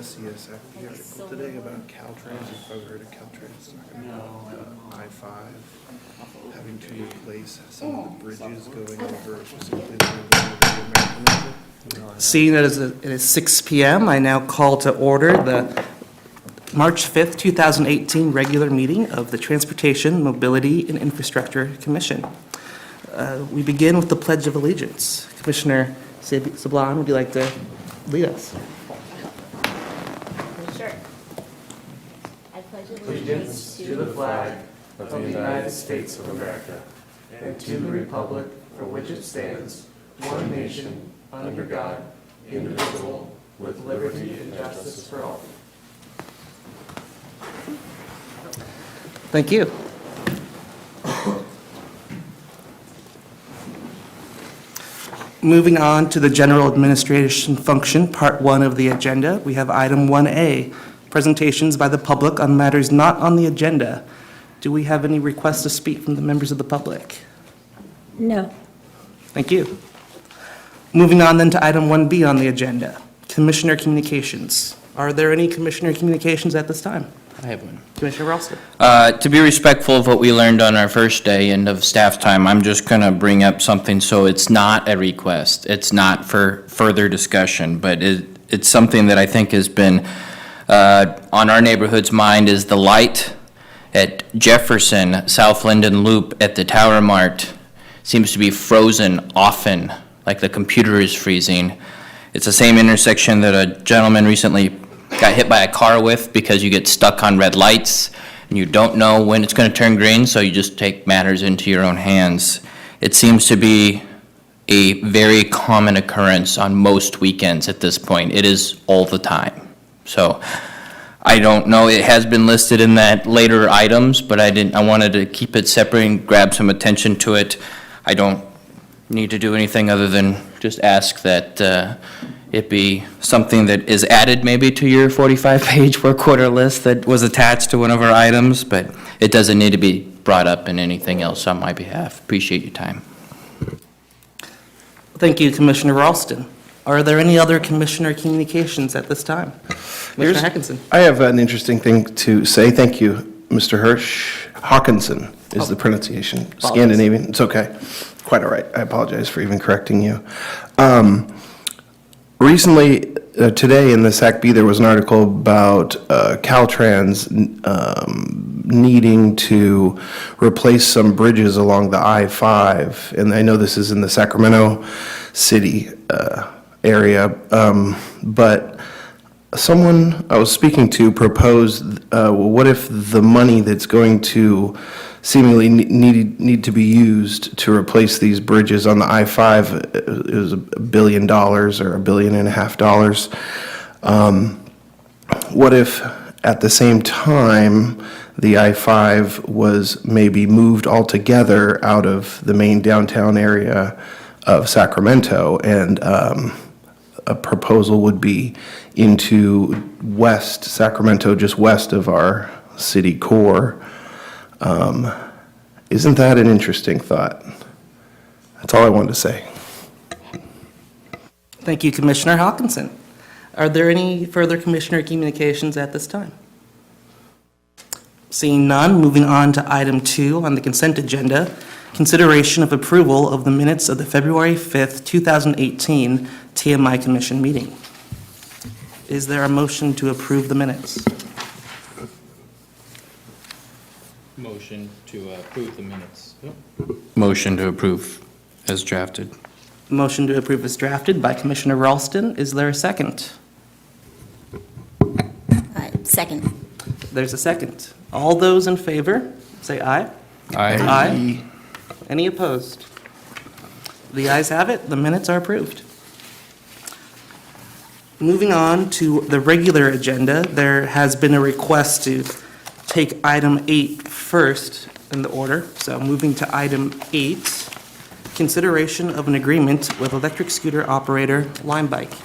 CSFB article today about Caltrans. You've probably heard of Caltrans talking about I-5 having to replace some of the bridges going over specifically the American River. Seeing that it is 6 p.m., I now call to order the March 5th, 2018 regular meeting of the Transportation, Mobility, and Infrastructure Commission. We begin with the Pledge of Allegiance. Commissioner Sablan, would you like to lead us? Sure. I pledge Allegiance to the flag of the United States of America and to the republic for which it stands, one nation, under God, indivisible, with liberty and justice for all. Thank you. Moving on to the general administration function, part 1 of the agenda, we have item 1A, presentations by the public on matters not on the agenda. Do we have any requests to speak from the members of the public? No. Thank you. Moving on then to item 1B on the agenda, Commissioner Communications. Are there any Commissioner Communications at this time? I have one. Commissioner Ralston. To be respectful of what we learned on our first day and of staff time, I'm just going to bring up something so it's not a request. It's not for further discussion, but it's something that I think has been on our neighborhood's mind is the light at Jefferson, South Linden Loop at the Tower Mart seems to be frozen often, like the computer is freezing. It's the same intersection that a gentleman recently got hit by a car with because you get stuck on red lights and you don't know when it's going to turn green, so you just take matters into your own hands. It seems to be a very common occurrence on most weekends at this point. It is all the time. So I don't know, it has been listed in that later items, but I wanted to keep it separate and grab some attention to it. I don't need to do anything other than just ask that it be something that is added maybe to your 45-page work order list that was attached to one of our items, but it doesn't need to be brought up in anything else on my behalf. Appreciate your time. Thank you, Commissioner Ralston. Are there any other Commissioner Communications at this time? Commissioner Hackinson. I have an interesting thing to say. Thank you, Mr. Hirsch. Hawkinson is the pronunciation. Apologies. Scandinavian. It's okay. Quite all right. I apologize for even correcting you. Recently, today in the SACB, there was an article about Caltrans needing to replace some bridges along the I-5. And I know this is in the Sacramento City area, but someone I was speaking to proposed, what if the money that's going to seemingly need to be used to replace these bridges on the I-5, it was $1 billion or $1.5 billion. What if at the same time the I-5 was maybe moved altogether out of the main downtown area of Sacramento, and a proposal would be into West Sacramento, just west of our city core? Isn't that an interesting thought? That's all I wanted to say. Thank you, Commissioner Hawkinson. Are there any further Commissioner Communications at this time? Seeing none, moving on to item 2 on the consent agenda, consideration of approval of the minutes of the February 5th, 2018 TMI Commission meeting. Is there a motion to approve the minutes? Motion to approve the minutes. Motion to approve as drafted. Motion to approve is drafted by Commissioner Ralston. Is there a second? Second. There's a second. All those in favor, say aye. Aye. Any opposed? The ayes have it. The minutes are approved. Moving on to the regular agenda, there has been a request to take item 8 first in the order. So moving to item 8, consideration of an agreement with electric scooter operator Limebike.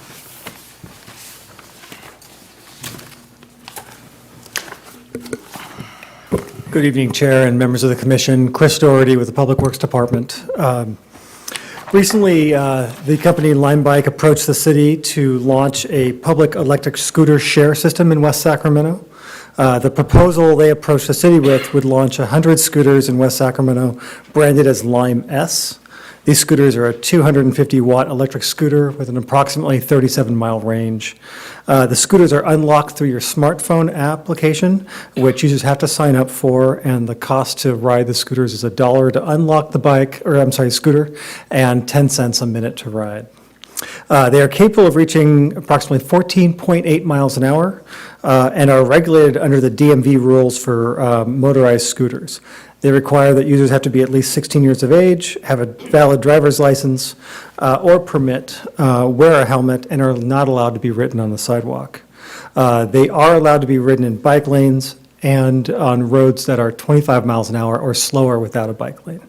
Good evening, Chair and members of the Commission. Chris Doherty with the Public Works Department. Recently, the company Lime Bike approached the city to launch a public electric scooter share system in West Sacramento. The proposal they approached the city with would launch 100 scooters in West Sacramento branded as Lime S. These scooters are a 250-watt electric scooter with an approximately 37-mile range. The scooters are unlocked through your smartphone application, which users have to sign up for, and the cost to ride the scooters is $1 to unlock the scooter, and 10 cents a minute to ride. They are capable of reaching approximately 14.8 miles an hour and are regulated under the DMV rules for motorized scooters. They require that users have to be at least 16 years of age, have a valid driver's license or permit, wear a helmet, and are not allowed to be ridden on the sidewalk. They are allowed to be ridden in bike lanes and on roads that are 25 miles an hour or slower without a bike lane.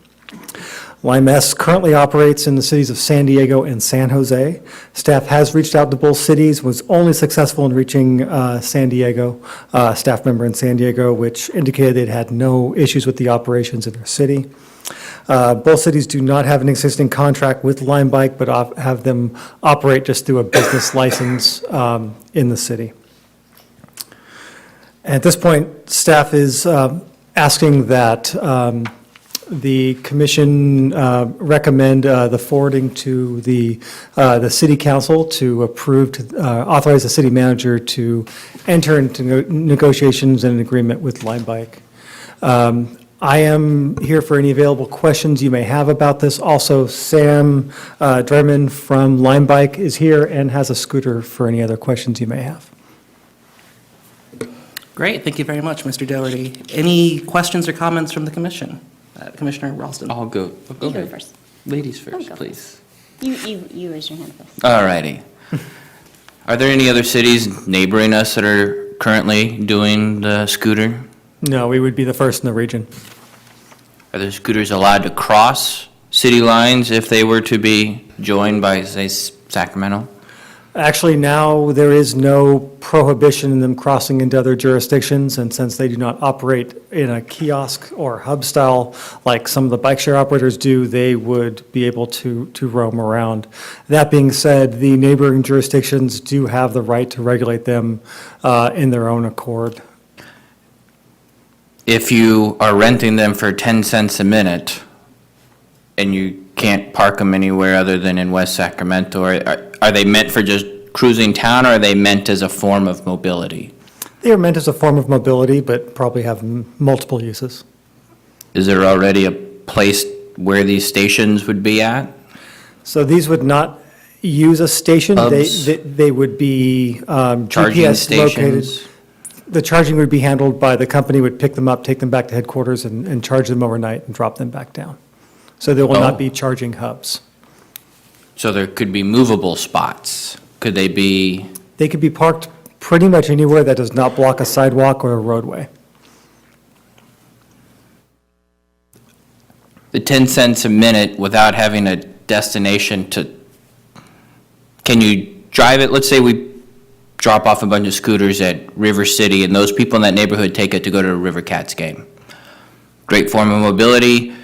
Lime S currently operates in the cities of San Diego and San Jose. Staff has reached out to both cities, was only successful in reaching San Diego, staff member in San Diego, which indicated they'd had no issues with the operations in their city. Both cities do not have an existing contract with Lime Bike, but have them operate just through a business license in the city. At this point, staff is asking that the commission recommend the forwarding to the city council to approve, authorize the city manager to enter into negotiations and an agreement with Lime Bike. I am here for any available questions you may have about this. Also, Sam Dreiman from Lime Bike is here and has a scooter for any other questions you may have. Great, thank you very much, Mr. Doherty. Any questions or comments from the commission? Commissioner Ralston? I'll go You go ahead. first. Ladies Oh, first, go please. You raise your hand first. All righty. Are there any other cities neighboring us that are currently doing the scooter? No, we would be the first in the region. Are the scooters allowed to cross city lines if they were to be joined by, say, Sacramento? Actually, now there is no prohibition in them crossing into other jurisdictions, and since they do not operate in a kiosk or hub style like some of the bike share operators do, they would be able to roam around. That being said, the neighboring jurisdictions do have the right to regulate them in their own accord. If you are renting them for 10 cents a minute and you can't park them anywhere other than in West Sacramento, are they meant for just cruising town, or are they meant as a form of mobility? They are meant as a form of mobility, but probably have multiple uses. Is there already a place where these stations would be at? So these would not use a station. Hubs? They would be Charging GPS located. stations? The charging would be handled by the company, would pick them up, take them back to headquarters, and charge them overnight and drop them back down. So there will Oh. not be charging hubs. So there could be movable spots. Could they be, They could be parked pretty much anywhere that does not block a sidewalk or a roadway. the 10 cents a minute without having a destination to, can you drive it? Let's say we drop off a bunch of scooters at River City and those people in that neighborhood take it to go to a River Cats game. Great form of mobility,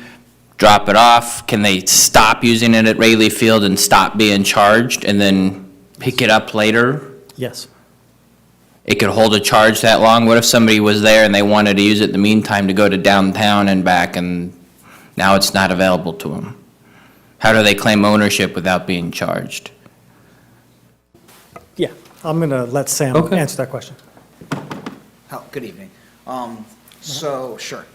drop it off. Can they stop using it at Rayleigh Field and stop being charged and then pick it up later? Yes. It could hold a charge that long? What if somebody was there and they wanted to use it in the meantime to go to downtown and back, and now it's not available to them? How do they claim ownership without being charged? Yeah, I'm going to let Sam Okay. answer that question. Oh, good evening. Sure.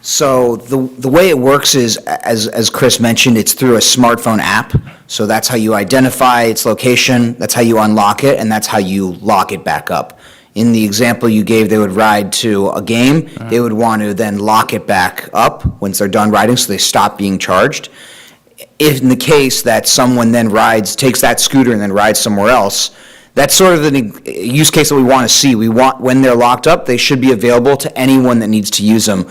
So the way it works is, as Chris mentioned, it's through a smartphone app. So that's how you identify its location, that's how you unlock it, and that's how you lock it back up. In the example you gave, they would ride to a game. They would want to then lock it back up once they're done riding, so they stop being charged. If in the case that someone then takes that scooter and then rides somewhere else, that's sort of the use case that we want to see. We want, when they're locked up, they should be available to anyone that needs to use them.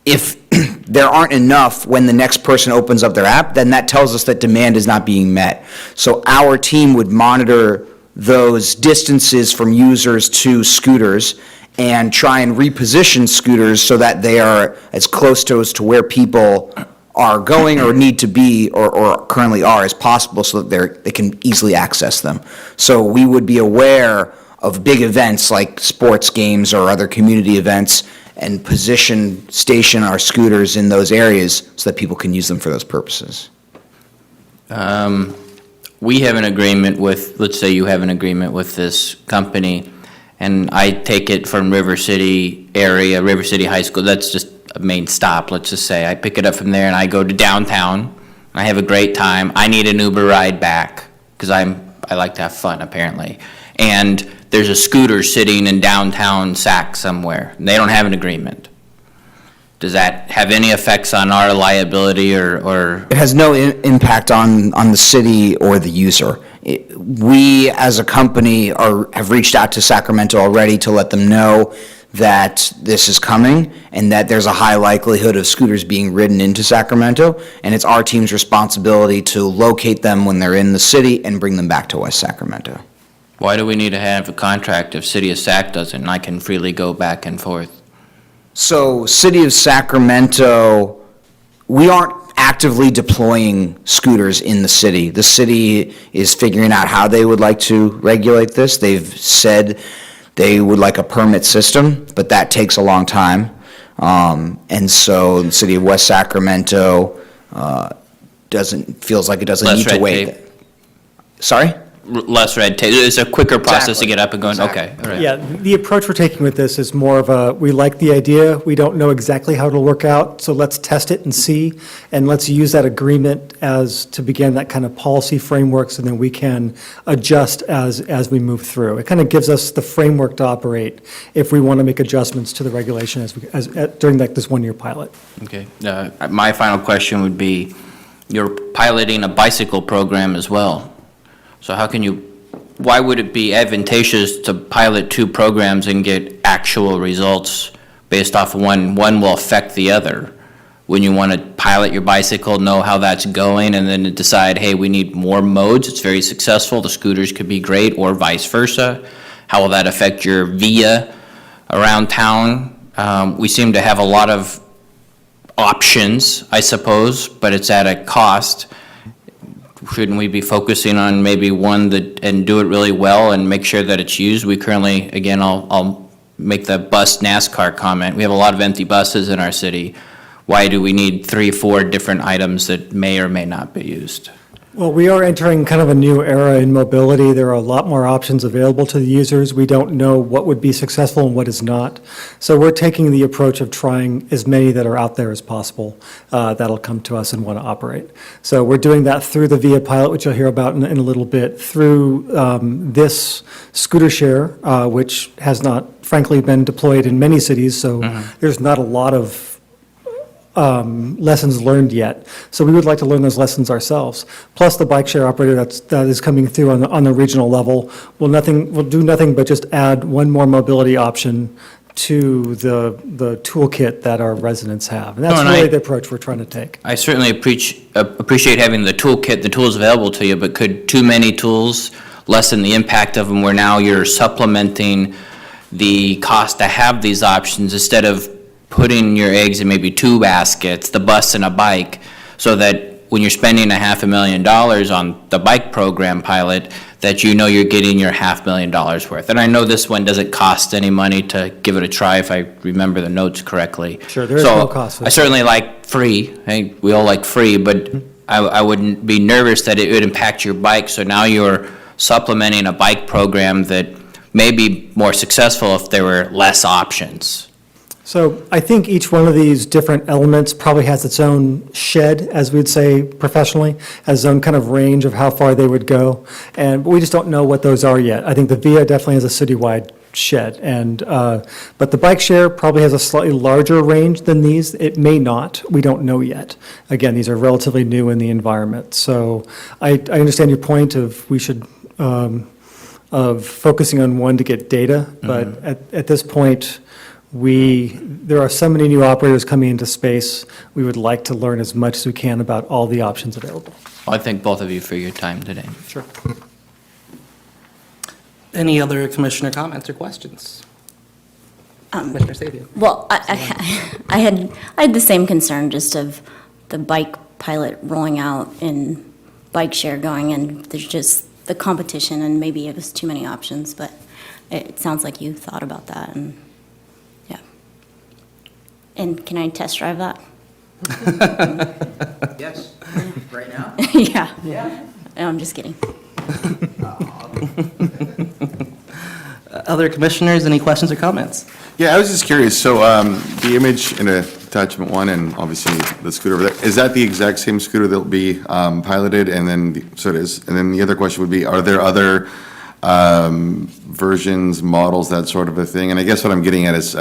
If there aren't enough when the next person opens up their app, then that tells us that demand is not being met. So our team would monitor those distances from users to scooters and try and reposition scooters so that they are as close to where people are going or need to be or currently are as possible so that they can easily access them. So we would be aware of big events like sports games or other community events and station our scooters in those areas so that people can use them for those purposes. We have an agreement with, let's say you have an agreement with this company, and I take it from River City area, River City High School, that's just a main stop, let's just say. I pick it up from there and I go to downtown, I have a great time, I need an Uber ride back, because I like to have fun, apparently. And there's a scooter sitting in downtown Sac somewhere, and they don't have an agreement. Does that have any effects on our liability or? It has no impact on the city or the user. We, as a company, have reached out to Sacramento already to let them know that this is coming and that there's a high likelihood of scooters being ridden into Sacramento, and it's our team's responsibility to locate them when they're in the city and bring them back to West Sacramento. Why do we need to have a contract if City of Sac doesn't, and I can freely go back and forth? So, City of Sacramento, we aren't actively deploying scooters in the city. The city is figuring out how they would like to regulate this. They've said they would like a permit system, but that takes a long time. And so the city of West Sacramento feels like it doesn't Less need to red wait. tape. Sorry? Less red tape, it's a quicker process to Exactly. get up and going, Exactly. okay, all right. Yeah, the approach we're taking with this is more of we like the idea, we don't know exactly how it'll work out, so let's test it and see, and let's use that agreement to begin that kind of policy framework, so then we can adjust as we move through. It kind of gives us the framework to operate if we want to make adjustments to the regulation during this one-year pilot. Okay, my final question would be, you're piloting a bicycle program as well. So why would it be advantageous to pilot two programs and get actual results based off of one will affect the other? When you want to pilot your bicycle, know how that's going, and then decide, hey, we need more modes, it's very successful, the scooters could be great, or vice versa. How will that affect your via around town? We seem to have a lot of options, I suppose, but it's at a cost. Shouldn't we be focusing on maybe one and do it really well and make sure that it's used? We currently, again, I'll make the bus NASCAR comment. We have a lot of empty buses in our city. Why do we need 3, 4 different items that may or may not be used? Well, we are entering kind of a new era in mobility. There are a lot more options available to the users. We don't know what would be successful and what is not. So we're taking the approach of trying as many that are out there as possible that'll come to us and want to operate. So we're doing that through the VIA pilot, which you'll hear about in a little bit, through this scooter share, which has not, frankly, been deployed in many cities, so there's not a lot of lessons learned yet. So we would like to learn those lessons ourselves. Plus the bike share operator that is coming through on the regional level will do nothing but just add one more mobility option to the toolkit that our residents have. And that's really the approach we're trying to take. I certainly appreciate having the toolkit, the tools available to you, but could too many tools lessen the impact of them where now you're supplementing the cost to have these options instead of putting your eggs in maybe 2 baskets, the bus and a bike, so that when you're spending $500,000 on the bike program pilot, that you know you're getting your $500,000 worth. And I know this one doesn't cost any money to give it a try, if I remember the notes correctly. Sure, there is no cost for I that. certainly like free, hey, we all like free, but I wouldn't be nervous that it would impact your bike, so now you're supplementing a bike program that may be more successful if there were less options. So I think each one of these different elements probably has its own shed, as we'd say professionally, has its own kind of range of how far they would go. And we just don't know what those are yet. I think the VIA definitely has a citywide shed. But the bike share probably has a slightly larger range than these. It may not. We don't know yet. Again, these are relatively new in the environment. So I understand your point of we should, of focusing on one to get data. But at this point, there are so many new operators coming into space, we would like to learn as much as we can about all the options available. I thank both of you for your time today. Sure. Any other commissioner comments or questions? Commissioner Sabia. Well, I had the same concern just of the bike pilot rolling out and bike share going, and there's just the competition, and maybe it was too many options, but it sounds like you thought about that, and, yeah. And can I test drive that? Yes, right now? Yeah. Yeah. No, I'm just kidding. Other commissioners, any questions or comments? Yeah, I was just curious, so the image in attachment one, and obviously the scooter over there, is that the exact same scooter that'll be piloted, and then, so it is, and then the other question would be, are there other versions, models, that sort of a thing? And I guess what I'm getting at is,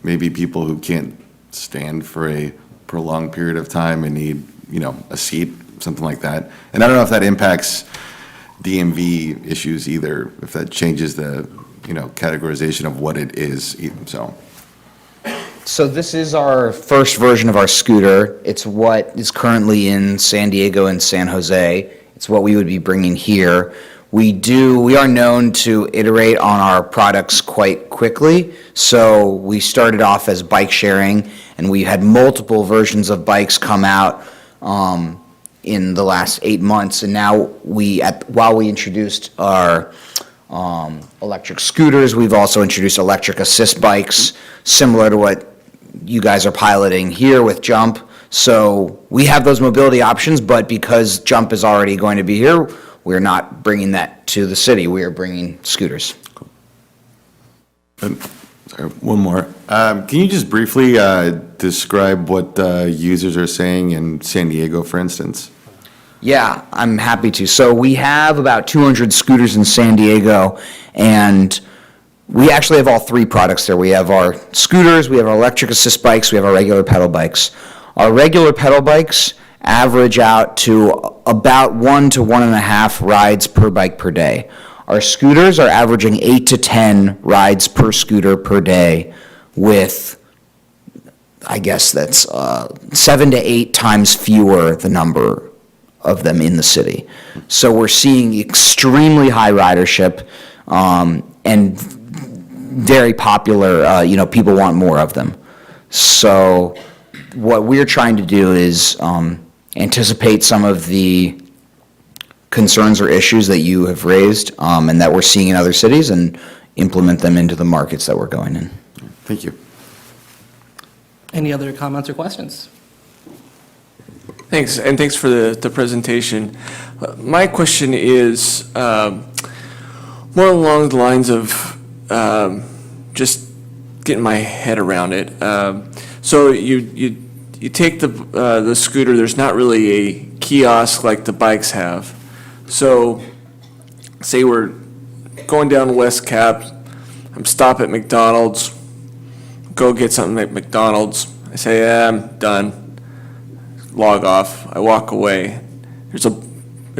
maybe people who can't stand for a prolonged period of time and need, a seat, something like that. And I don't know if that impacts DMV issues either, if that changes the, categorization of what it is, so. So this is our first version of our scooter. It's what is currently in San Diego and San Jose. It's what we would be bringing here. We are known to iterate on our products quite quickly. So we started off as bike sharing, and we had multiple versions of bikes come out in the last 8 months. And now while we introduced our electric scooters, we've also introduced electric assist bikes, similar to what you guys are piloting here with Jump. So we have those mobility options, but because Jump is already going to be here, we're not bringing that to the city. We are bringing scooters. Sorry, one more. Can you just briefly describe what users are saying in San Diego, for instance? Yeah, I'm happy to. So we have about 200 scooters in San Diego, and we actually have all three products there. We have our scooters, we have our electric assist bikes, we have our regular pedal bikes. Our regular pedal bikes average out to about 1 to 1.5 rides per bike per day. Our scooters are averaging 8 to 10 rides per scooter per day, with, I guess that's 7 to 8 times fewer the number of them in the city. So we're seeing extremely high ridership, and very popular, people want more of them. So what we're trying to do is anticipate some of the concerns or issues that you have raised, and that we're seeing in other cities, and implement them into the markets that we're going in. Thank you. Any other comments or questions? Thanks, and thanks for the presentation. My question is more along the lines of just getting my head around it. So you take the scooter. There's not really a kiosk like the bikes have. So, say we're going down West Cap. I'm stop at McDonald's. Go get something at McDonald's. I say, yeah, I'm done. Log off. I walk away. There's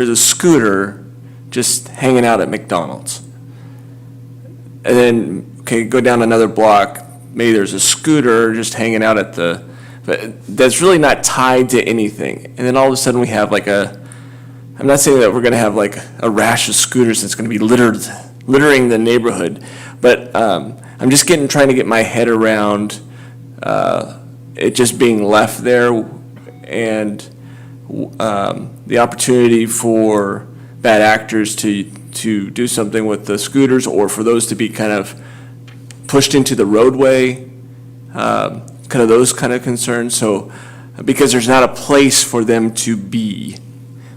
a scooter just hanging out at McDonald's. And then, okay, go down another block. Maybe there's a scooter just hanging out at but that's really not tied to anything. And then all of a sudden we have I'm not saying that we're going to have like a rash of scooters that's going to be littering the neighborhood, but I'm just trying to get my head around it just being left there, and the opportunity for bad actors to do something with the scooters, or for those to be kind of pushed into the roadway, kind of those kind of concerns. So, because there's not a place for them to be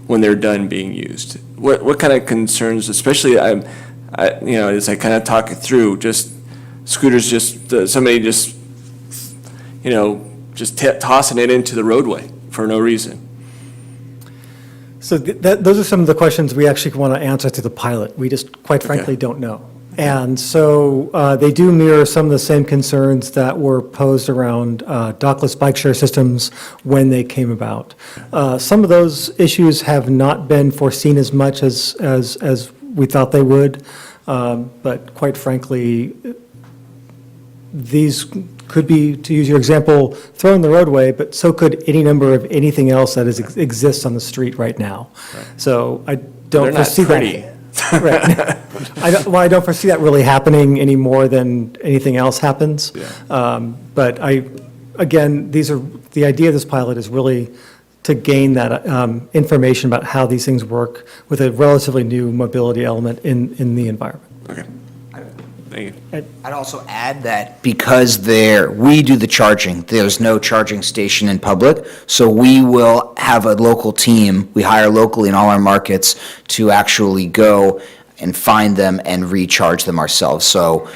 when they're done being used. What kind of concerns, especially as I kind of talk it through, just scooters, somebody just tossing it into the roadway for no reason. So those are some of the questions we actually want to answer to the pilot. We just, quite frankly, don't know. And so they do mirror some of the same concerns that were posed around dockless bike share systems when they came about. Some of those issues have not been foreseen as much as we thought they would, but quite frankly, these could be, to use your example, thrown in the roadway, but so could any number of anything else that exists on the street right now. So I don't foresee that. Right. I don't foresee that really happening any more than anything else happens. Yeah. But again, these are the idea of this pilot is really to gain that information about how these things work with a relatively new mobility element in the environment. Okay. Thank you. I'd also add that because we do the charging, there's no charging station in public, so we will have a local team, we hire locally in all our markets to actually go and find them and recharge them ourselves. So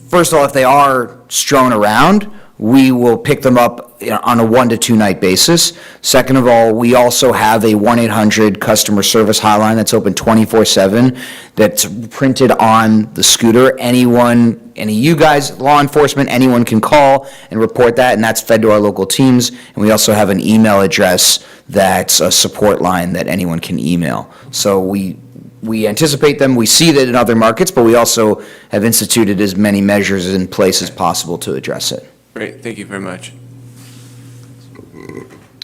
first of all, if they are strewn around, we will pick them up on a 1 to 2 night basis. Second of all, we also have a 1-800 customer service hotline that's open 24/7 that's printed on the scooter. Any of you guys, law enforcement, anyone can call and report that, and that's fed to our local teams. And we also have an email address that's a support line that anyone can email. So we anticipate them, we see that in other markets, but we also have instituted as many measures in place as possible to address it. Great, thank you very much.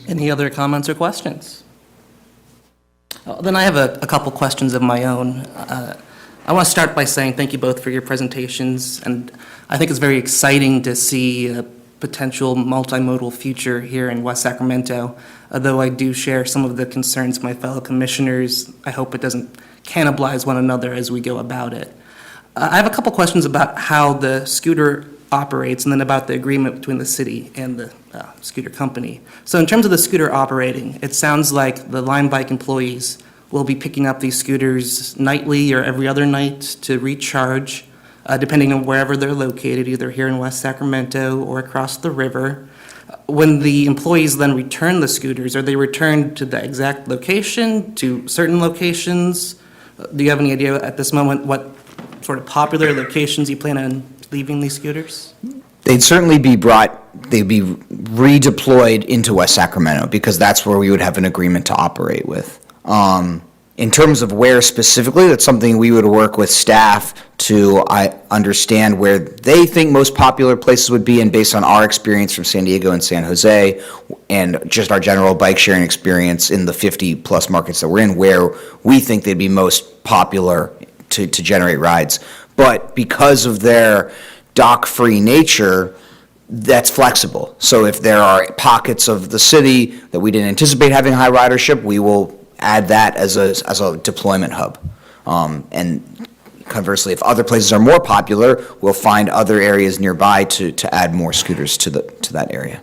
Any other comments or questions? Then I have a couple questions of my own. I want to start by saying thank you both for your presentations, and I think it's very exciting to see a potential multimodal future here in West Sacramento. Though I do share some of the concerns of my fellow commissioners, I hope it doesn't cannibalize one another as we go about it. I have a couple questions about how the scooter operates, and then about the agreement between the city and the scooter company. So in terms of the scooter operating, it sounds like the Lime Bike employees will be picking up these scooters nightly or every other night to recharge, depending on wherever they're located, either here in West Sacramento or across the river. When the employees then return the scooters, are they returned to the exact location, to certain locations? Do you have any idea at this moment what sort of popular locations you plan on leaving these scooters? They'd certainly be they'd be redeployed into West Sacramento because that's where we would have an agreement to operate with. In terms of where specifically, that's something we would work with staff to understand where they think most popular places would be, and based on our experience from San Diego and San Jose, and just our general bike sharing experience in the 50-plus markets that we're in, where we think they'd be most popular to generate rides. But because of their dock-free nature, that's flexible. So if there are pockets of the city that we didn't anticipate having high ridership, we will add that as a deployment hub. And conversely, if other places are more popular, we'll find other areas nearby to add more scooters to that area.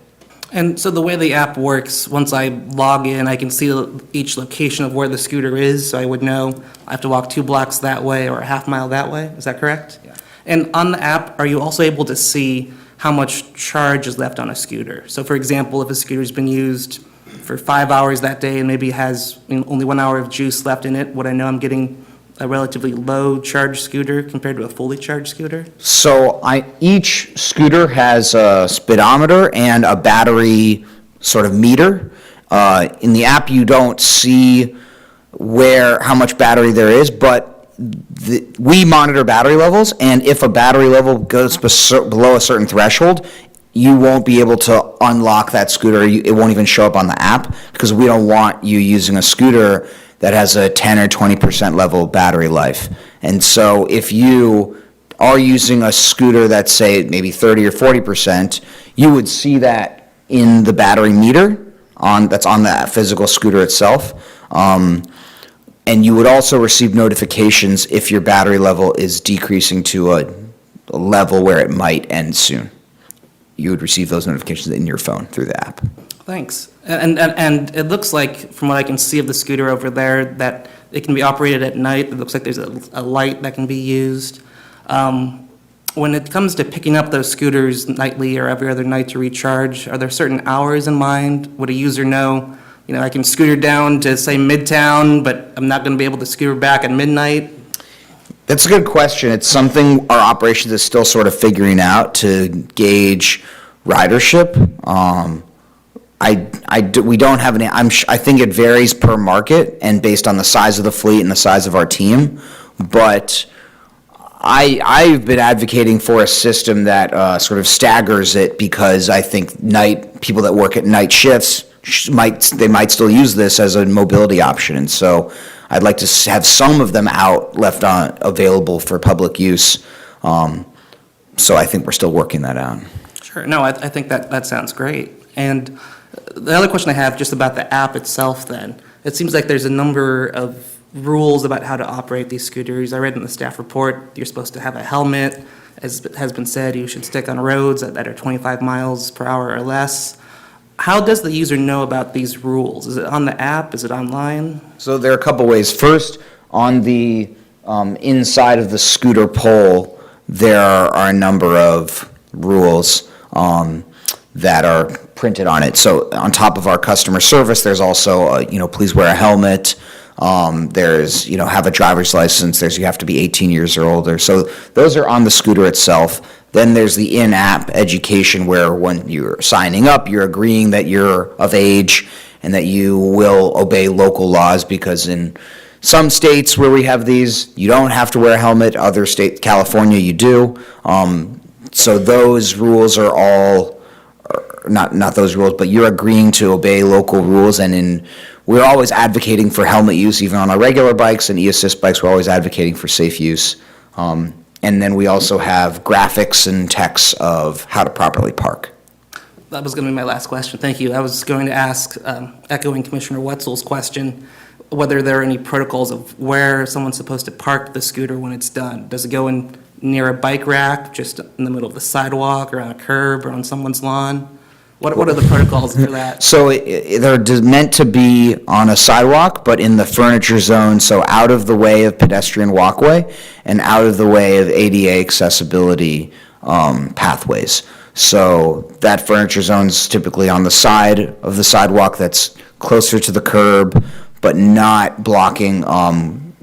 And so the way the app works, once I log in, I can see each location of where the scooter is, so I would know I have to walk 2 blocks that way or a half mile that way. Is that correct? Yeah. And on the app, are you also able to see how much charge is left on a scooter? So for example, if a scooter's been used for 5 hours that day and maybe has only 1 hour of juice left in it, would I know I'm getting a relatively low charged scooter compared to a fully charged scooter? So each scooter has a speedometer and a battery sort of meter. In the app, you don't see how much battery there is, but we monitor battery levels, and if a battery level goes below a certain threshold, you won't be able to unlock that scooter. It won't even show up on the app because we don't want you using a scooter that has a 10 or 20% level battery life. And so if you are using a scooter that's, say, maybe 30 or 40%, you would see that in the battery meter that's on the physical scooter itself. And you would also receive notifications if your battery level is decreasing to a level where it might end soon. You would receive those notifications in your phone through the app. Thanks. And it looks like, from what I can see of the scooter over there, that it can be operated at night. It looks like there's a light that can be used. When it comes to picking up those scooters nightly or every other night to recharge, are there certain hours in mind? Would a user know, I can scooter down to, say, Midtown, but I'm not going to be able to scooter back at midnight? That's a good question. It's something our operations is still sort of figuring out to gauge ridership. We don't have any. I think it varies per market and based on the size of the fleet and the size of our team. But I've been advocating for a system that sort of staggers it because I think people that work at night shifts might still use this as a mobility option, and so I'd like to have some of them available for public use. So I think we're still working that out. Sure. No, I think that sounds great. And the other question I have, just about the app itself then, it seems like there's a number of rules about how to operate these scooters. I read in the staff report, you're supposed to have a helmet. As has been said, you should stick on roads that are 25 miles per hour or less. How does the user know about these rules? Is it on the app? Is it online? So there are a couple ways. First, on the inside of the scooter pole, there are a number of rules that are printed on it. So on top of our customer service, there's also, please wear a helmet. There's, have a driver's license. There's, you have to be 18 years or older. So those are on the scooter itself. Then there's the in-app education where when you're signing up, you're agreeing that you're of age and that you will obey local laws, because in some states where we have these, you don't have to wear a helmet. Other states, California, you do. So those rules are all, not those rules, but you're agreeing to obey local rules. And we're always advocating for helmet use, even on our regular bikes and e-assist bikes, we're always advocating for safe use. And then we also have graphics and texts of how to properly park. That was going to be my last question. Thank you. I was going to ask, echoing Commissioner Wetzel's question, whether there are any protocols of where someone's supposed to park the scooter when it's done. Does it go in near a bike rack, just in the middle of the sidewalk, or on a curb, or on someone's lawn? What are the protocols for that? So they're meant to be on a sidewalk, but in the furniture zone, so out of the way of pedestrian walkway and out of the way of ADA accessibility pathways. So that furniture zone's typically on the side of the sidewalk that's closer to the curb, but not blocking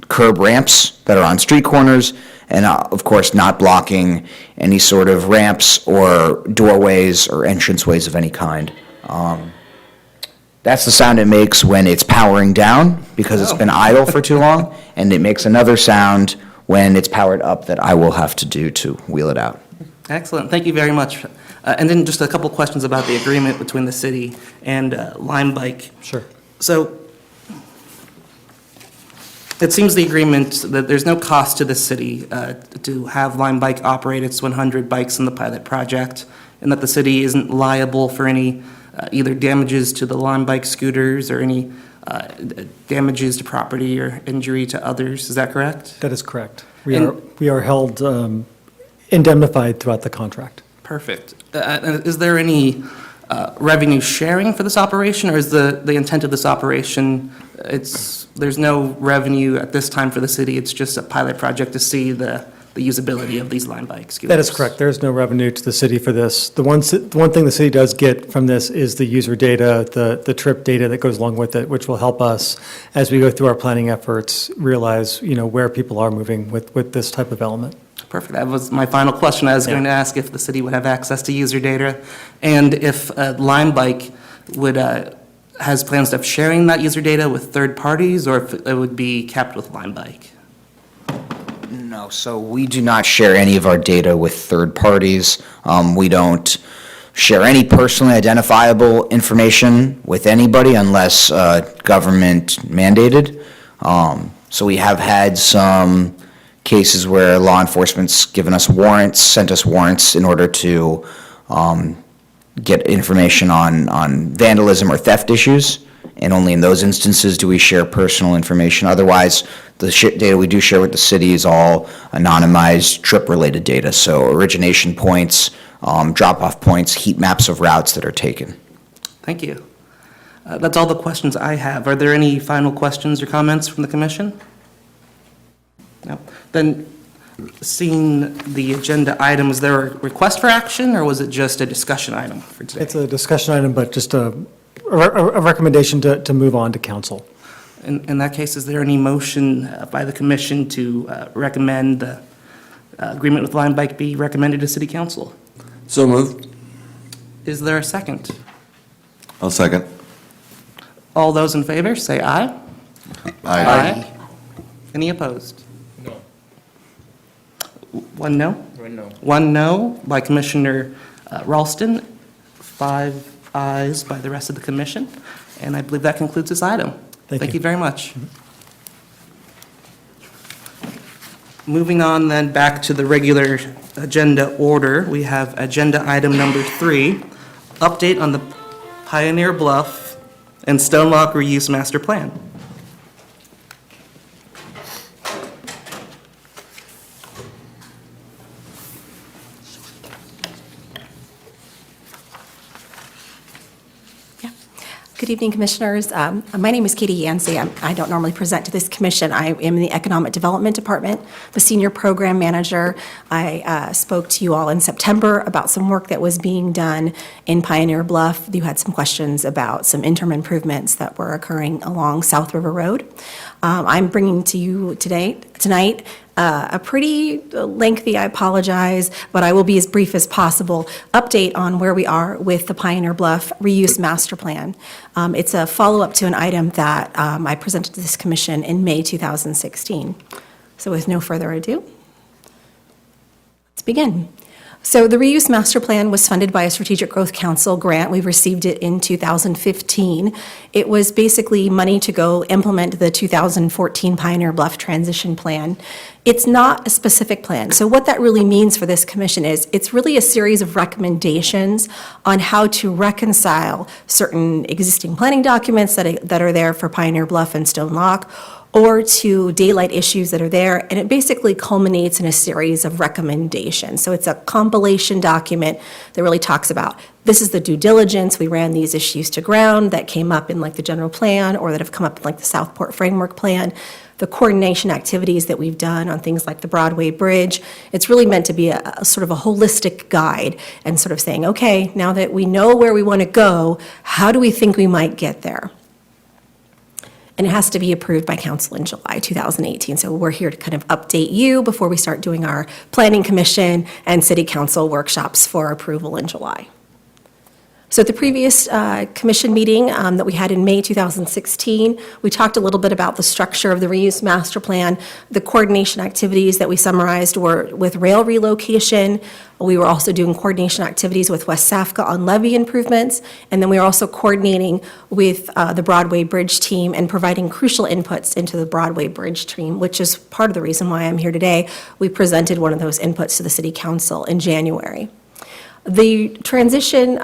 curb ramps that are on street corners, and of course not blocking any sort of ramps or doorways or entranceways of any kind. That's the sound it makes when it's powering down, because it's been idle for too long, and it makes another sound when it's powered up that I will have to do to wheel it out. Excellent. Thank you very much. And then just a couple questions about the agreement between the city and Lime Bike. Sure. So it seems the agreement that there's no cost to the city to have Lime Bike operate its 100 bikes in the pilot project, and that the city isn't liable for any either damages to the Lime Bike scooters or any damages to property or injury to others. Is that correct? That is correct. We are held indemnified throughout the contract. Perfect. Is there any revenue sharing for this operation, or is the intent of this operation, there's no revenue at this time for the city, it's just a pilot project to see the usability of these Lime Bike scooters? That is correct. There is no revenue to the city for this. The one thing the city does get from this is the user data, the trip data that goes along with it, which will help us, as we go through our planning efforts, realize, where people are moving with this type of element. Perfect. That was my final question. I was going to ask if the city would have access to user data, and if Lime Bike has plans of sharing that user data with third parties, or if it would be kept with Lime Bike. No, so we do not share any of our data with third parties. We don't share any personally identifiable information with anybody unless government mandated. So we have had some cases where law enforcement's given us warrants, sent us warrants in order to get information on vandalism or theft issues, and only in those instances do we share personal information. Otherwise, the data we do share with the city is all anonymized trip-related data, so origination points, drop-off points, heat maps of routes that are taken. Thank you. That's all the questions I have. Are there any final questions or comments from the commission? No. Then, seeing the agenda item, is there a request for action, or was it just a discussion item for today? It's a discussion item, but just a recommendation to move on to council. In that case, is there any motion by the commission to recommend the agreement with Lime Bike be recommended to city council? So moved. Is there a second? I'll second. All those in favor, say aye. Aye. Any opposed? No. One no? One no. One no by Commissioner Ralston, 5 ayes by the rest of the commission, and I believe that concludes this item. Thank you very much. Moving on then back to the regular agenda order, we have agenda item number 3, update on the Pioneer Bluff, and Stonelock Reuse Master Plan. Good evening, Commissioners. My name is Katie Yancey. I don't normally present to this commission. I am in the Economic Development Department, the Senior Program Manager. I spoke to you all in September about some work that was being done in Pioneer Bluff. You had some questions about some interim improvements that were occurring along South River Road. I'm bringing to you tonight a pretty lengthy, I apologize, but I will be as brief as possible, update on where we are with the Pioneer Bluff Reuse Master Plan. It's a follow-up to an item that I presented to this commission in May 2016. So with no further ado, let's begin. So the Reuse Master Plan was funded by a Strategic Growth Council grant. We received it in 2015. It was basically money to go implement the 2014 Pioneer Bluff Transition Plan. It's not a specific plan. So what that really means for this commission is it's really a series of recommendations on how to reconcile certain existing planning documents that are there for Pioneer Bluff and Stone Lock, or to daylight issues that are there, and it basically culminates in a series of recommendations. So it's a compilation document that really talks about, this is the due diligence, we ran these issues to ground that came up in like the general plan, or that have come up in like the Southport Framework Plan, the coordination activities that we've done on things like the Broadway Bridge. It's really meant to be a sort of a holistic guide and sort of saying, okay, now that we know where we want to go, how do we think we might get there? And it has to be approved by council in July 2018. So we're here to kind of update you before we start doing our planning commission and city council workshops for approval in July. So at the previous commission meeting that we had in May 2016, we talked a little bit about the structure of the reuse master plan. The coordination activities that we summarized were with rail relocation. We were also doing coordination activities with West Safka on levee improvements. And then we were also coordinating with the Broadway Bridge team and providing crucial inputs into the Broadway Bridge team, which is part of the reason why I'm here today. We presented one of those inputs to the city council in January. The transition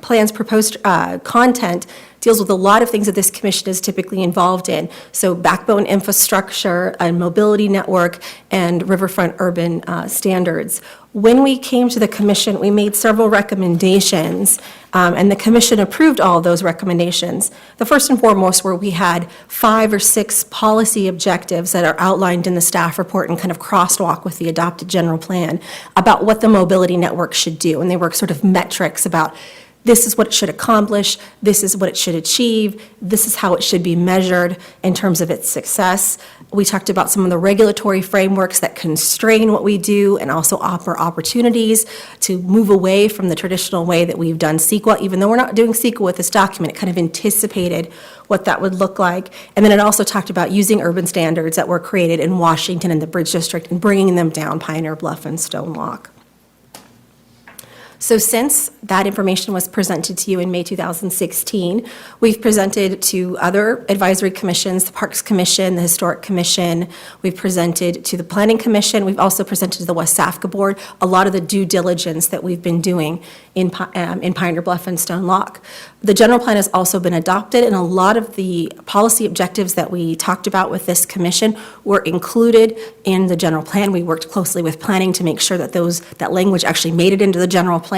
plan's proposed content deals with a lot of things that this commission is typically involved in. So backbone infrastructure, a mobility network, and riverfront urban standards. When we came to the commission, we made several recommendations, and the commission approved all of those recommendations. The first and foremost were we had 5 or 6 policy objectives that are outlined in the staff report and kind of crosswalk with the adopted general plan about what the mobility network should do. And they were sort of metrics about this is what it should accomplish, this is what it should achieve, this is how it should be measured in terms of its success. We talked about some of the regulatory frameworks that constrain what we do and also offer opportunities to move away from the traditional way that we've done CEQA. Even though we're not doing CEQA with this document, it kind of anticipated what that would look like. And then it also talked about using urban standards that were created in Washington and the Bridge District and bringing them down Pioneer Bluff and Stone Lock. So since that information was presented to you in May 2016, we've presented to other advisory commissions, the Parks Commission, the Historic Commission. We've presented to the Planning Commission. We've also presented to the West Safka Board a lot of the due diligence that we've been doing in Pioneer Bluff and Stone Lock. The general plan has also been adopted, and a lot of the policy objectives that we talked about with this commission were included in the general plan. We worked closely with planning to make sure that that language actually made it into the general plan.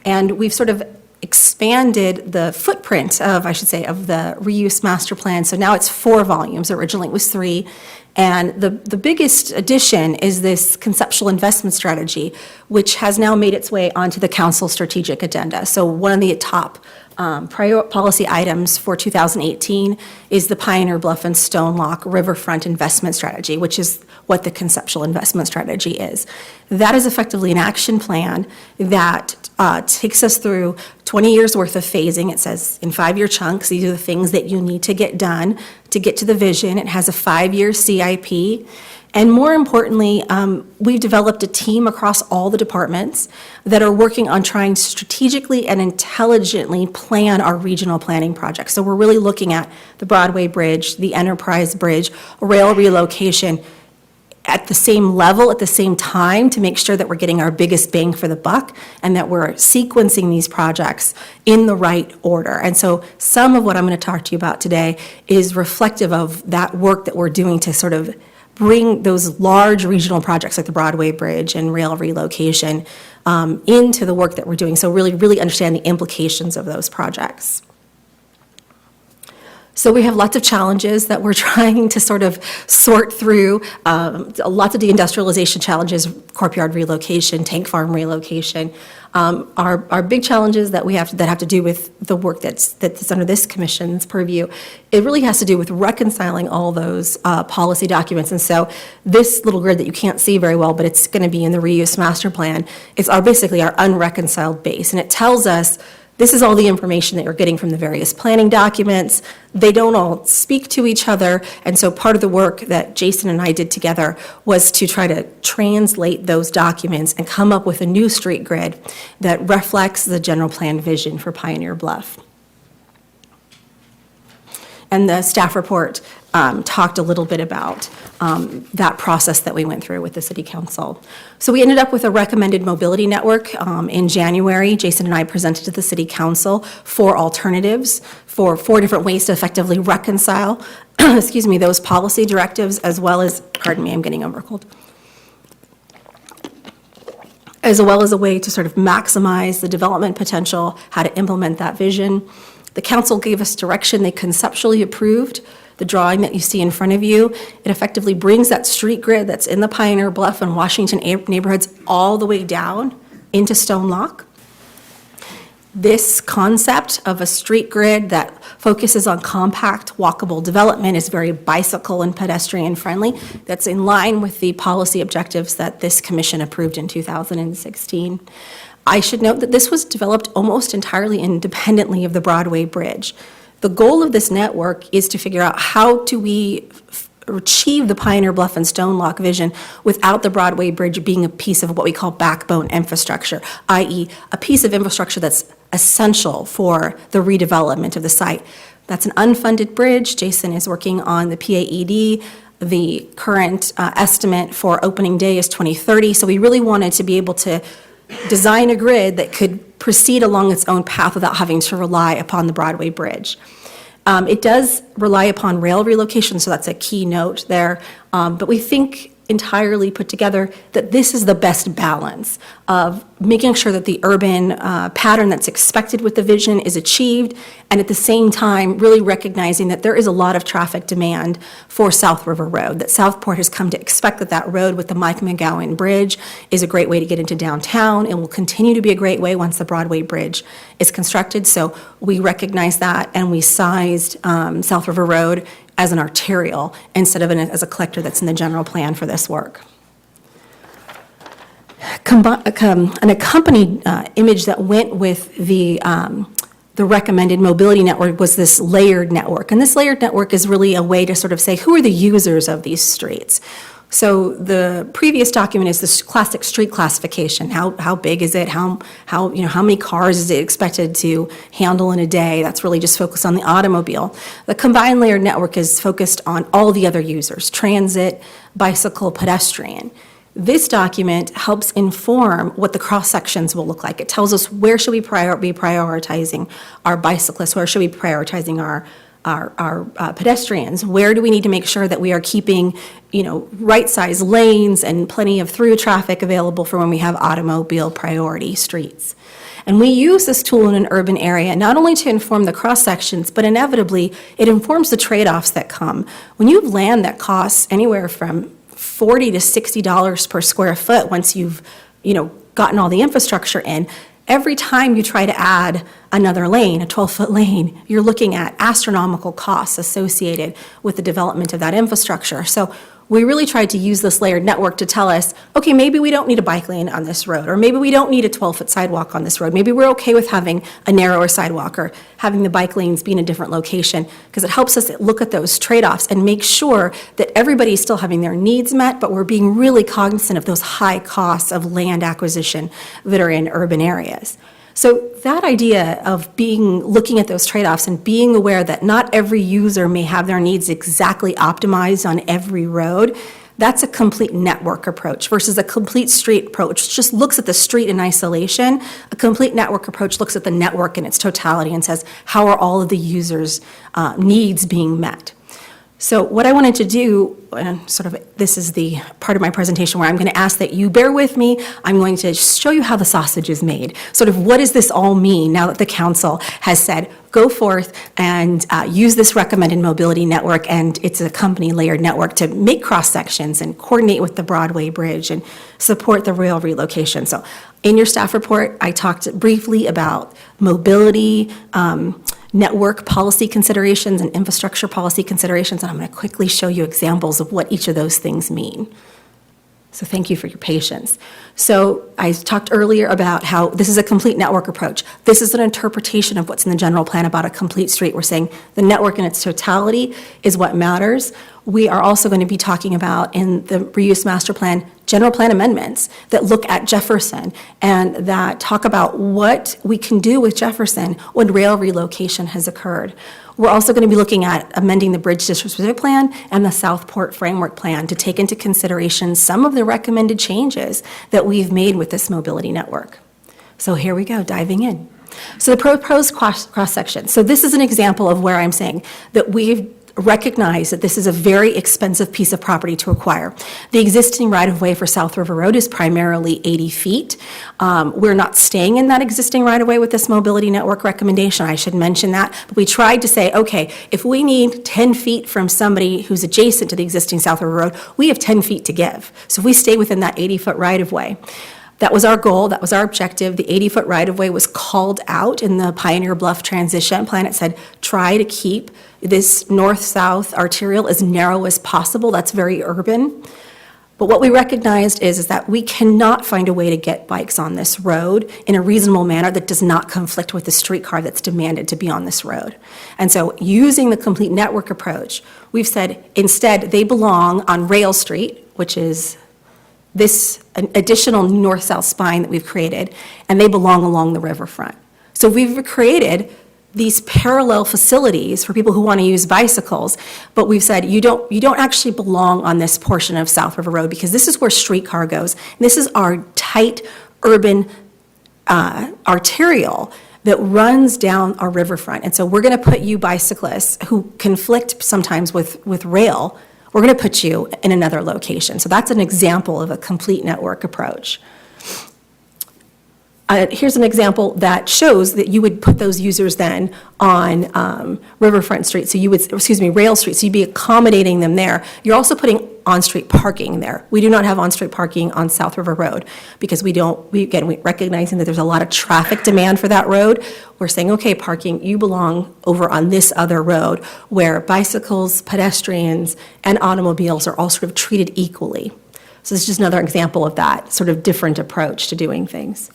And we've sort of expanded the footprint of, I should say, of the reuse master plan. So now it's 4 volumes. Originally it was 3. And the biggest addition is this conceptual investment strategy, which has now made its way onto the council strategic agenda. So one of the top prior policy items for 2018 is the Pioneer Bluff and Stone Lock Riverfront Investment Strategy, which is what the conceptual investment strategy is. That is effectively an action plan that takes us through 20 years worth of phasing. It says in 5-year chunks, these are the things that you need to get done to get to the vision. It has a 5-year CIP. And more importantly, we've developed a team across all the departments that are working on trying to strategically and intelligently plan our regional planning projects. So we're really looking at the Broadway Bridge, the Enterprise Bridge, rail relocation, at the same level, at the same time, to make sure that we're getting our biggest bang for the buck and that we're sequencing these projects in the right order. And so some of what I'm going to talk to you about today is reflective of that work that we're doing to sort of bring those large regional projects like the Broadway Bridge and rail relocation into the work that we're doing. So really understand the implications of those projects. So we have lots of challenges that we're trying to sort of sort through, lots of deindustrialization challenges, courtyard relocation, tank farm relocation. Our big challenges that have to do with the work that's under this commission's purview, it really has to do with reconciling all those policy documents. And so this little grid that you can't see very well, but it's going to be in the reuse master plan, is basically our unreconciled base. And it tells us this is all the information that you're getting from the various planning documents. They don't all speak to each other, and so part of the work that Jason and I did together was to try to translate those documents and come up with a new street grid that reflects the general plan vision for Pioneer Bluff. And the staff report talked a little bit about that process that we went through with the city council. So we ended up with a recommended mobility network in January. Jason and I presented to the city council 4 alternatives for 4 different ways to effectively reconcile, excuse me, those policy directives, as well as, pardon me, I'm getting over cold, as well as a way to sort of maximize the development potential, how to implement that vision. The council gave us direction. They conceptually approved the drawing that you see in front of you. It effectively brings that street grid that's in the Pioneer Bluff and Washington neighborhoods all the way down into Stone Lock. This concept of a street grid that focuses on compact, walkable development is very bicycle and pedestrian friendly. That's in line with the policy objectives that this commission approved in 2016. I should note that this was developed almost entirely independently of the Broadway Bridge. The goal of this network is to figure out how do we achieve the Pioneer Bluff and Stone Lock vision without the Broadway Bridge being a piece of what we call backbone infrastructure, i.e. a piece of infrastructure that's essential for the redevelopment of the site. That's an unfunded bridge. Jason is working on the PAED. The current estimate for opening day is 2030, so we really wanted to be able to design a grid that could proceed along its own path without having to rely upon the Broadway Bridge. It does rely upon rail relocation, so that's a key note there. But we think entirely put together that this is the best balance of making sure that the urban pattern that's expected with the vision is achieved, and at the same time really recognizing that there is a lot of traffic demand for South River Road, that Southport has come to expect that that road with the Mike McGowan Bridge is a great way to get into downtown and will continue to be a great way once the Broadway Bridge is constructed. So we recognize that, and we sized South River Road as an arterial instead of as a collector that's in the general plan for this work. An accompanied image that went with the recommended mobility network was this layered network. And this layered network is really a way to sort of say, who are the users of these streets? So the previous document is this classic street classification. How big is it? How many cars is it expected to handle in a day? That's really just focused on the automobile. The combined layered network is focused on all the other users: transit, bicycle, pedestrian. This document helps inform what the cross sections will look like. It tells us where should we be prioritizing our bicyclists, where should we be prioritizing our pedestrians, where do we need to make sure that we are keeping, right-sized lanes and plenty of through traffic available for when we have automobile priority streets. And we use this tool in an urban area not only to inform the cross-sections, but inevitably it informs the trade-offs that come. When you have land that costs anywhere from $40 to $60 per square foot once you've, gotten all the infrastructure in, every time you try to add another lane, a 12-foot lane, you're looking at astronomical costs associated with the development of that infrastructure. So we really tried to use this layered network to tell us, okay, maybe we don't need a bike lane on this road, or maybe we don't need a 12-foot sidewalk on this road. Maybe we're okay with having a narrower sidewalk or having the bike lanes be in a different location, because it helps us look at those trade-offs and make sure that everybody's still having their needs met, but we're being really cognizant of those high costs of land acquisition that are in urban areas. So that idea of looking at those trade-offs and being aware that not every user may have their needs exactly optimized on every road, That's a complete network approach versus a complete street approach, which just looks at the street in isolation. A complete network approach looks at the network in its totality and says, how are all of the users' needs being met? So what I wanted to do, and sort of this is the part of my presentation where I'm going to ask that you bear with me. I'm going to show you how the sausage is made. Sort of what does this all mean now that the council has said, go forth and use this recommended mobility network, and it's a company layered network to make cross sections and coordinate with the Broadway Bridge and support the rail relocation. So in your staff report, I talked briefly about mobility, network policy considerations and infrastructure policy considerations, and I'm going to quickly show you examples of what each of those things mean. So thank you for your patience. So I talked earlier about how this is a complete network approach. This is an interpretation of what's in the general plan about a complete street. We're saying the network in its totality is what matters. We are also going to be talking about, in the reuse master plan, general plan amendments that look at Jefferson and that talk about what we can do with Jefferson when rail relocation has occurred. We're also going to be looking at amending the Bridge District Specific Plan and the Southport Framework Plan to take into consideration some of the recommended changes that we've made with this mobility network. So here we go, diving in. So the proposed cross-section. So this is an example of where I'm saying that we've recognized that this is a very expensive piece of property to acquire. The existing right-of-way for South River Road is primarily 80 feet. We're not staying in that existing right-of-way with this mobility network recommendation. I should mention that. But we tried to say, okay, if we need 10 feet from somebody who's adjacent to the existing South River Road, we have 10 feet to give. So if we stay within that 80-foot right-of-way. That was our goal, that was our objective. The 80-foot right-of-way was called out in the Pioneer Bluff Transition Plan. It said, try to keep this north-south arterial as narrow as possible. That's very urban. But what we recognized is that we cannot find a way to get bikes on this road in a reasonable manner that does not conflict with the streetcar that's demanded to be on this road. And so using the complete network approach, we've said instead they belong on Rail Street, which is this additional north-south spine that we've created, and they belong along the riverfront. So we've created these parallel facilities for people who want to use bicycles, but we've said you don't actually belong on this portion of South River Road because this is where streetcar goes. And this is our tight urban arterial that runs down our riverfront. And so we're going to put you bicyclists who conflict sometimes with rail, we're going to put you in another location. So that's an example of a complete network approach. Here's an example that shows that you would put those users then on Riverfront Street. So you would, Rail Street. So you'd be accommodating them there. You're also putting on-street parking there. We do not have on-street parking on South River Road because we recognizing that there's a lot of traffic demand for that road. We're saying, okay, parking, you belong over on this other road where bicycles, pedestrians, and automobiles are all sort of treated equally. So this is just another example of that sort of different approach to doing things.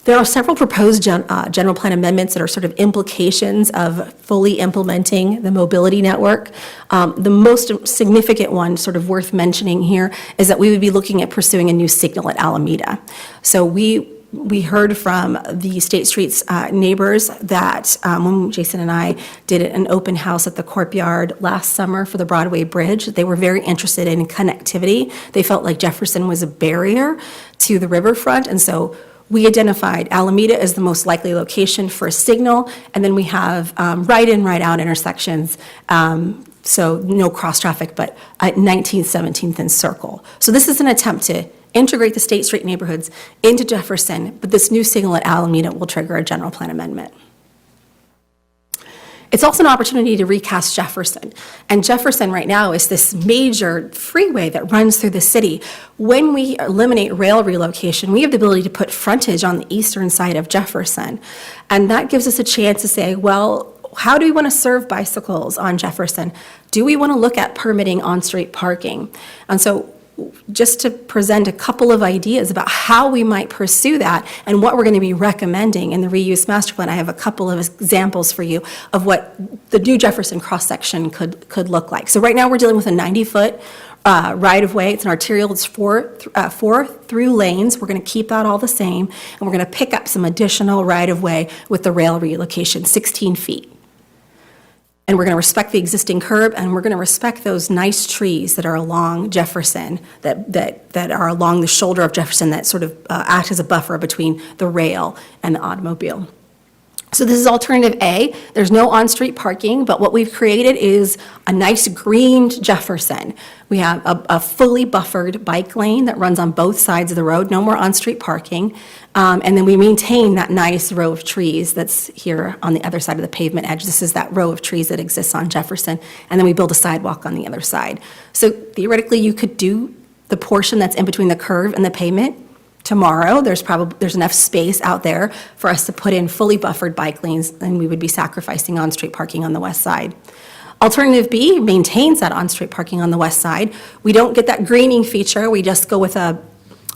There are several proposed general plan amendments that are sort of implications of fully implementing the mobility network. The most significant one, sort of worth mentioning here, is that we would be looking at pursuing a new signal at Alameda. So we heard from the State Streets neighbors that when Jason and I did an open house at the courtyard last summer for the Broadway Bridge, they were very interested in connectivity. They felt like Jefferson was a barrier to the riverfront, and so we identified Alameda as the most likely location for a signal, and then we have right-in, right-out intersections, so no cross-traffic, but at 19th, 17th, and Circle. So this is an attempt to integrate the State Street neighborhoods into Jefferson, but this new signal at Alameda will trigger a general plan amendment. It's also an opportunity to recast Jefferson. And Jefferson right now is this major freeway that runs through the city. When we eliminate rail relocation, we have the ability to put frontage on the eastern side of Jefferson. And that gives us a chance to say, well, how do we want to serve bicycles on Jefferson? Do we want to look at permitting on-street parking? And so just to present a couple of ideas about how we might pursue that and what we're going to be recommending in the reuse master plan, I have a couple of examples for you of what the new Jefferson cross-section could look like. So right now we're dealing with a 90-foot right-of-way. It's an arterial. It's four through lanes. We're going to keep that all the same, and we're going to pick up some additional right-of-way with the rail relocation, 16 feet. and we're going to respect the existing curb, and we're going to respect those nice trees that are along Jefferson, that are along the shoulder of Jefferson, that sort of act as a buffer between the rail and the automobile. So this is alternative A. There's no on-street parking, but what we've created is a nice greened Jefferson. We have a fully buffered bike lane that runs on both sides of the road, no more on-street parking. And then we maintain that nice row of trees that's here on the other side of the pavement edge. This is that row of trees that exists on Jefferson. And then we build a sidewalk on the other side. So theoretically, you could do the portion that's in between the curve and the pavement tomorrow. There's enough space out there for us to put in fully buffered bike lanes, and we would be sacrificing on-street parking on the west side. Alternative B maintains that on-street parking on the west side. We don't get that greening feature. We just go with a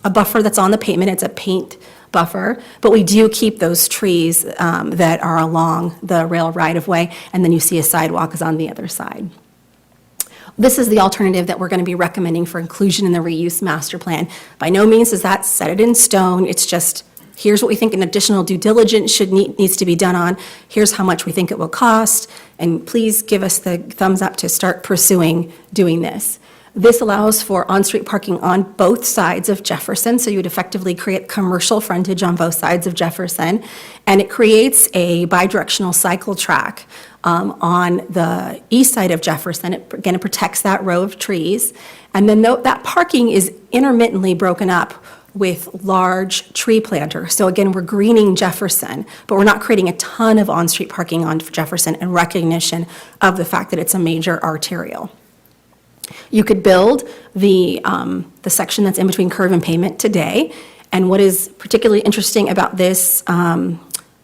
buffer that's on the pavement. It's a paint buffer, but we do keep those trees that are along the rail right-of-way, and then you see a sidewalk is on the other side. This is the alternative that we're going to be recommending for inclusion in the reuse master plan. By no means is that set it in stone. It's just, here's what we think an additional due diligence needs to be done on. Here's how much we think it will cost. And please give us the thumbs up to start pursuing doing this. This allows for on-street parking on both sides of Jefferson, so you would effectively create commercial frontage on both sides of Jefferson, and it creates a bidirectional cycle track on the east side of Jefferson. It protects that row of trees, and then that parking is intermittently broken up with large tree planters. So again, we're greening Jefferson, but we're not creating a ton of on-street parking on Jefferson in recognition of the fact that it's a major arterial. You could build the section that's in between curve and pavement today, and what is particularly interesting about this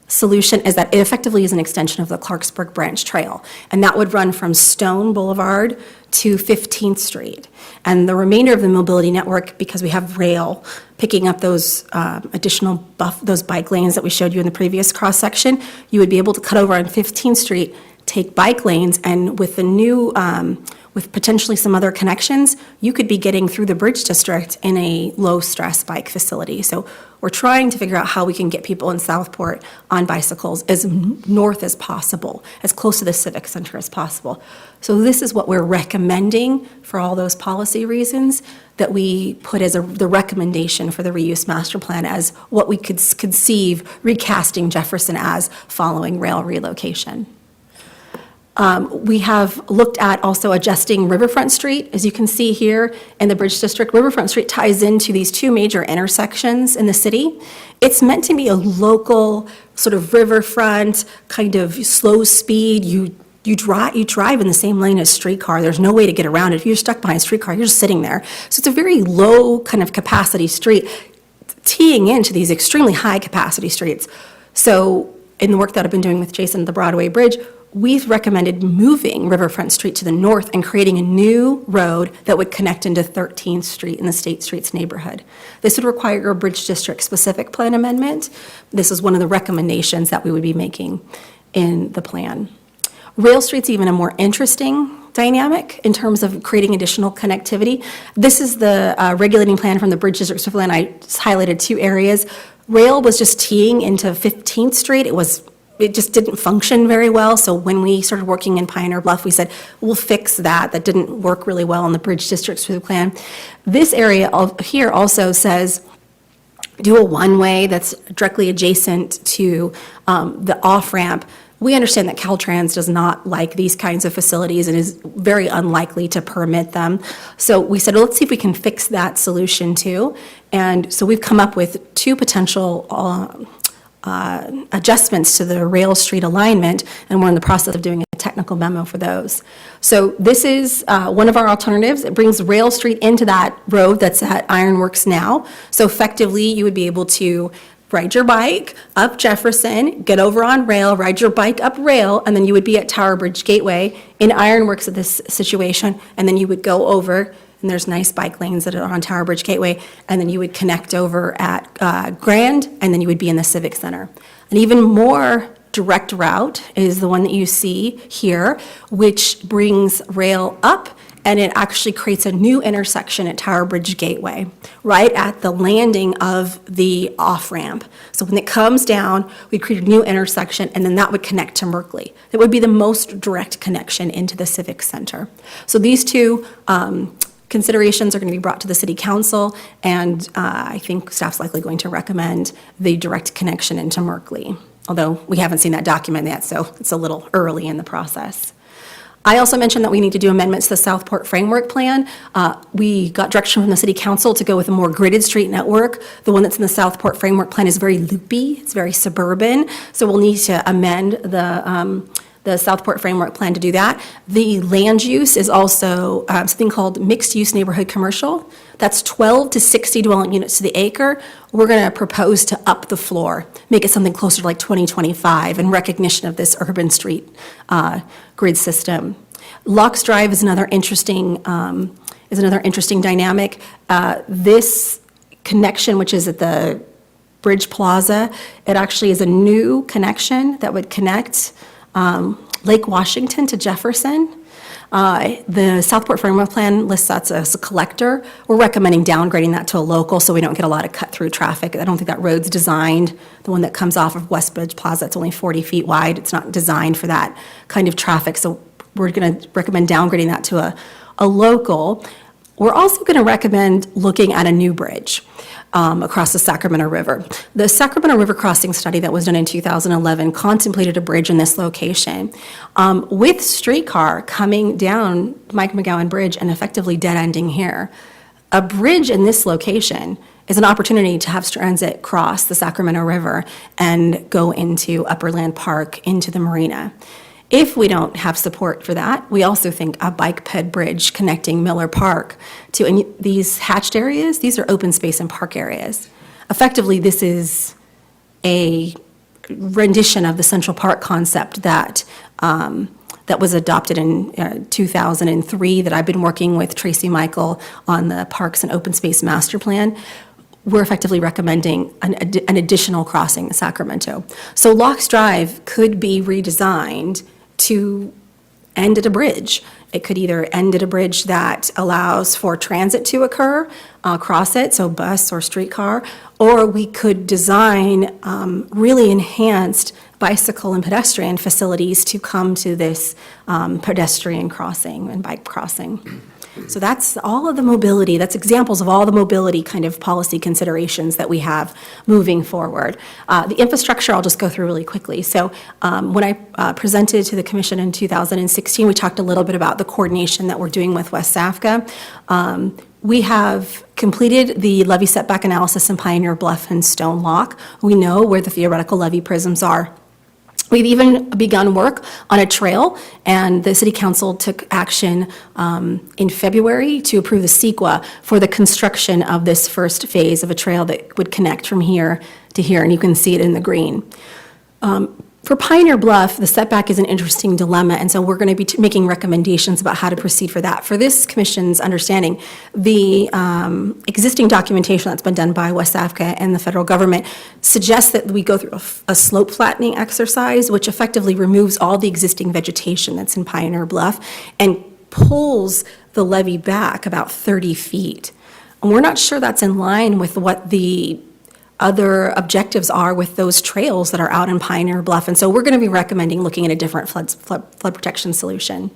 solution is that it effectively is an extension of the Clarksburg Branch Trail, and that would run from Stone Boulevard to 15th Street. And the remainder of the mobility network, because we have rail picking up those additional those bike lanes that we showed you in the previous cross-section, you would be able to cut over on 15th Street, take bike lanes, and with the new with potentially some other connections, you could be getting through the Bridge District in a low-stress bike facility. So we're trying to figure out how we can get people in Southport on bicycles as north as possible, as close to the Civic Center as possible. So this is what we're recommending for all those policy reasons that we put as the recommendation for the reuse master plan as what we could conceive recasting Jefferson as following rail relocation. We have looked at also adjusting Riverfront Street. As you can see here in the Bridge District, Riverfront Street ties into these two major intersections in the city. It's meant to be a local sort of riverfront, kind of slow speed. You drive in the same lane as streetcar. There's no way to get around it. If you're stuck behind a streetcar, you're just sitting there. So it's a very low kind of capacity street, teeing into these extremely high capacity streets. So in the work that I've been doing with Jason at the Broadway Bridge, we've recommended moving Riverfront Street to the north and creating a new road that would connect into 13th Street in the State Streets neighborhood. This would require a Bridge District-specific plan amendment. This is one of the recommendations that we would be making in the plan. Rail Street's even a more interesting dynamic in terms of creating additional connectivity. This is the regulating plan from the Bridge District plan. I just highlighted two areas. Rail was just teeing into 15th Street. It just didn't function very well. So when we started working in Pioneer Bluff, we said, we'll fix that. That didn't work really well in the Bridge District's plan. This area here also says, do a one-way that's directly adjacent to the off-ramp. We understand that Caltrans does not like these kinds of facilities and is very unlikely to permit them. So we said, well, let's see if we can fix that solution too. And so we've come up with two potential adjustments to the Rail Street alignment, and we're in the process of doing a technical memo for those. So this is one of our alternatives. It brings Rail Street into that road that's at Ironworks now. So effectively, you would be able to ride your bike up Jefferson, get over on rail, ride your bike up rail, and then you would be at Tower Bridge Gateway in Ironworks at this situation, and then you would go over, and there's nice bike lanes that are on Tower Bridge Gateway, and then you would connect over at Grand, and then you would be in the Civic Center. An even more direct route is the one that you see here, which brings rail up and it actually creates a new intersection at Tower Bridge Gateway, right at the landing of the off-ramp. So when it comes down, we create a new intersection, and then that would connect to Merkley. It would be the most direct connection into the Civic Center. So these two considerations are going to be brought to the City Council, and I think staff's likely going to recommend the direct connection into Merkley, although we haven't seen that document yet, so it's a little early in the process. I also mentioned that we need to do amendments to the Southport Framework Plan. We got direction from the City Council to go with a more gridded street network. The one that's in the Southport Framework Plan is very loopy, it's very suburban, so we'll need to amend the Southport Framework Plan to do that. The land use is also something called mixed-use neighborhood commercial. That's 12 to 60 dwelling units to the acre. We're going to propose to up the floor, make it something closer to like 2025 in recognition of this urban street grid system. Locks Drive is another interesting dynamic. This connection, which is at the Bridge Plaza, it actually is a new connection that would connect Lake Washington to Jefferson. The Southport Framework Plan lists that as a collector. We're recommending downgrading that to a local so we don't get a lot of cut-through traffic. I don't think that road's designed, the one that comes off of West Bridge Plaza, it's only 40 feet wide. It's not designed for that kind of traffic, so we're going to recommend downgrading that to a local. We're also going to recommend looking at a new bridge across the Sacramento River. The Sacramento River crossing study that was done in 2011 contemplated a bridge in this location. With streetcar coming down Mike McGowan Bridge and effectively dead-ending here, a bridge in this location is an opportunity to have transit cross the Sacramento River and go into Upperland Park, into the marina. If we don't have support for that, we also think a bike ped bridge connecting Miller Park to these hatched areas, these are open space and park areas. Effectively, this is a rendition of the Central Park concept that was adopted in 2003, that I've been working with Tracy Michael on the Parks and Open Space Master Plan. We're effectively recommending an additional crossing in Sacramento. So Locks Drive could be redesigned to end at a bridge. It could either end at a bridge that allows for transit to occur, across it, so bus or streetcar, or we could design really enhanced bicycle and pedestrian facilities to come to this pedestrian crossing and bike crossing. So that's all of the mobility, that's examples of all the mobility kind of policy considerations that we have moving forward. The infrastructure, I'll just go through really quickly. So when I presented to the commission in 2016, we talked a little bit about the coordination that we're doing with West Safka. We have completed the levee setback analysis in Pioneer Bluff and Stone Lock. We know where the theoretical levee prisms are. We've even begun work on a trail, and the City Council took action in February to approve the CEQA for the construction of this first phase of a trail that would connect from here to here, and you can see it in the green. For Pioneer Bluff, the setback is an interesting dilemma, and so we're going to be making recommendations about how to proceed for that. For this commission's understanding, the existing documentation that's been done by West Africa and the federal government suggests that we go through a slope flattening exercise, which effectively removes all the existing vegetation that's in Pioneer Bluff and pulls the levee back about 30 feet. And we're not sure that's in line with what the other objectives are with those trails that are out in Pioneer Bluff. And so we're going to be recommending looking at a different flood protection solution.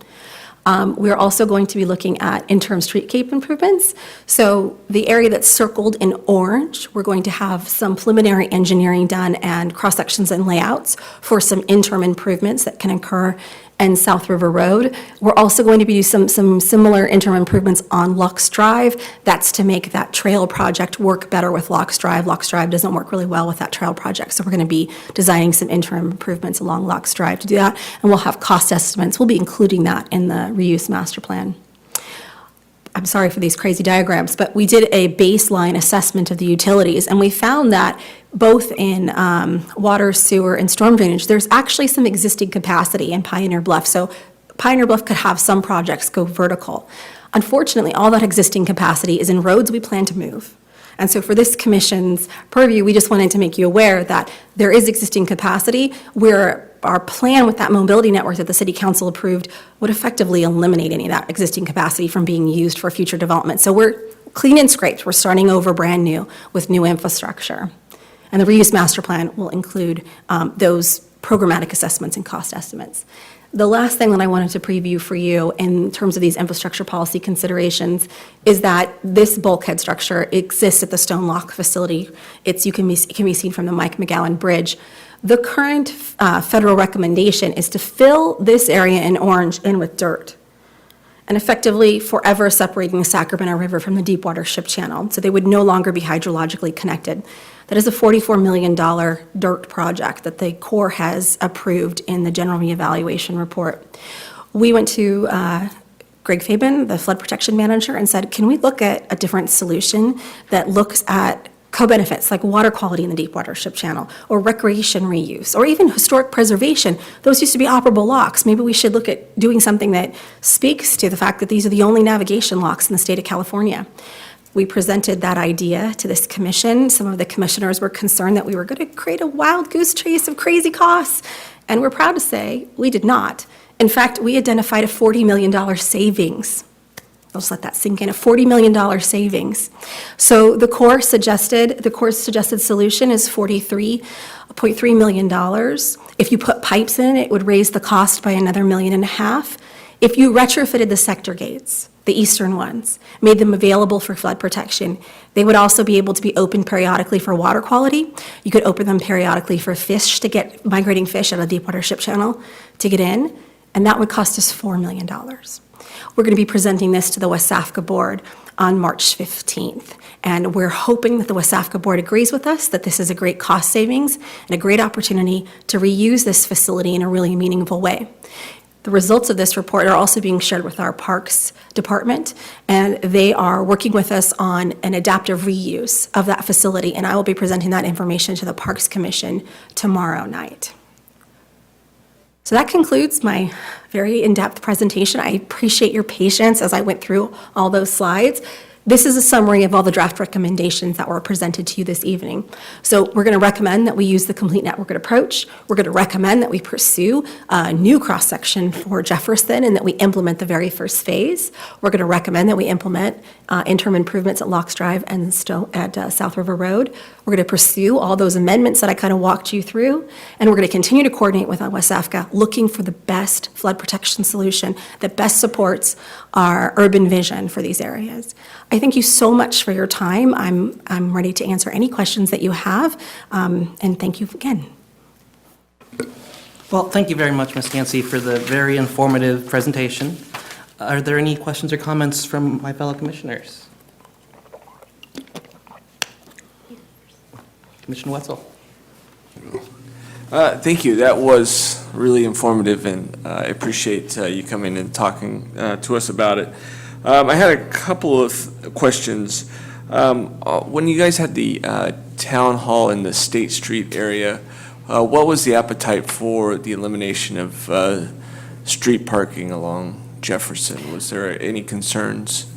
We're also going to be looking at interim streetscape improvements. So the area that's circled in orange, we're going to have some preliminary engineering done and cross-sections and layouts for some interim improvements that can occur and South River Road. We're also going to be doing some similar interim improvements on Lux Drive. That's to make that trail project work better with Lux Drive. Lux Drive doesn't work really well with that trail project, so we're going to be designing some interim improvements along Lux Drive to do that, and we'll have cost estimates. We'll be including that in the reuse master plan. I'm sorry for these crazy diagrams, but we did a baseline assessment of the utilities, and we found that both in water, sewer, and storm drainage, there's actually some existing capacity in Pioneer Bluff. So Pioneer Bluff could have some projects go vertical. Unfortunately, all that existing capacity is in roads we plan to move. And so for this commission's purview, we just wanted to make you aware that there is existing capacity where our plan with that mobility network that the city council approved would effectively eliminate any of that existing capacity from being used for future development. So we're clean and scraped. We're starting over brand new with new infrastructure. And the reuse master plan will include those programmatic assessments and cost estimates. The last thing that I wanted to preview for you in terms of these infrastructure policy considerations is that this bulkhead structure exists at the Stone Lock facility. It can be seen from the Mike McGowan Bridge. The current federal recommendation is to fill this area in orange in with dirt and effectively forever separating the Sacramento River from the Deepwater Ship Channel, so they would no longer be hydrologically connected. That is a $44 million dirt project that the Corps has approved in the general reevaluation report. We went to Greg Fabian, the flood protection manager, and said, can we look at a different solution that looks at co-benefits like water quality in the Deepwater Ship Channel, or recreation reuse, or even historic preservation? Those used to be operable locks. Maybe we should look at doing something that speaks to the fact that these are the only navigation locks in the state of California. We presented that idea to this commission. Some of the commissioners were concerned that we were going to create a wild goose chase of crazy costs, and we're proud to say we did not. In fact, we identified a $40 million savings. I'll just let that sink in, a $40 million savings. So the Corps' suggested solution is $43.3 million. If you put pipes in, it would raise the cost by another $1.5 million. If you retrofitted the sector gates, the eastern ones, made them available for flood protection, they would also be able to be opened periodically for water quality. You could open them periodically for fish to get, migrating fish out of the Deepwater Ship Channel to get in, and that would cost us $4 million. We're going to be presenting this to the WSAFCA board on March 15th, and we're hoping that the WSAFCA board agrees with us that this is a great cost savings and a great opportunity to reuse this facility in a really meaningful way. The results of this report are also being shared with our Parks Department, and they are working with us on an adaptive reuse of that facility, and I will be presenting that information to the Parks Commission tomorrow night. So that concludes my very in-depth presentation. I appreciate your patience as I went through all those slides. This is a summary of all the draft recommendations that were presented to you this evening. So we're going to recommend that we use the complete network approach. We're going to recommend that we pursue a new cross-section for Jefferson and that we implement the very first phase. We're going to recommend that we implement interim improvements at Locks Drive and South River Road. We're going to pursue all those amendments that I kind of walked you through, and we're going to continue to coordinate with WSAFCA, looking for the best flood protection solution that best supports our urban vision for these areas. I thank you so much for your time. I'm ready to answer any questions that you have, and thank you again. Well, thank you very much, Ms. Yancey, for the very informative presentation. Are there any questions or comments from my fellow commissioners? Commissioner Wetzel. Thank you. That was really informative, and I appreciate you coming and talking to us about it. I had a couple of questions. When you guys had the town hall in the State Street area, what was the appetite for the elimination of street parking along Jefferson? Was there any concerns?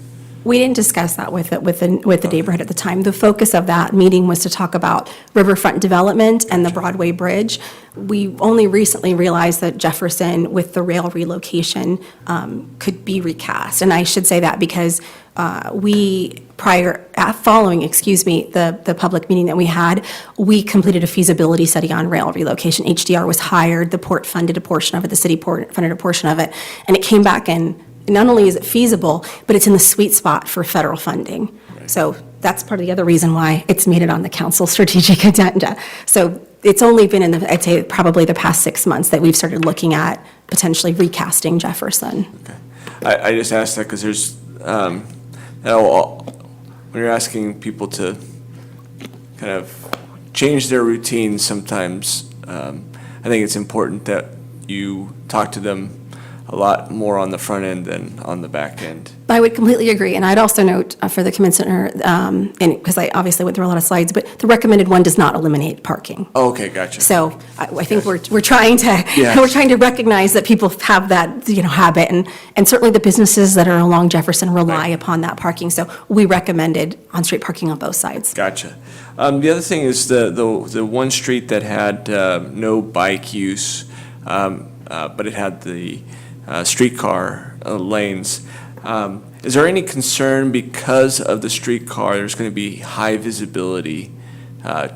We didn't discuss that with the neighborhood at the time. The focus of that meeting was to talk about riverfront development and the Broadway Bridge. We only recently realized that Jefferson, with the rail relocation, could be recast. And I should say that because following the public meeting that we had, we completed a feasibility study on rail relocation. HDR was hired, the port funded a portion of it, the city port funded a portion of it, and it came back and not only is it feasible, but it's in the sweet spot for federal funding. Right. So that's part of the other reason why it's made it on the council strategic agenda. So it's only been I'd say probably the past 6 months that we've started looking at potentially recasting Jefferson. Okay. I just asked that because there's, when you're asking people to kind of change their routines sometimes, I think it's important that you talk to them a lot more on the front end than on the back end. I would completely agree, and I'd also note for the commissioner, and because I obviously went through a lot of slides, but the recommended one does not eliminate parking. Oh, okay, gotcha. So I think we're trying to, Yes. we're trying to recognize that people have that, habit, and certainly the businesses that are along Jefferson rely Right. upon that parking. So we recommended on-street parking on both sides. Gotcha. The other thing is the one street that had no bike use, but it had the streetcar lanes. Is there any concern because of the streetcar, there's going to be high visibility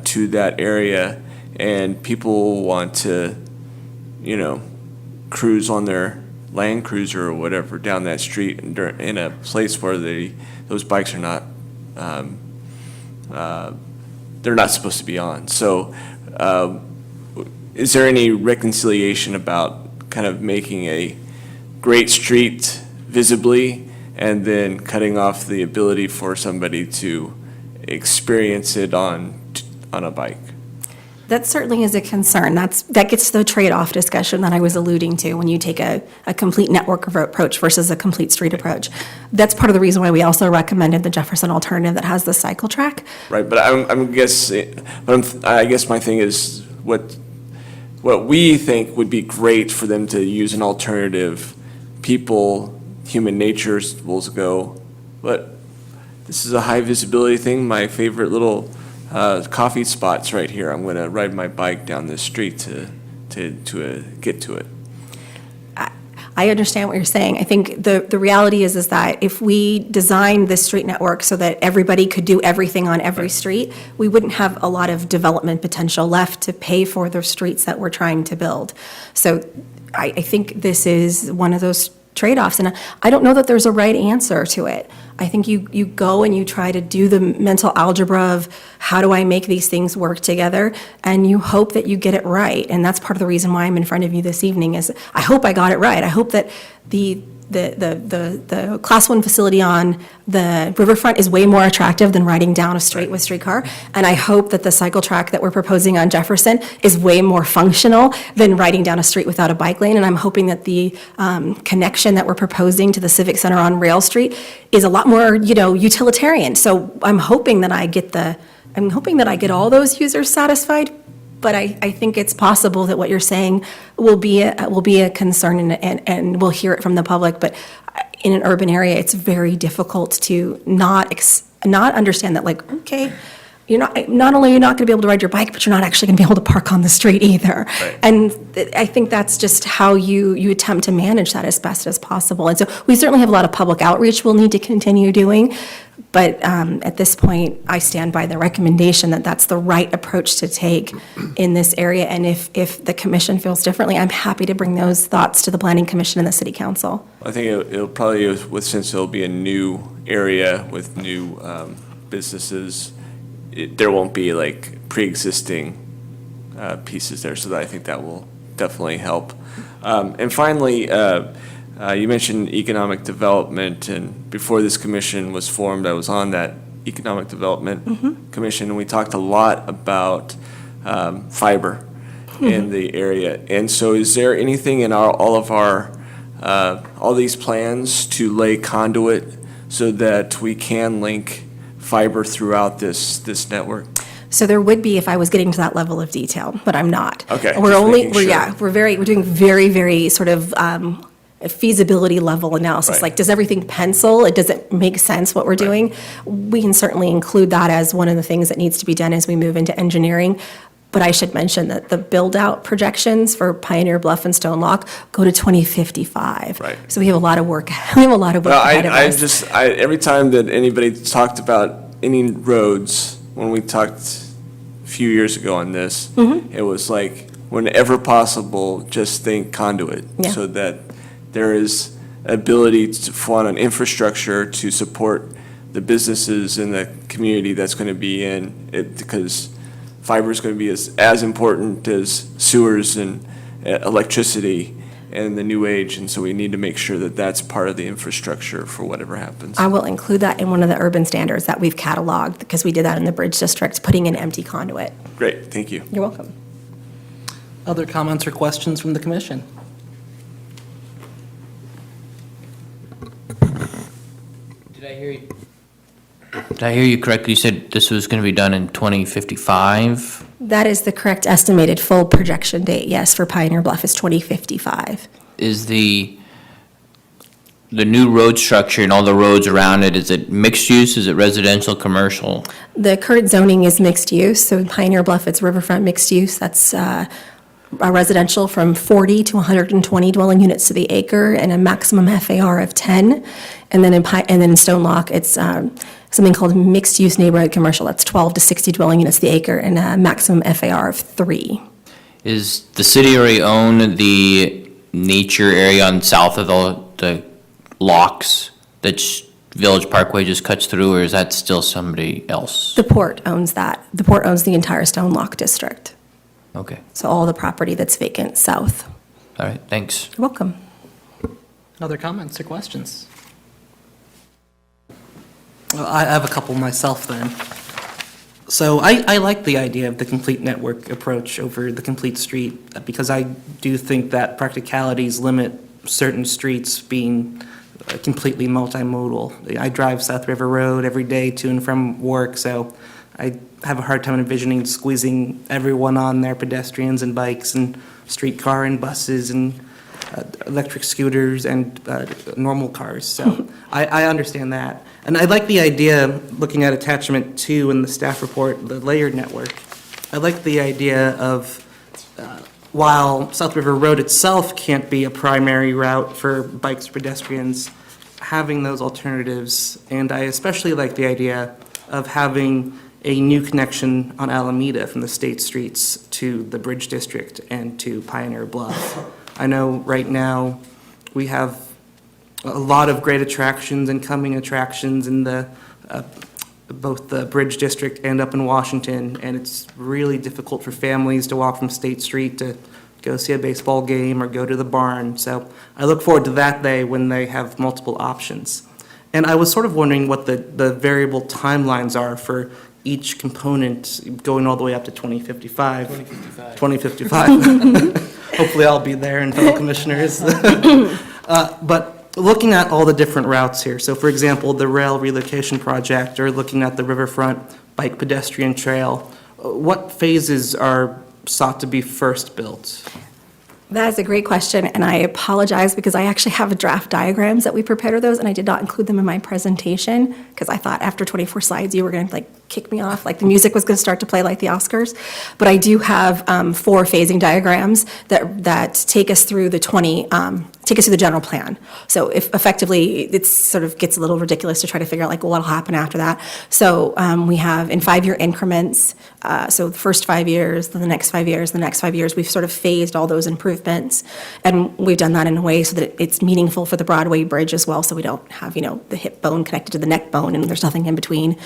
to that area, and people want to, cruise on their Land Cruiser or whatever down that street in a place where those bikes are not, they're not supposed to be on. So is there any reconciliation about kind of making a great street visibly and then cutting off the ability for somebody to experience it on a bike? That certainly is a concern. That gets to the trade-off discussion that I was alluding to when you take a complete network approach versus a complete street approach. That's part of the reason why we also recommended the Jefferson alternative that has the cycle track. Right, but I guess my thing is what we think would be great for them to use an alternative. People, human nature will go, but this is a high visibility thing. My favorite little coffee spot's right here. I'm going to ride my bike down this street to get to it. I understand what you're saying. I think the reality is that if we designed this street network so that everybody could do everything on every street, we wouldn't have a lot of development potential left to pay for the streets that we're trying to build. So I think this is one of those trade-offs, and I don't know that there's a right answer to it. I think you go and you try to do the mental algebra of how do I make these things work together, and you hope that you get it right. And that's part of the reason why I'm in front of you this evening is I hope I got it right. I hope that the Class 1 facility on the riverfront is way more attractive than riding down a street with streetcar. And I hope that the cycle track that we're proposing on Jefferson is way more functional than riding down a street without a bike lane. And I'm hoping that the connection that we're proposing to the Civic Center on Rail Street is a lot more, utilitarian. So I'm hoping that I get all those users satisfied. But I think it's possible that what you're saying will be a concern, and we'll hear it from the public. But in an urban area, it's very difficult to not understand that, like, okay, not only are you not going to be able to ride your bike, but you're not actually going to be able to park on the street either. Right. And I think that's just how you attempt to manage that as best as possible. And so we certainly have a lot of public outreach we'll need to continue doing. But at this point, I stand by the recommendation that that's the right approach to take in this area. And if the commission feels differently, I'm happy to bring those thoughts to the Planning Commission and the City Council. I think it'll probably, since it'll be a new area with new businesses, there won't be like pre-existing pieces there, so I think that will definitely help. And finally, you mentioned economic development, and before this commission was formed, I was on that Economic Development Commission, and we talked a lot about fiber in the area. And so is there anything in all these plans to lay conduit so that we can link fiber throughout this network? So there would be if I was getting to that level of detail, but I'm not. Okay, We're just only, making sure. we're doing very, very sort of a feasibility level analysis. Right. Like, does everything pencil? Does it make sense what we're doing? We can certainly include that as one of the things that needs to be done as we move into engineering. But I should mention that the build-out projections for Pioneer Bluff and Stone Lock go to 2055. Right. So we have a lot of work. We have a lot of work Well, ahead of us. every time that anybody talked about any roads, when we talked a few years ago on this, Mm-hmm. it was like, whenever possible, just think conduit. Yeah. So that there is ability to fund an infrastructure to support the businesses in the community that's going to be in it, because fiber is going to be as important as sewers and electricity in the new age, and so we need to make sure that that's part of the infrastructure for whatever happens. I will include that in one of the urban standards that we've cataloged, because we did that in the Bridge District, putting in empty conduit. Great, thank you. You're welcome. Other comments or questions from the commission? Did I hear you correctly? You said this was going to be done in 2055? That is the correct estimated full projection date, yes, for Pioneer Bluff is 2055. Is the new road structure and all the roads around it, is it mixed use? Is it residential, commercial? The current zoning is mixed use, so in Pioneer Bluff, it's riverfront mixed use. That's a residential from 40 to 120 dwelling units to the acre and a maximum FAR of 10. And then in Stone Lock, it's something called mixed-use neighborhood commercial. That's 12 to 60 dwelling units to the acre and a maximum FAR of 3. Is the city already own the nature area on south of the locks that Village Parkway just cuts through, or is that still somebody else? The port owns that. The port owns the entire Stone Lock district. Okay, So all the property that's vacant south. all right, thanks. You're welcome. Other comments or questions? Well, I have a couple myself then. So I like the idea of the complete network approach over the complete street because I do think that practicalities limit certain streets being completely multimodal. I drive South River Road every day to and from work, so I have a hard time envisioning squeezing everyone on there, pedestrians and bikes and streetcar and buses and electric scooters and normal cars. So I understand that. And I like the idea, looking at attachment 2 in the staff report, the layered network. I like the idea of, while South River Road itself can't be a primary route for bikes or pedestrians, having those alternatives. And I especially like the idea of having a new connection on Alameda from the state streets to the Bridge District and to Pioneer Bluff. I know right now we have a lot of great attractions and coming attractions in the both the Bridge District and up in Washington, and it's really difficult for families to walk from State Street to go see a baseball game or go to the barn. So I look forward to that day when they have multiple options. And I was sort of wondering what the variable timelines are for each component going all the way up to 2055. 2055. Hopefully I'll be there and fellow commissioners. But looking at all the different routes here, so for example, the rail relocation project or looking at the riverfront bike pedestrian trail, what phases are sought to be first built? That is a great question, and I apologize because I actually have draft diagrams that we prepared of those, and I did not include them in my presentation because I thought after 24 slides you were going to kick me off, like the music was going to start to play like the Oscars. But I do have 4 phasing diagrams that take us through the general plan. So if effectively, it sort of gets a little ridiculous to try to figure out what'll happen after that. So we have in 5-year increments, so the first 5 years, then the next 5 years, the next 5 years, we've sort of phased all those improvements. And we've done that in a way so that it's meaningful for the Broadway Bridge as well, so we don't have, the hip bone connected to the neck bone and there's nothing in between.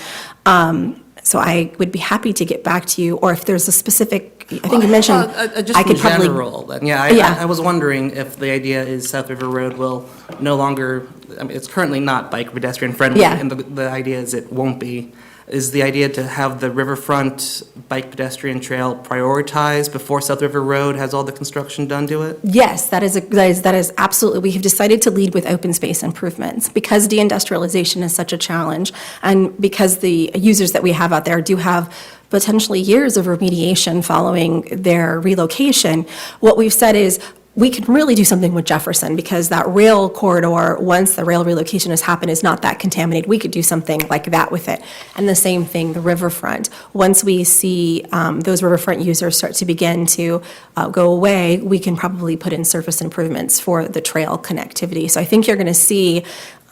So I would be happy to get back to you, or if there's a specific, I think you mentioned, Just I could in probably. general, then, Yeah. I was wondering if the idea is South River Road will no longer, it's currently not bike pedestrian friendly. Yeah. And the idea is it won't be. Is the idea to have the riverfront bike pedestrian trail prioritized before South River Road has all the construction done to it? Yes, that is absolutely, we have decided to lead with open space improvements because deindustrialization is such a challenge and because the users that we have out there do have potentially years of remediation following their relocation. What we've said is, we can really do something with Jefferson because that rail corridor, once the rail relocation has happened, is not that contaminated. We could do something like that with it. And the same thing, the riverfront. Once we see those riverfront users start to begin to go away, we can probably put in surface improvements for the trail connectivity. So I think you're going to see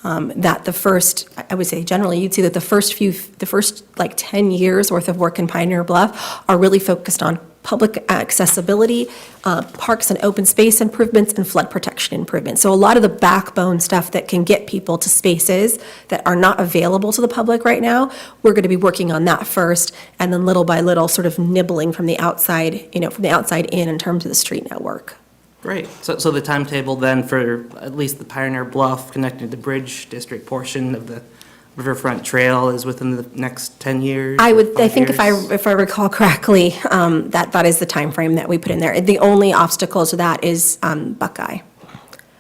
that the first, I would say generally, you'd see that the first 10 years worth of work in Pioneer Bluff are really focused on public accessibility, parks and open space improvements, and flood protection improvements. So a lot of the backbone stuff that can get people to spaces that are not available to the public right now, we're going to be working on that first, and then little by little sort of nibbling from the outside, from the outside in terms of the street network. Great. So the timetable then for at least the Pioneer Bluff connecting to the Bridge District portion of the Riverfront Trail is within the next 10 years? I 5 think years? if I recall correctly, that is the time frame that we put in there. The only obstacle to that is Buckeye.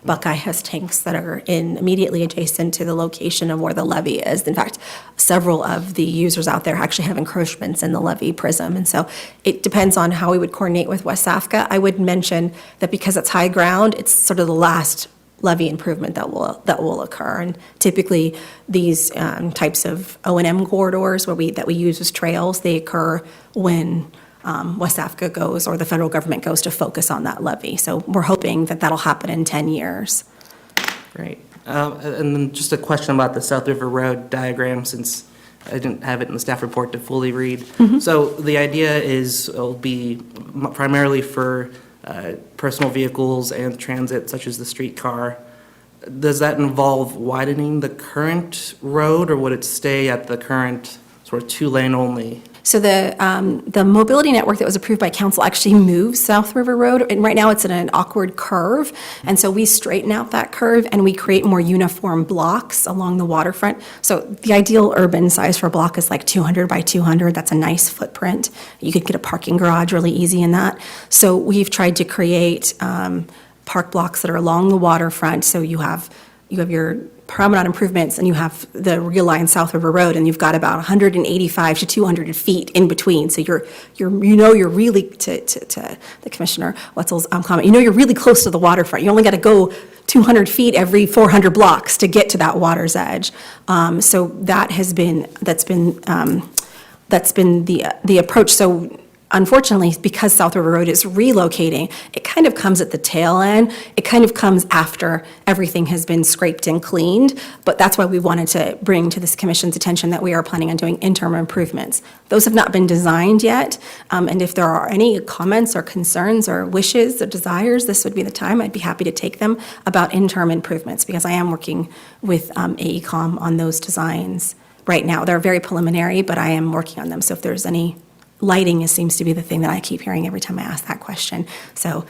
Buckeye has tanks that are immediately adjacent to the location of where the levee is. In fact, several of the users out there actually have encroachments in the levee prism. And so it depends on how we would coordinate with West Africa. I would mention that because it's high ground, it's sort of the last levee improvement that will occur. And typically, these types of O&M corridors that we use as trails, they occur when West Africa goes, or the federal government goes to focus on that levee. So we're hoping that that'll happen in 10 years. Great. And then just a question about the South River Road diagram, since I didn't have it in the staff report to fully read. So the idea is it'll be primarily for personal vehicles and transit, such as the streetcar. Does that involve widening the current road, or would it stay at the current sort of two-lane only? So the mobility network that was approved by council actually moves South River Road, and right now it's in an awkward curve, and so we straighten out that curve and we create more uniform blocks along the waterfront. So the ideal urban size for a block is like 200 by 200. That's a nice footprint. You could get a parking garage really easy in that. So we've tried to create park blocks that are along the waterfront, so you have your promenade improvements, and you have the real line South River Road, and you've got about 185 to 200 feet in between. So you're really, to the Commissioner Wetzel's comment, you're really close to the waterfront. You only got to go 200 feet every 400 blocks to get to that water's edge. So that's been the approach. So unfortunately, because South River Road is relocating, it kind of comes at the tail end. It kind of comes after everything has been scraped and cleaned, but that's why we wanted to bring to this commission's attention that we are planning on doing interim improvements. Those have not been designed yet, and if there are any comments or concerns or wishes or desires, this would be the time. I'd be happy to take them about interim improvements, because I am working with AECom on those designs right now. They're very preliminary, but I am working on them, so if there's any lighting seems to be the thing that I keep hearing every time I ask that question. So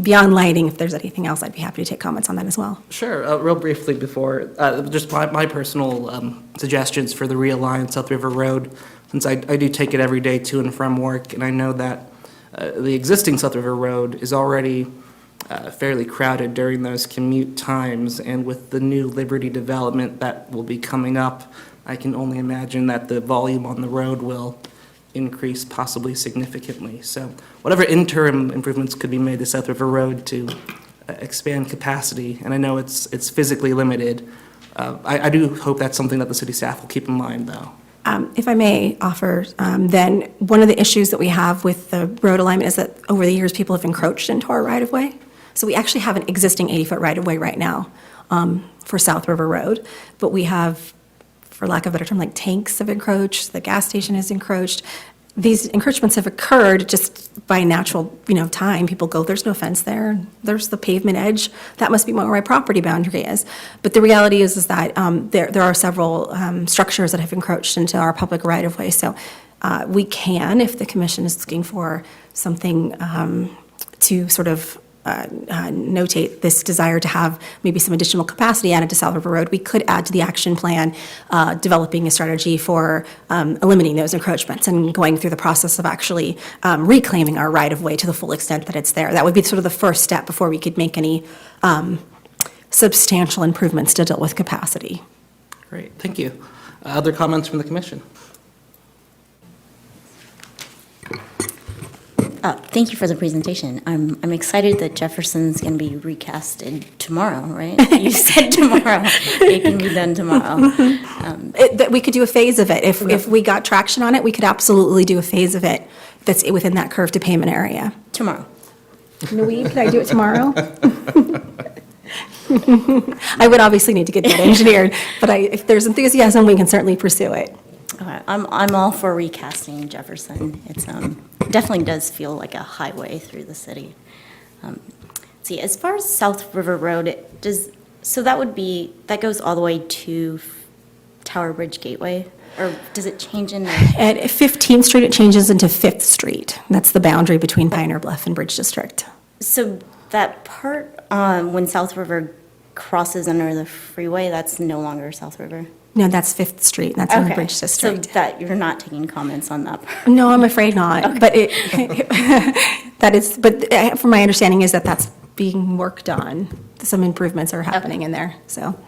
beyond lighting, if there's anything else, I'd be happy to take comments on that as well. Sure. Real briefly before, just my personal suggestions for the realigned South River Road, since I do take it every day to and from work, and I know that the existing South River Road is already fairly crowded during those commute times, and with the new Liberty development that will be coming up, I can only imagine that the volume on the road will increase possibly significantly. So whatever interim improvements could be made to South River Road to expand capacity, and I know it's physically limited, I do hope that's something that the city staff will keep in mind, though. If I may offer, then one of the issues that we have with the road alignment is that over the years, people have encroached into our right-of-way. So we actually have an existing 80-foot right-of-way right now for South River Road, but we have, for lack of a better term, like tanks have encroached, the gas station has encroached. These encroachments have occurred just by natural, time. People go, there's no fence there, there's the pavement edge, that must be where my property boundary is. But the reality is that there are several structures that have encroached into our public right-of-way. So we can, if the commission is looking for something to sort of notate this desire to have maybe some additional capacity added to South River Road, we could add to the action plan developing a strategy for eliminating those encroachments and going through the process of actually reclaiming our right-of-way to the full extent that it's there. That would be sort of the first step before we could make any substantial improvements to deal with capacity. Great, thank you. Other comments from the commission? Thank you for the presentation. I'm excited that Jefferson's going to be recasted tomorrow, right? You said tomorrow. It can be done tomorrow. That we could do a phase of it. If we got traction on it, we could absolutely do a phase of it that's within that curve to payment area. Tomorrow. Louise, could I do it tomorrow? I would obviously need to get that engineered, but if there's enthusiasm, we can certainly pursue it. Okay, I'm all for recasting Jefferson. It's definitely does feel like a highway through the city. See, as far as South River Road, that goes all the way to Tower Bridge Gateway, or does it change in? At 15th Street, it changes into 5th Street. That's the boundary between Pioneer Bluff and Bridge District. So that part when South River crosses under the freeway, that's no longer South River. No, that's 5th Street, that's in the Bridge District. So that, you're not taking comments on that part? No, I'm afraid not, but from my understanding is that's being worked on. Some improvements are happening in there, so.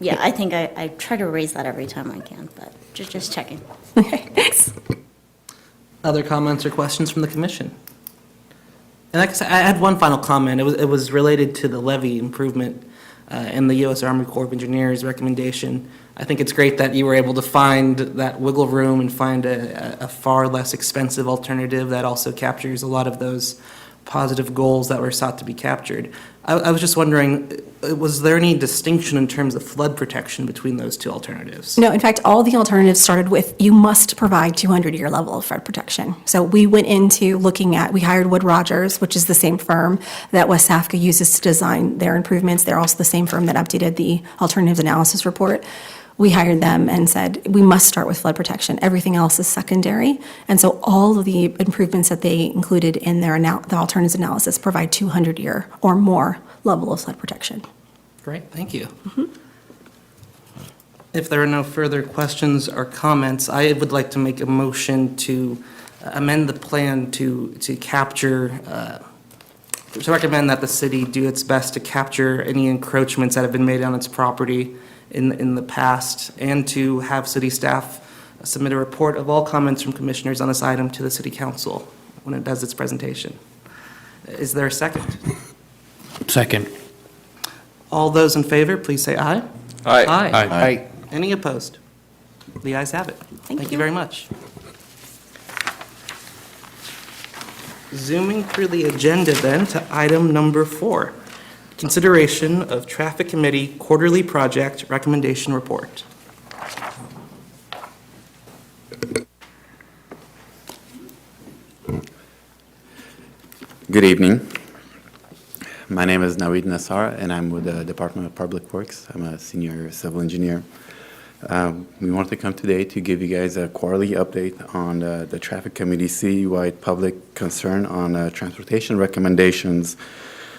Yeah, I think I try to raise that every time I can, but just checking. Okay, thanks. Other comments or questions from the commission? And like I said, I had one final comment. It was related to the levee improvement and the U.S. Army Corps of Engineers recommendation. I think it's great that you were able to find that wiggle room and find a far less expensive alternative that also captures a lot of those positive goals that were sought to be captured. I was just wondering, was there any distinction in terms of flood protection between those two alternatives? No, in fact, all the alternatives started with, you must provide 200-year level of flood protection. So we went into looking at, we hired Wood Rogers, which is the same firm that West Africa uses to design their improvements. They're also the same firm that updated the alternatives analysis report. We hired them and said, we must start with flood protection. Everything else is secondary. And so all of the improvements that they included in their the alternatives analysis provide 200-year or more level of flood protection. Great, thank you. If there are no further questions or comments, I would like to make a motion to amend the plan to capture, to recommend that the city do its best to capture any encroachments that have been made on its property in the past, and to have city staff submit a report of all comments from commissioners on this item to the city council when it does its presentation. Is there a second? Second. All those in favor, please say aye. Aye. Aye. Any opposed? The ayes have it. Thank you very much. Zooming through the agenda then to item number 4, consideration of Traffic Committee Quarterly Project Recommendation Report. Good evening. My name is Nawid Nassar, and I'm with the Department of Public Works. I'm a senior civil engineer. We want to come today to give you guys a quarterly update on the Traffic Committee citywide public concern on transportation recommendations,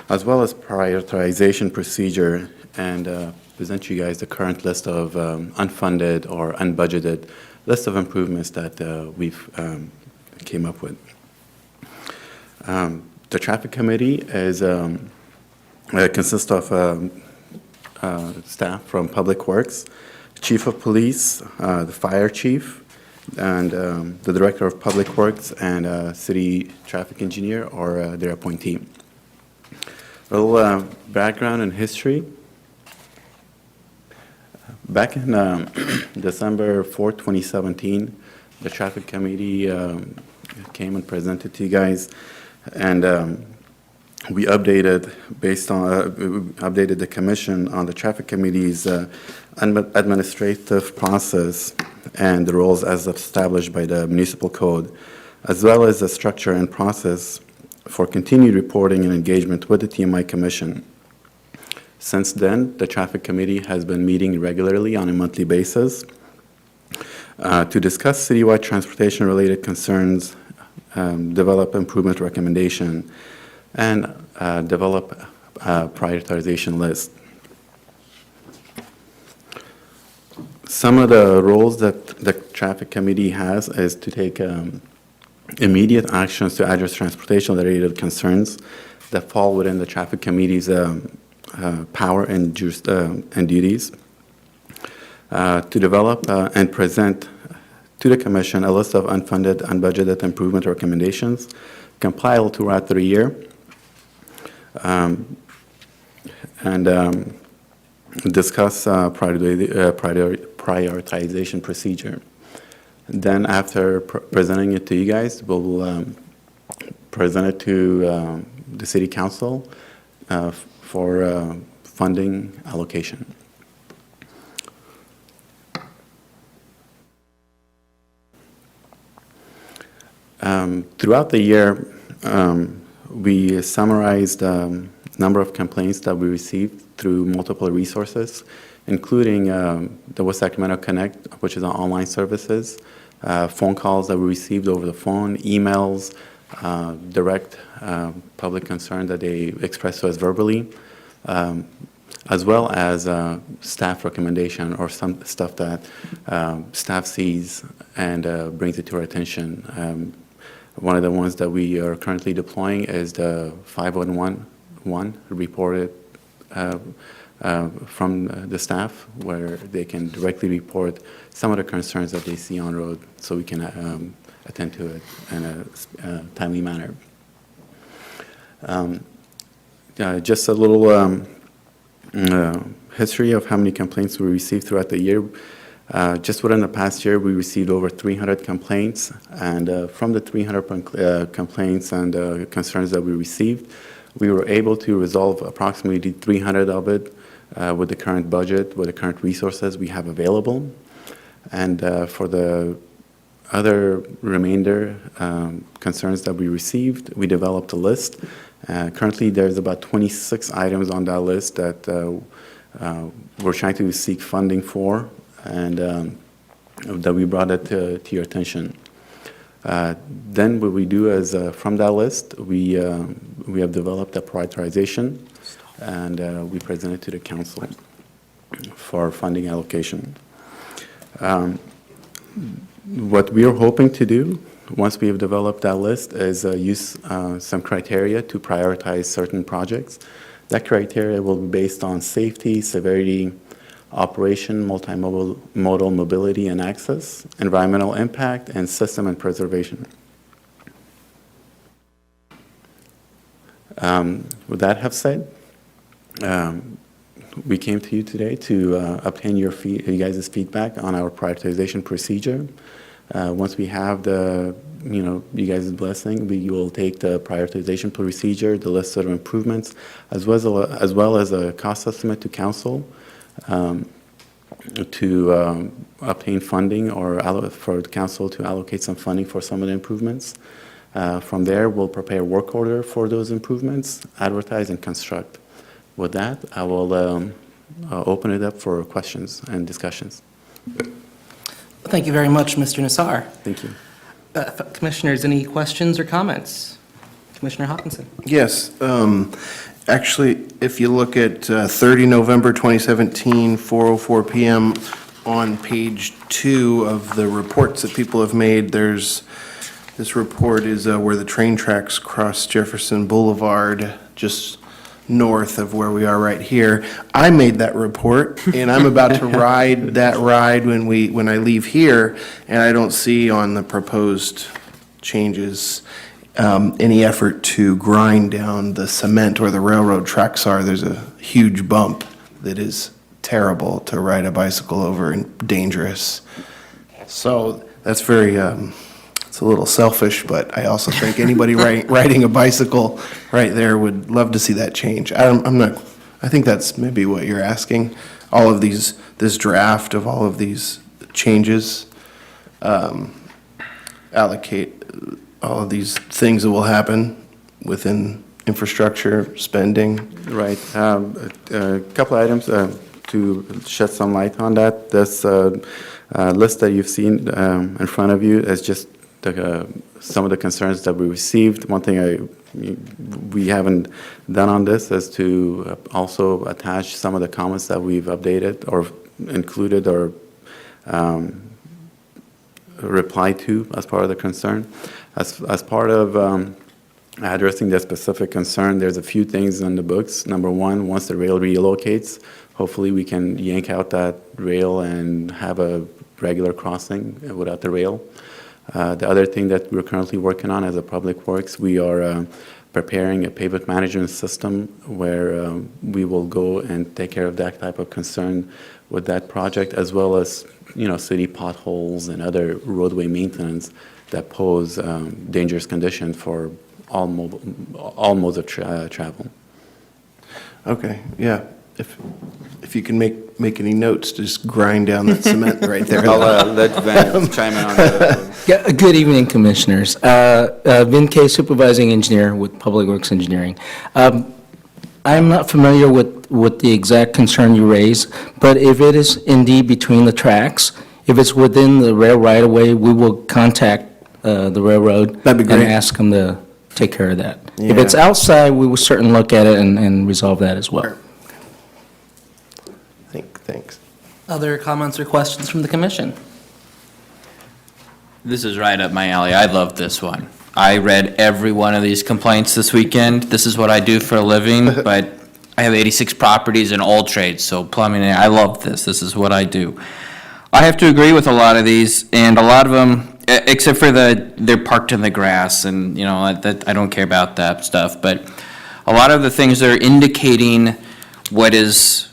as well as prioritization procedure, and present you guys the current list of unfunded or unbudgeted list of improvements that we've came up with. The Traffic Committee is consists of staff from Public Works, Chief of Police, the Fire Chief, and the Director of Public Works, and City Traffic Engineer or their appointee. A little background and history. Back in December 4, 2017, the Traffic Committee came and presented to you guys, and we updated updated the Commission on the Traffic Committee's administrative process and the roles as established by the Municipal Code, as well as the structure and process for continued reporting and engagement with the TMI Commission. Since then, the Traffic Committee has been meeting regularly on a monthly basis to discuss citywide transportation-related concerns, develop improvement recommendation, and develop a prioritization list. Some of the roles that the Traffic Committee has is to take immediate actions to address transportation-related concerns that fall within the Traffic Committee's power and duties, to develop and present to the Commission a list of unfunded, unbudgeted improvement recommendations, compiled throughout the year, and discuss prioritization procedure. Then after presenting it to you guys, we'll present it to the City Council for funding allocation. Throughout the year, we summarized a number of complaints that we received through multiple resources, including the West Sacramento Connect, which is our online services, phone calls that we received over the phone, emails, direct public concern that they expressed to us verbally, as well as staff recommendation or some stuff that staff sees and brings it to our attention. One of the ones that we are currently deploying is the 511 one reported from the staff, where they can directly report some of the concerns that they see on road, so we can attend to it in a timely manner. Just a little history of how many complaints we received throughout the year. Just within the past year, we received over 300 complaints, and from the 300 complaints and concerns that we received, we were able to resolve approximately 300 of it with the current budget, with the current resources we have available. And for the other remainder concerns that we received, we developed a list. Currently, there's about 26 items on that list that we're trying to seek funding for, and that we brought it to your attention. Then what we do is, from that list, we have developed a prioritization, and we present it to the council for funding allocation. What we are hoping to do, once we have developed that list, is use some criteria to prioritize certain projects. That criteria will be based on safety, severity, operation, multimodal mobility and access, environmental impact, and system and preservation. With that have said, we came to you today to obtain you guys' feedback on our prioritization procedure. Once we have you guys' blessing, we will take the prioritization procedure, the list of improvements, as well as a cost estimate to council to obtain funding, or for the council to allocate some funding for some of the improvements. From there, we'll prepare a work order for those improvements, advertise, and construct. With that, I will open it up for questions and discussions. Thank you very much, Mr. Nassar. Thank you. Commissioners, any questions or comments? Commissioner Hawkinson. Yes, actually, if you look at 30 November 2017, 4:04 PM, on page 2 of the reports that people have made, this report is where the train tracks cross Jefferson Boulevard, just north of where we are right here. I made that report, and I'm about to ride that ride when I leave here, and I don't see on the proposed changes any effort to grind down the cement where the railroad tracks are. There's a huge bump that is terrible to ride a bicycle over and dangerous. So that's very, it's a little selfish, but I also think anybody riding a bicycle right there would love to see that change. I think that's maybe what you're asking. All of this draft of all of these changes, allocate all of these things that will happen within infrastructure spending. Right. A couple items to shed some light on that. This list that you've seen in front of you is just some of the concerns that we received. One thing we haven't done on this is to also attach some of the comments that we've updated or included or replied to as part of the concern. As part of addressing the specific concern, there's a few things in the books. Number one, once the rail relocates, hopefully we can yank out that rail and have a regular crossing without the rail. The other thing that we're currently working on as a Public Works, we are preparing a pavement management system where we will go and take care of that type of concern with that project, as well as city potholes and other roadway maintenance that pose dangerous conditions for all modes of travel. Okay, yeah. If you can make any notes, just grind down that cement right there. I'll let Vin chime in on that. Yeah, good evening, Commissioners. Vin Kay, Supervising Engineer with Public Works Engineering. I'm not familiar with the exact concern you raise, but if it is indeed between the tracks, if it's within the rail right-of-way, we will contact the railroad. That'd be great. And ask them to take care of that. If Yeah. it's outside, we will certainly look at it and resolve that as well. Thanks. Other comments or questions from the commission? This is right up my alley. I love this one. I read every one of these complaints this weekend. This is what I do for a living, but I have 86 properties in all trades, so plumbing, I love this. This is what I do. I have to agree with a lot of these, and a lot of them, except for they're parked in the grass, and, that I don't care about that stuff, but a lot of the things that are indicating what is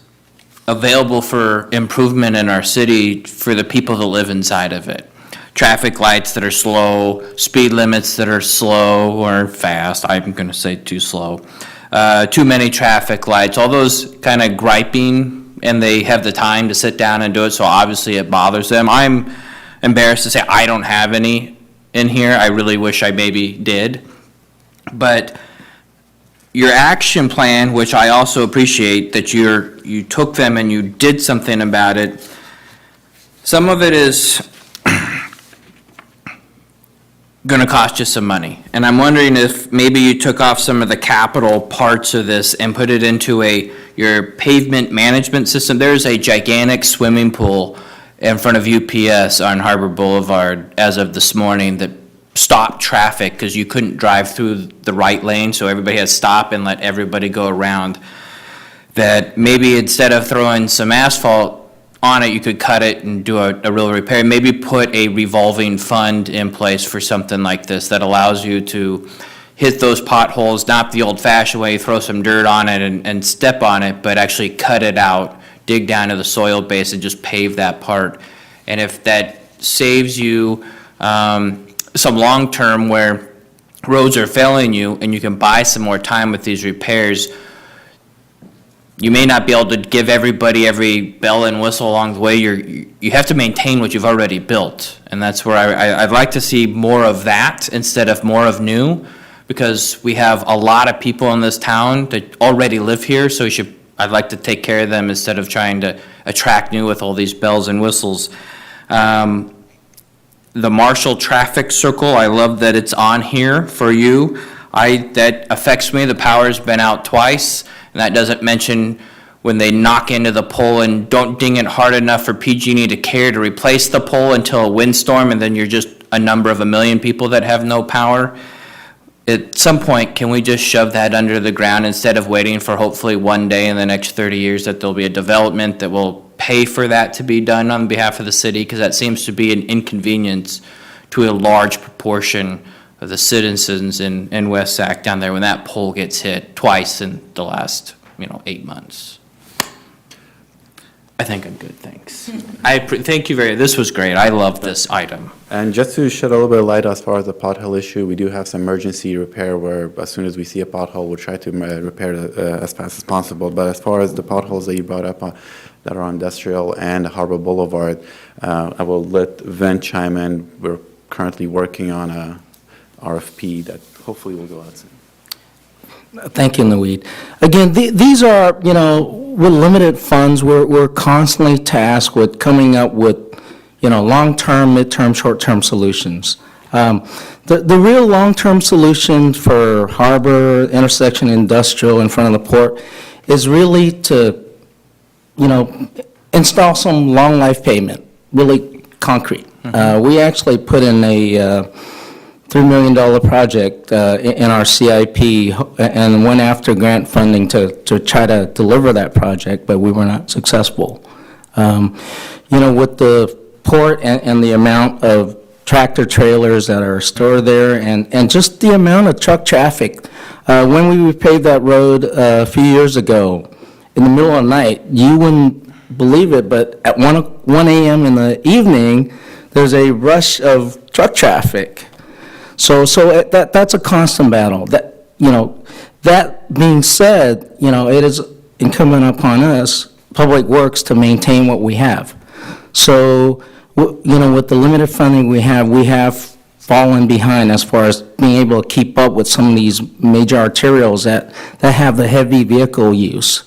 available for improvement in our city for the people that live inside of it. Traffic lights that are slow, speed limits that are slow or fast, I'm going to say too slow. Too many traffic lights, all those kind of griping, and they have the time to sit down and do it, so obviously it bothers them. I'm embarrassed to say I don't have any in here. I really wish I maybe did. But your action plan, which I also appreciate that you took them and you did something about it, some of it is going to cost you some money. And I'm wondering if maybe you took off some of the capital parts of this and put it into your pavement management system. There's a gigantic swimming pool in front of UPS on Harbor Boulevard as of this morning that stopped traffic because you couldn't drive through the right lane, so everybody had to stop and let everybody go around. That maybe instead of throwing some asphalt on it, you could cut it and do a real repair. Maybe put a revolving fund in place for something like this that allows you to hit those potholes, not the old-fashioned way, throw some dirt on it and step on it, but actually cut it out, dig down to the soil base and just pave that part. And if that saves you some long-term where roads are failing you and you can buy some more time with these repairs, you may not be able to give everybody every bell and whistle along the way. You have to maintain what you've already built. And that's where I'd like to see more of that instead of more of new, because we have a lot of people in this town that already live here, so I'd like to take care of them instead of trying to attract new with all these bells and whistles. The Marshall traffic circle, I love that it's on here for you. That affects me. The power's been out twice, and that doesn't mention when they knock into the pole and don't ding it hard enough for PG&E to care to replace the pole until a windstorm, and then you're just a number of 1 million people that have no power. At some point, can we just shove that under the ground instead of waiting for hopefully one day in the next 30 years that there'll be a development that will pay for that to be done on behalf of the city? Because that seems to be an inconvenience to a large proportion of the citizens in West Sac down there when that pole gets hit twice in the last, 8 months. I think I'm good, thanks. Thank you this was great. I love this item. And just to shed a little bit of light as far as the pothole issue, we do have some emergency repair where as soon as we see a pothole, we'll try to repair it as fast as possible. But as far as the potholes that you brought up that are on Industrial and Harbor Boulevard, I will let Vin chime in. We're currently working on a RFP that hopefully will go out soon. Thank you, Naweed. Again, these are, with limited funds, we're constantly tasked with coming up with, long-term, mid-term, short-term solutions. The real long-term solution for Harbor, intersection, Industrial, in front of the port is really to, install some long-life pavement, really concrete. We actually put in a $3 million project in our CIP and went after grant funding to try to deliver that project, but we were not successful. With the port and the amount of tractor trailers that are stored there and just the amount of truck traffic, when we repaved that road a few years ago, in the middle of the night, you wouldn't believe it, but at 1 a.m. in the evening, there's a rush of truck traffic. So that's a constant battle. That being said, it is incumbent upon us, Public Works, to maintain what we have. So, with the limited funding we have fallen behind as far as being able to keep up with some of these major arterials that have the heavy vehicle use.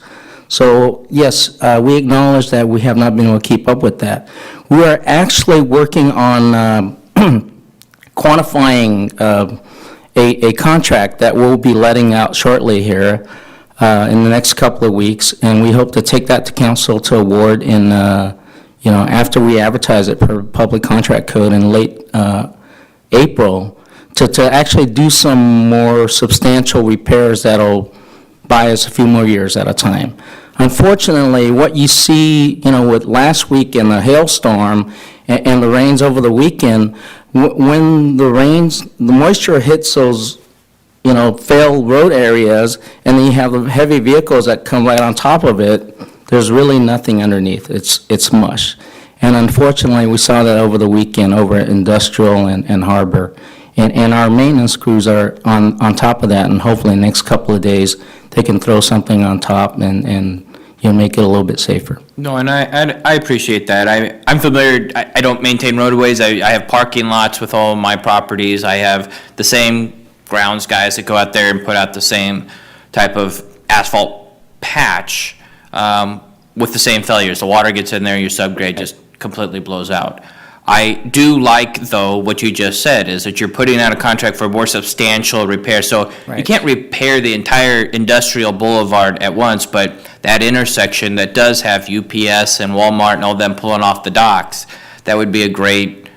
So, yes, we acknowledge that we have not been able to keep up with that. We are actually working on quantifying a contract that we'll be letting out shortly here in the next couple of weeks, and we hope to take that to council to award in, after we advertise it per public contract code in late April, to actually do some more substantial repairs that'll buy us a few more years at a time. Unfortunately, what you see, with last week and the hailstorm and the rains over the weekend, when the moisture hits those, failed road areas, and then you have the heavy vehicles that come right on top of it, there's really nothing underneath. It's mush. And unfortunately, we saw that over the weekend over at Industrial and Harbor. And our maintenance crews are on top of that, and hopefully the next couple of days, they can throw something on top and make it a little bit safer. No, and I appreciate that. I'm familiar, I don't maintain roadways. I have parking lots with all my properties. I have the same grounds guys that go out there and put out the same type of asphalt patch with the same failures. The water gets in there, your subgrade just completely blows out. I do like, though, what you just said, is that you're putting out a contract for more substantial repair. So you Right. can't repair the entire industrial boulevard at once, but that intersection that does have UPS and Walmart and all them pulling off the docks, that would be a great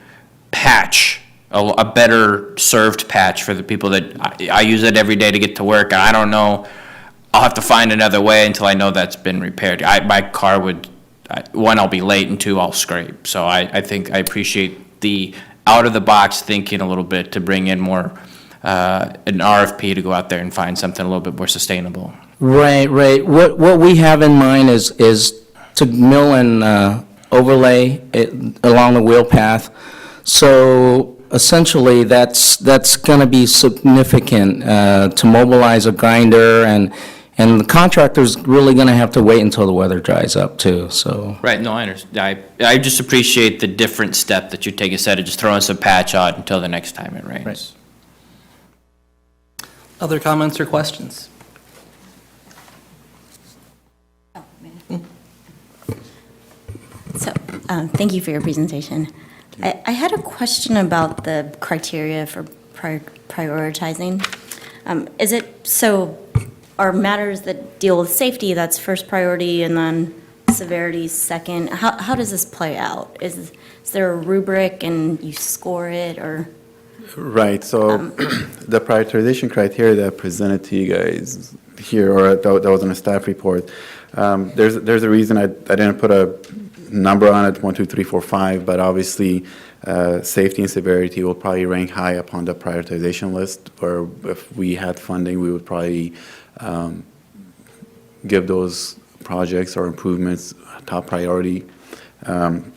patch, a better served patch for the people that, I use it every day to get to work. I don't know, I'll have to find another way until I know that's been repaired. My car would, one, I'll be late, and two, I'll scrape. So I think I appreciate the out-of-the-box thinking a little bit to bring in more, an RFP to go out there and find something a little bit more sustainable. Right. What we have in mind is to mill and overlay it along the wheel path. So essentially, that's going to be significant to mobilize a grinder, and the contractor's really going to have to wait until the weather dries up too, so. Right, no, I understand. I just appreciate the different step that you take instead of just throwing some patch out until the next time it rains. Right. Other comments or questions? So, thank you for your presentation. I had a question about the criteria for prioritizing. Is it, so are matters that deal with safety, that's first priority, and then severity second? How does this play out? Is there a rubric and you score it, or? Right, so the prioritization criteria that I presented to you guys here, or that was in a staff report, there's a reason I didn't put a number on it, 1, 2, 3, 4, 5, but obviously safety and severity will probably rank high upon the prioritization list, or if we had funding, we would probably give those projects or improvements top priority. And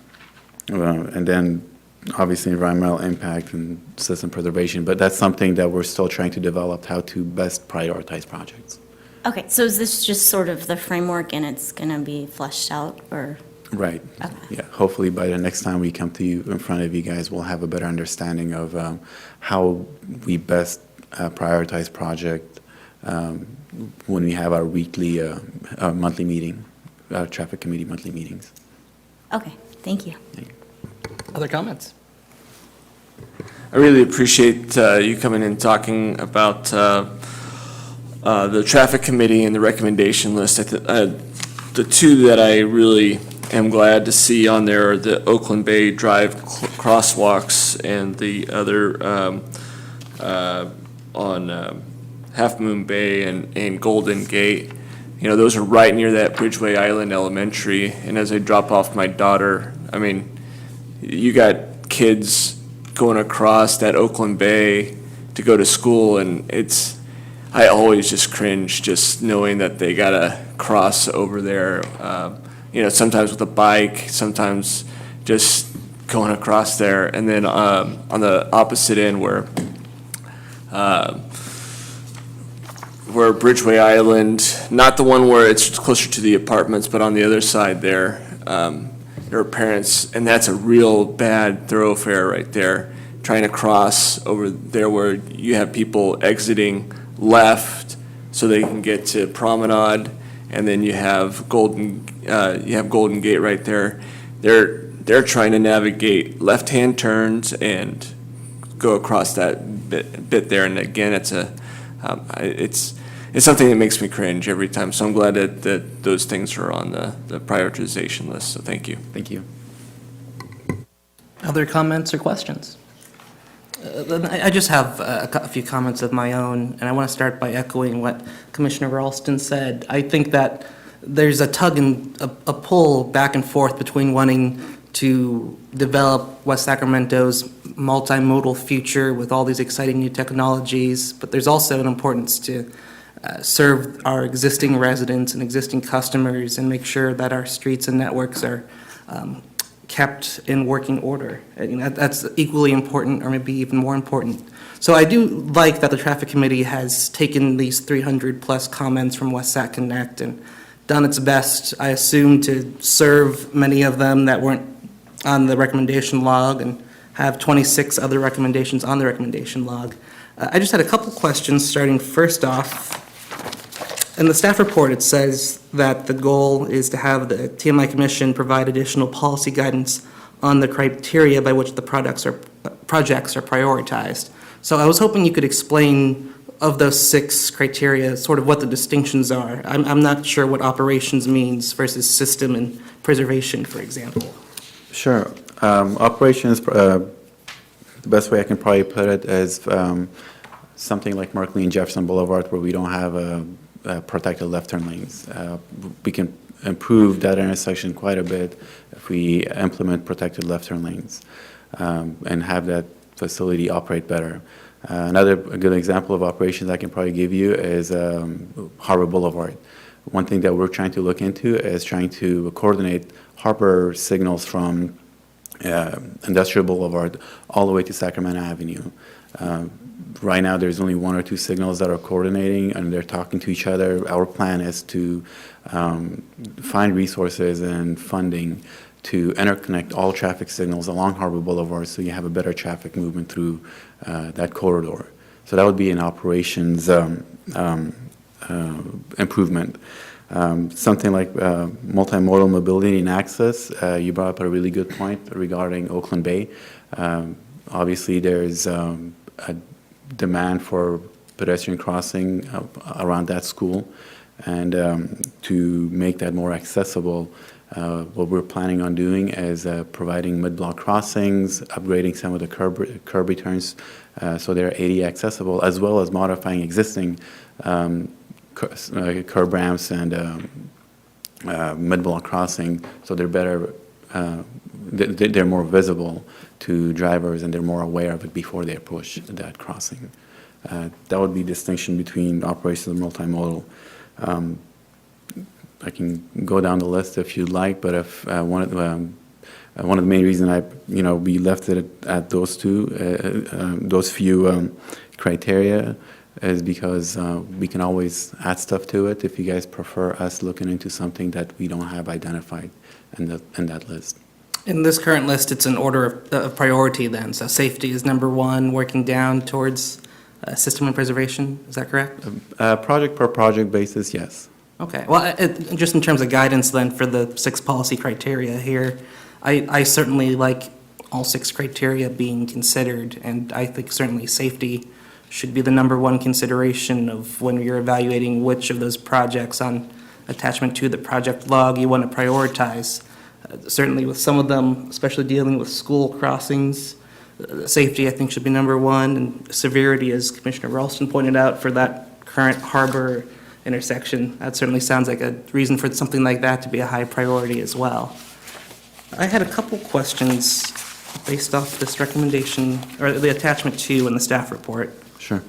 then obviously environmental impact and system preservation, but that's something that we're still trying to develop, how to best prioritize projects. Okay, so is this just sort of the framework and it's going to be fleshed out, or? Right, Okay. yeah, hopefully by the next time we come to you, in front of you guys, we'll have a better understanding of how we best prioritize project when we have our weekly, monthly meeting, traffic committee monthly meetings. Okay, thank you. Other comments? I really appreciate you coming and talking about the traffic committee and the recommendation list. The two that I really am glad to see on there are the Oakland Bay Drive crosswalks and the other on Half Moon Bay and Golden Gate. You know, those are right near that Bridgeway Island Elementary, and as I drop off my daughter, I mean, you got kids going across that Oakland Bay to go to school, and I always just cringe just knowing that they gotta cross over there. You know, sometimes with a bike, sometimes just going across there, and then on the opposite end where Bridgeway Island, not the one where it's closer to the apartments, but on the other side there are parents, and that's a real bad thoroughfare right there, trying to cross over there where you have people exiting left so they can get to Promenade, and then you have Golden Gate right there. They're trying to navigate left-hand turns and go across that bit there, and again, it's something that makes me cringe every time. So I'm glad that those things are on the prioritization list. So thank you. Thank you. Other comments or questions? Then I just have a few comments of my own, and I want to start by echoing what Commissioner Ralston said. I think that there's a tug and a pull back and forth between wanting to develop West Sacramento's multimodal future with all these exciting new technologies, but there's also an importance to serve our existing residents and existing customers and make sure that our streets and networks are kept in working order. And that's equally important, or maybe even more important. So I do like that the Traffic Committee has taken these 300-plus comments from West Sac Connect and done its best, I assume, to serve many of them that weren't on the recommendation log and have 26 other recommendations on the recommendation log. I just had a couple questions, starting first off. In the staff report, it says that the goal is to have the TMI Commission provide additional policy guidance on the criteria by which the projects are prioritized. So I was hoping you could explain, of those 6 criteria, sort of what the distinctions are. I'm not sure what operations means versus system and preservation, for example. Sure. Operations, the best way I can probably put it is something like Merkley and Jefferson Boulevard, where we don't have protected left turn lanes. We can improve that intersection quite a bit if we implement protected left turn lanes and have that facility operate better. Another good example of operations I can probably give you is Harbor Boulevard. One thing that we're trying to look into is trying to coordinate harbor signals from Industrial Boulevard all the way to Sacramento Avenue. Right now, there's only 1 or 2 signals that are coordinating, and they're talking to each other. Our plan is to find resources and funding to interconnect all traffic signals along Harbor Boulevard so you have a better traffic movement through that corridor. So that would be an operations improvement. Something like multimodal mobility and access. You brought up a really good point regarding Oakland Bay. Obviously, there's a demand for pedestrian crossing around that school, and to make that more accessible, what we're planning on doing is providing mid-block crossings, upgrading some of the curb returns so they're ADA accessible, as well as modifying existing curb ramps and mid-block crossing so they're better, they're more visible to drivers and they're more aware of it before they approach that crossing. That would be distinction between operations and multimodal. I can go down the list if you'd like, but if one of the main reasons we left it at those few criteria is because we can always add stuff to it if you guys prefer us looking into something that we don't have identified in that list. In this current list, it's an order of priority then. So safety is number 1, working down towards system and preservation. Is that correct? Project per project basis, yes. Okay. Well, just in terms of guidance then for the 6 policy criteria here, I certainly like all 6 criteria being considered, and I think certainly safety should be the number 1 consideration of when you're evaluating which of those projects on attachment to the project log you want to prioritize. Certainly with some of them, especially dealing with school crossings, safety I think should be number 1, and severity, as Commissioner Ralston pointed out, for that current harbor intersection. That certainly sounds like a reason for something like that to be a high priority as well. I had a couple questions based off this recommendation, or the attachment 2 in the staff report. Sure.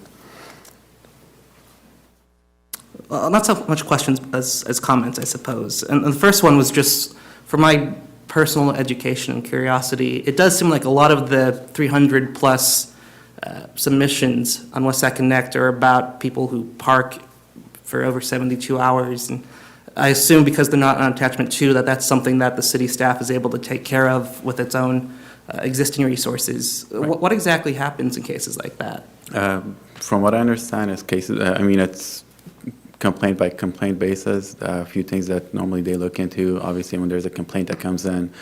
Well, not so much questions as comments, I suppose. And the first one was just for my personal education and curiosity. It does seem like a lot of the 300-plus submissions on West Sac Connect are about people who park for over 72 hours. And I assume because they're not on attachment 2 that that's something that the city staff is able to take care of with its own existing resources. Right. What exactly happens in cases like that? From what I understand, it's cases, it's complaint by complaint basis. A few things that normally they look into. Obviously, when there's a complaint that comes in,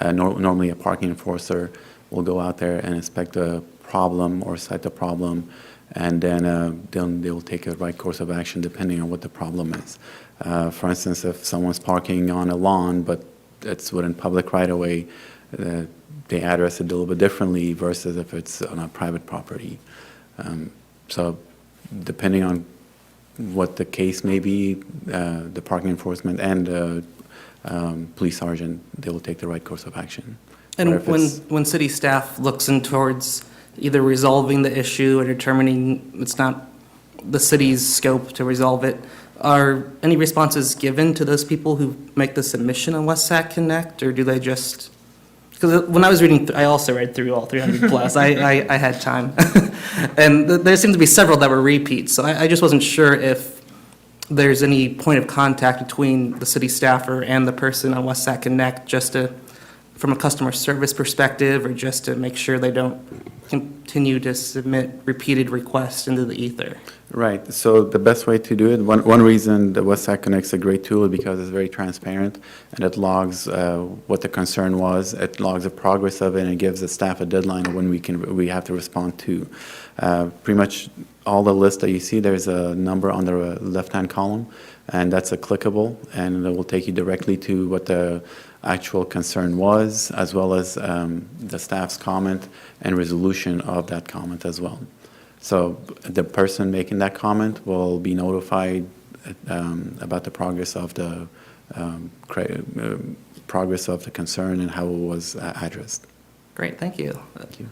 normally a parking enforcer will go out there and inspect the problem or cite the problem, and then they will take a right course of action depending on what the problem is. For instance, if someone's parking on a lawn but it's within public right-of-way, they address it a little bit differently versus if it's on a private property. So depending on what the case may be, the parking enforcement and police sergeant, they will take the right course of action. Or And if it's- when city staff looks in towards either resolving the issue or determining it's not the city's scope to resolve it, are any responses given to those people who make the submission on West Sac Connect, or do they just, because when I was reading, I also read through all 300 plus, I had time. And there seemed to be several that were repeats, so I just wasn't sure if there's any point of contact between the city staffer and the person on West Sac Connect, just to, from a customer service perspective, or just to make sure they don't continue to submit repeated requests into the ether. Right, so the best way to do it, one reason the West Side Connect's a great tool is because it's very transparent, and it logs what the concern was, it logs the progress of it, and it gives the staff a deadline of when we have to respond to. Pretty much all the lists that you see, there's a number on the left-hand column, and that's a clickable, and it will take you directly to what the actual concern was, as well as the staff's comment and resolution of that comment as well. So the person making that comment will be notified about the progress of the concern and how it was addressed. Great, thank you. Thank you.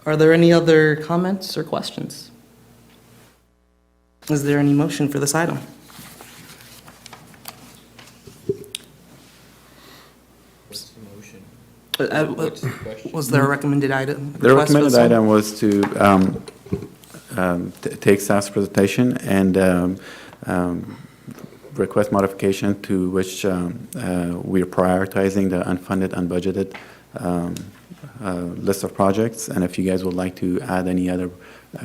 Are there any other comments or questions? Is there any motion for this item? Was there a recommended item? The request for recommended this one? item was to take staff's presentation and request modification to which we are prioritizing the unfunded, unbudgeted list of projects, and if you guys would like to add any other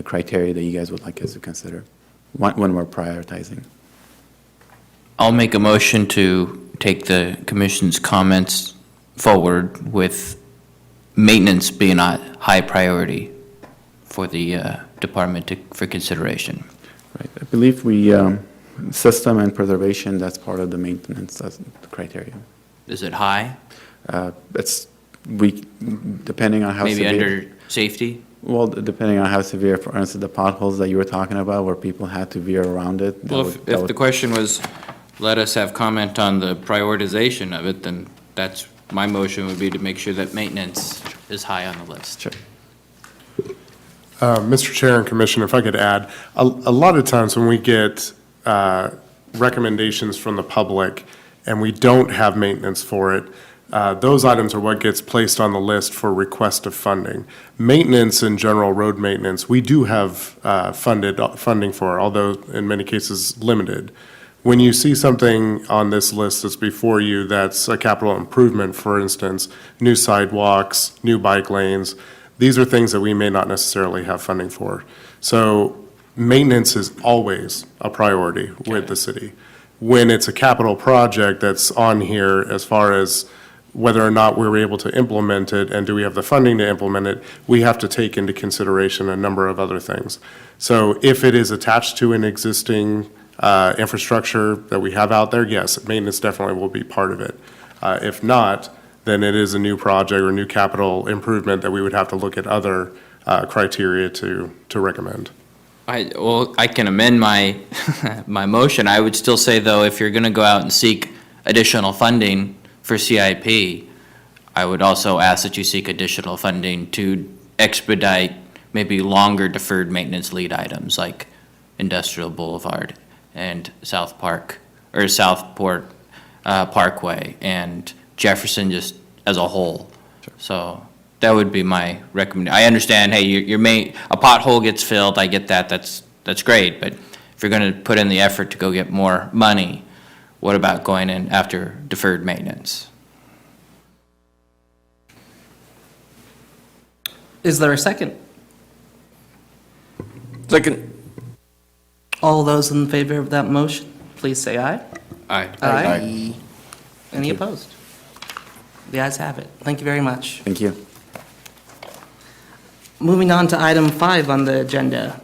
criteria that you guys would like us to consider when we're prioritizing. I'll make a motion to take the commission's comments forward with maintenance being a high priority for the department for consideration. Right. I believe we, system and preservation, that's part of the maintenance criteria. Is it high? Depending on how Maybe severe. under safety? Well, depending on how severe, for instance, the potholes that you were talking about where people had to veer around it. Well, if the question was, let us have comment on the prioritization of it, then that's, my motion would be to make sure that maintenance is high on the list. Sure. Mr. Chair and Commission, if I could add, a lot of times when we get recommendations from the public and we don't have maintenance for it, those items are what gets placed on the list for request of funding. Maintenance and general road maintenance, we do have funding for, although in many cases limited. When you see something on this list that's before you that's a capital improvement, for instance, new sidewalks, new bike lanes, these are things that we may not necessarily have funding for. So maintenance is always a priority with the city. When it's a capital project that's on here as far as whether or not we're able to implement it and do we have the funding to implement it, we have to take into consideration a number of other things. So if it is attached to an existing infrastructure that we have out there, yes, maintenance definitely will be part of it. If not, then it is a new project or new capital improvement that we would have to look at other criteria to recommend. I can amend my, my motion. I would still say, though, if you're going to go out and seek additional funding for CIP, I would also ask that you seek additional funding to expedite maybe longer deferred maintenance lead items like Industrial Boulevard and South Park, or Southport Parkway, and Jefferson just as a whole. Sure. So that would be my recommendation. I understand, hey, a pothole gets filled, I get that, that's great, but if you're gonna put in the effort to go get more money, what about going in after deferred maintenance? Is there a second? Second. All those in favor of that motion, please say aye. Aye. Aye. Any opposed? The ayes have it. Thank you very much. Thank you. Moving on to item 5 on the agenda.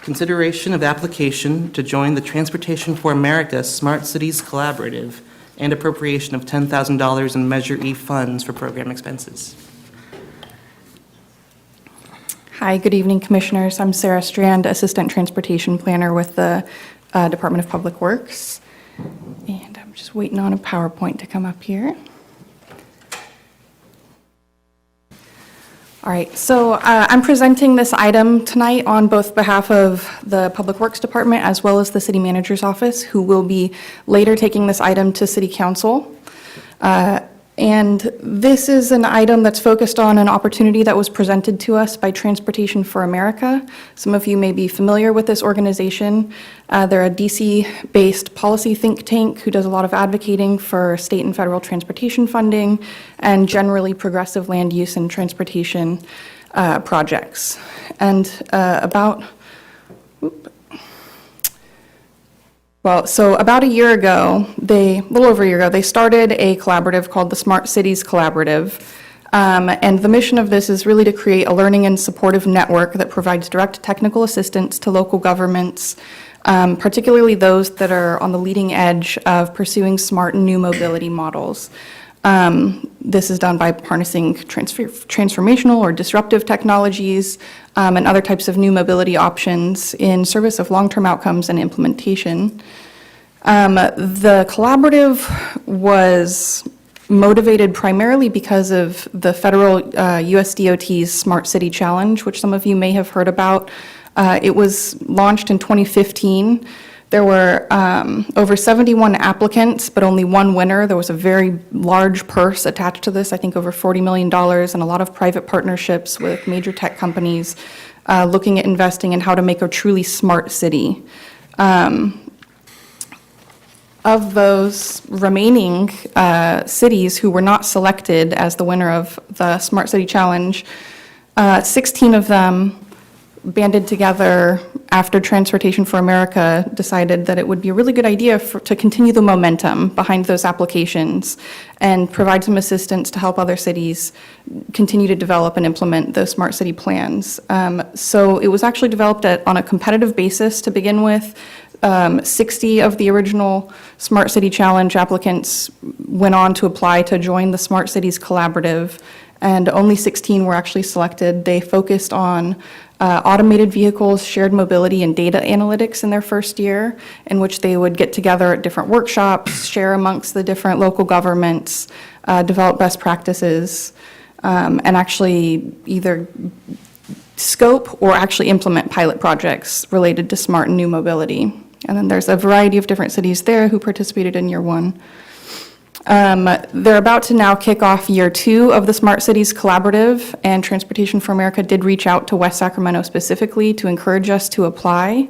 Consideration of application to join the Transportation for America Smart Cities Collaborative, and appropriation of $10,000 in Measure E funds for program expenses. Hi, good evening, Commissioners. I'm Sarah Strand, Assistant Transportation Planner with the Department of Public Works. And I'm just waiting on a PowerPoint to come up here. All right, so I'm presenting this item tonight on both behalf of the Public Works Department as well as the City Manager's Office, who will be later taking this item to City Council. And this is an item that's focused on an opportunity that was presented to us by Transportation for America. Some of you may be familiar with this organization. They're a DC-based policy think tank who does a lot of advocating for state and federal transportation funding and generally progressive land use and transportation projects. And about a year ago, a little over a year ago, they started a collaborative called the Smart Cities Collaborative. And the mission of this is really to create a learning and supportive network that provides direct technical assistance to local governments, particularly those that are on the leading edge of pursuing smart and new mobility models. This is done by harnessing transformational or disruptive technologies and other types of new mobility options in service of long-term outcomes and implementation. The collaborative was motivated primarily because of the federal US DOT's Smart City Challenge, which some of you may have heard about. It was launched in 2015. There were over 71 applicants, but only one winner. There was a very large purse attached to this, I think over $40 million, and a lot of private partnerships with major tech companies looking at investing in how to make a truly smart city. Of those remaining cities who were not selected as the winner of the Smart City Challenge, 16 of them banded together after Transportation for America decided that it would be a really good idea to continue the momentum behind those applications and provide some assistance to help other cities continue to develop and implement those smart city plans. So it was actually developed on a competitive basis to begin with. 60 of the original Smart City Challenge applicants went on to apply to join the Smart Cities Collaborative, and only 16 were actually selected. They focused on automated vehicles, shared mobility, and data analytics in their first year, in which they would get together at different workshops, share amongst the different local governments, develop best practices, and actually either scope or actually implement pilot projects related to smart and new mobility. And then there's a variety of different cities there who participated in year one. They're about to now kick off year two of the Smart Cities Collaborative, and Transportation for America did reach out to West Sacramento specifically to encourage us to apply.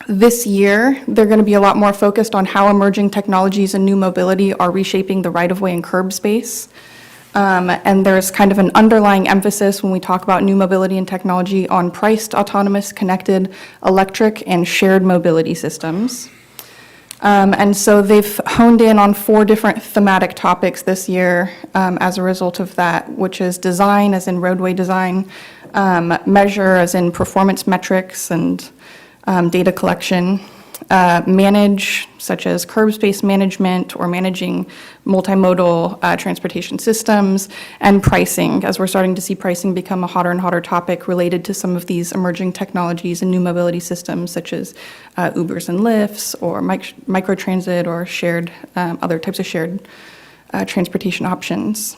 This year, they're going to be a lot more focused on how emerging technologies and new mobility are reshaping the right-of-way and curb space. And there's kind of an underlying emphasis when we talk about new mobility and technology on priced, autonomous, connected, electric, and shared mobility systems. And so they've honed in on 4 different thematic topics this year as a result of that, which is design, as in roadway design, measure, as in performance metrics and data collection, manage, such as curb space management or managing multimodal transportation systems, and pricing, as we're starting to see pricing become a hotter and hotter topic related to some of these emerging technologies and new mobility systems, such as Ubers and Lyfts, or microtransit, or shared, other types of shared transportation options.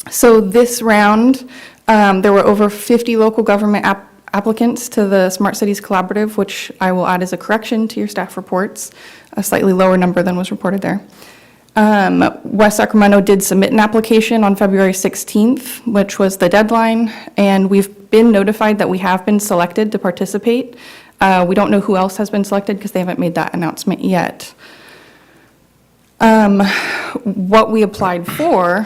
So this round, there were over 50 local government applicants to the Smart Cities Collaborative, which I will add as a correction to your staff reports, a slightly lower number than was reported there. West Sacramento did submit an application on February 16th, which was the deadline, and we've been notified that we have been selected to participate. We don't know who else has been selected because they haven't made that announcement yet. What we applied for,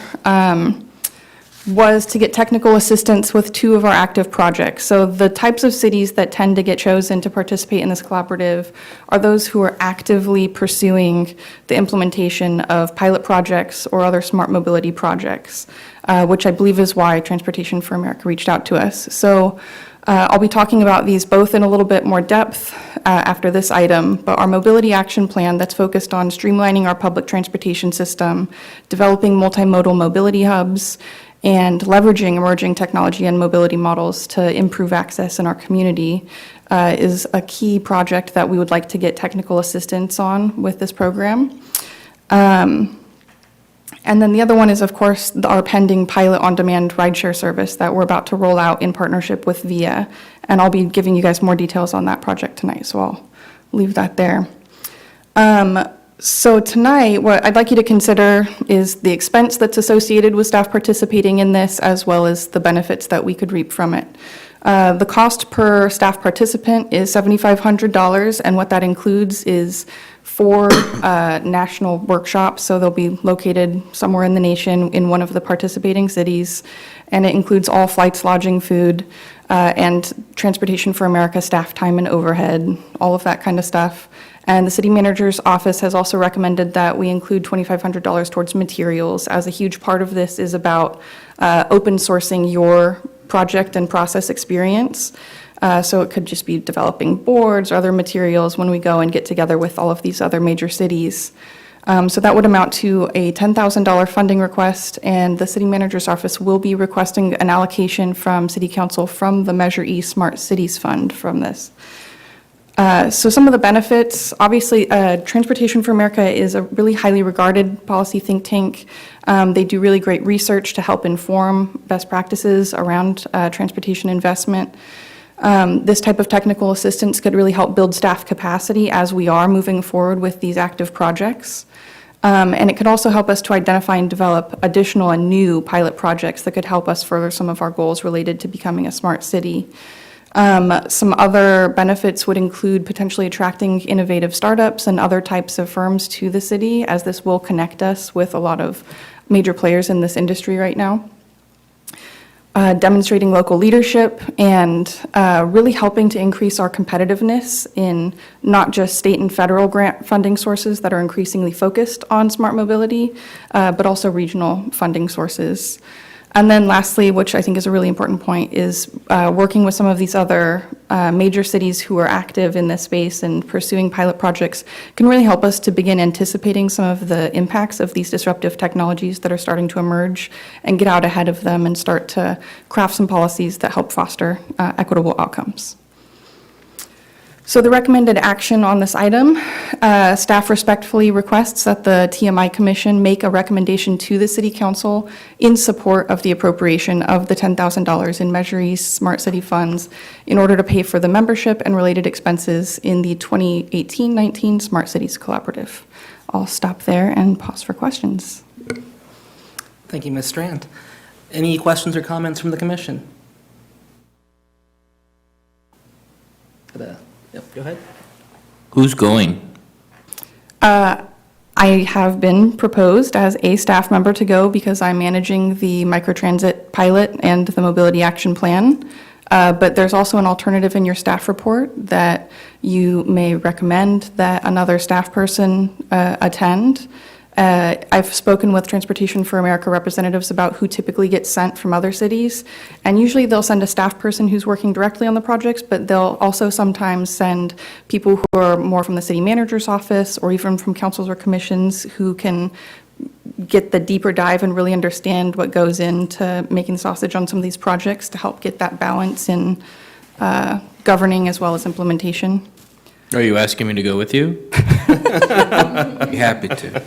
was to get technical assistance with 2 of our active projects. So the types of cities that tend to get chosen to participate in this collaborative are those who are actively pursuing the implementation of pilot projects or other smart mobility projects, which I believe is why Transportation for America reached out to us. So I'll be talking about these both in a little bit more depth after this item, but our mobility action plan that's focused on streamlining our public transportation system, developing multimodal mobility hubs, and leveraging emerging technology and mobility models to improve access in our community is a key project that we would like to get technical assistance on with this program. And then the other one is, of course, our pending pilot on-demand rideshare service that we're about to roll out in partnership with VIA. And I'll be giving you guys more details on that project tonight, so I'll leave that there. So tonight, what I'd like you to consider is the expense that's associated with staff participating in this, as well as the benefits that we could reap from it. The cost per staff participant is $7,500, and what that includes is 4 national workshops, so they'll be located somewhere in the nation in one of the participating cities, and it includes all flights, lodging, food, and Transportation for America staff time and overhead, all of that kind of stuff. And the city manager's office has also recommended that we include $2,500 towards materials, as a huge part of this is about open sourcing your project and process experience. So it could just be developing boards or other materials when we go and get together with all of these other major cities. So that would amount to a $10,000 funding request, and the city manager's office will be requesting an allocation from City Council from the Measure E Smart Cities Fund from this. So some of the benefits, obviously, Transportation for America is a really highly regarded policy think tank. They do really great research to help inform best practices around transportation investment. This type of technical assistance could really help build staff capacity as we are moving forward with these active projects. And it could also help us to identify and develop additional and new pilot projects that could help us further some of our goals related to becoming a smart city. Some other benefits would include potentially attracting innovative startups and other types of firms to the city, as this will connect us with a lot of major players in this industry right now. Demonstrating local leadership and really helping to increase our competitiveness in not just state and federal grant funding sources that are increasingly focused on smart mobility, but also regional funding sources. And then lastly, which I think is a really important point, is working with some of these other major cities who are active in this space and pursuing pilot projects can really help us to begin anticipating some of the impacts of these disruptive technologies that are starting to emerge and get out ahead of them and start to craft some policies that help foster equitable outcomes. So the recommended action on this item, staff respectfully requests that the TMI Commission make a recommendation to the City Council in support of the appropriation of the $10,000 in Measure E Smart City funds in order to pay for the membership and related expenses in the 2018-19 Smart Cities Collaborative. I'll stop there and pause for questions. Thank you, Ms. Strand. Any questions or comments from the commission? Yep, go ahead. Who's going? I have been proposed as a staff member to go because I'm managing the microtransit pilot and the mobility action plan. But there's also an alternative in your staff report that you may recommend that another staff person attend. I've spoken with Transportation for America representatives about who typically gets sent from other cities, and usually they'll send a staff person who's working directly on the projects, but they'll also sometimes send people who are more from the city manager's office or even from councils or commissions who can get the deeper dive and really understand what goes into making sausage on some of these projects to help get that balance in governing as well as implementation. Are you asking me to go with you? Be happy to.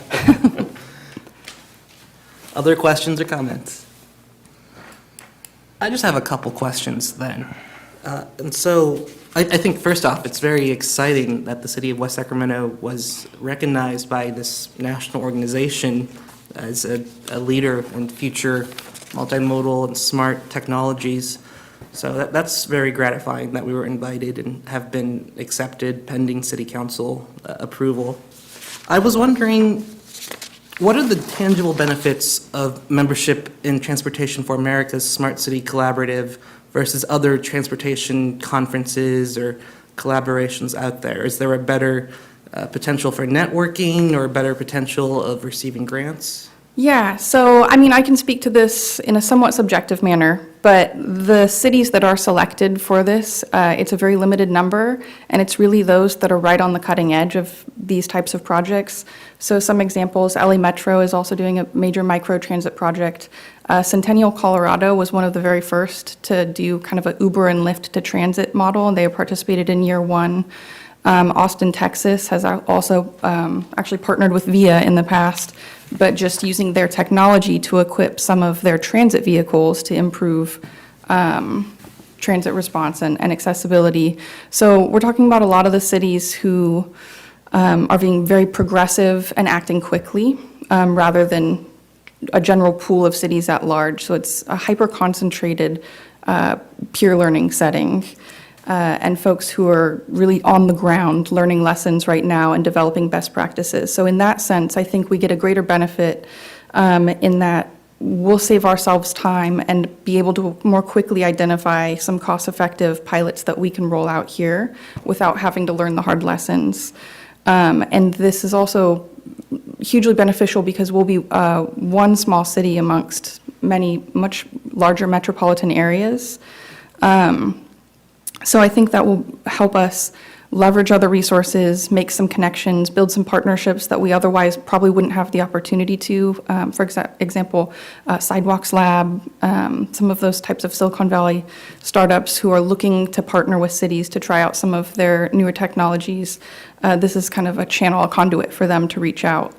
Other questions or comments? I just have a couple questions then. And so I think first off, it's very exciting that the city of West Sacramento was recognized by this national organization as a leader in future multimodal and smart technologies. So that's very gratifying that we were invited and have been accepted pending city council approval. I was wondering, What are the tangible benefits of membership in Transportation for America's Smart City Collaborative versus other transportation conferences or collaborations out there? Is there a better potential for networking or a better potential of receiving grants? Yeah, so I mean, I can speak to this in a somewhat subjective manner, but the cities that are selected for this, it's a very limited number, and it's really those that are right on the cutting edge of these types of projects. So some examples, LA Metro is also doing a major microtransit project. Centennial, Colorado was one of the very first to do kind of a Uber and Lyft to transit model, and they participated in year one. Austin, Texas has also actually partnered with VIA in the past, but just using their technology to equip some of their transit vehicles to improve transit response and accessibility. So we're talking about a lot of the cities who are being very progressive and acting quickly rather than a general pool of cities at large. So it's a hyper-concentrated peer learning setting. And folks who are really on the ground learning lessons right now and developing best practices. So in that sense, I think we get a greater benefit in that we'll save ourselves time and be able to more quickly identify some cost-effective pilots that we can roll out here without having to learn the hard lessons. And this is also hugely beneficial because we'll be one small city amongst many much larger metropolitan areas. So I think that will help us leverage other resources, make some connections, build some partnerships that we otherwise probably wouldn't have the opportunity to. For example, Sidewalks Lab, some of those types of Silicon Valley startups who are looking to partner with cities to try out some of their newer technologies. This is kind of a channel, a conduit for them to reach out.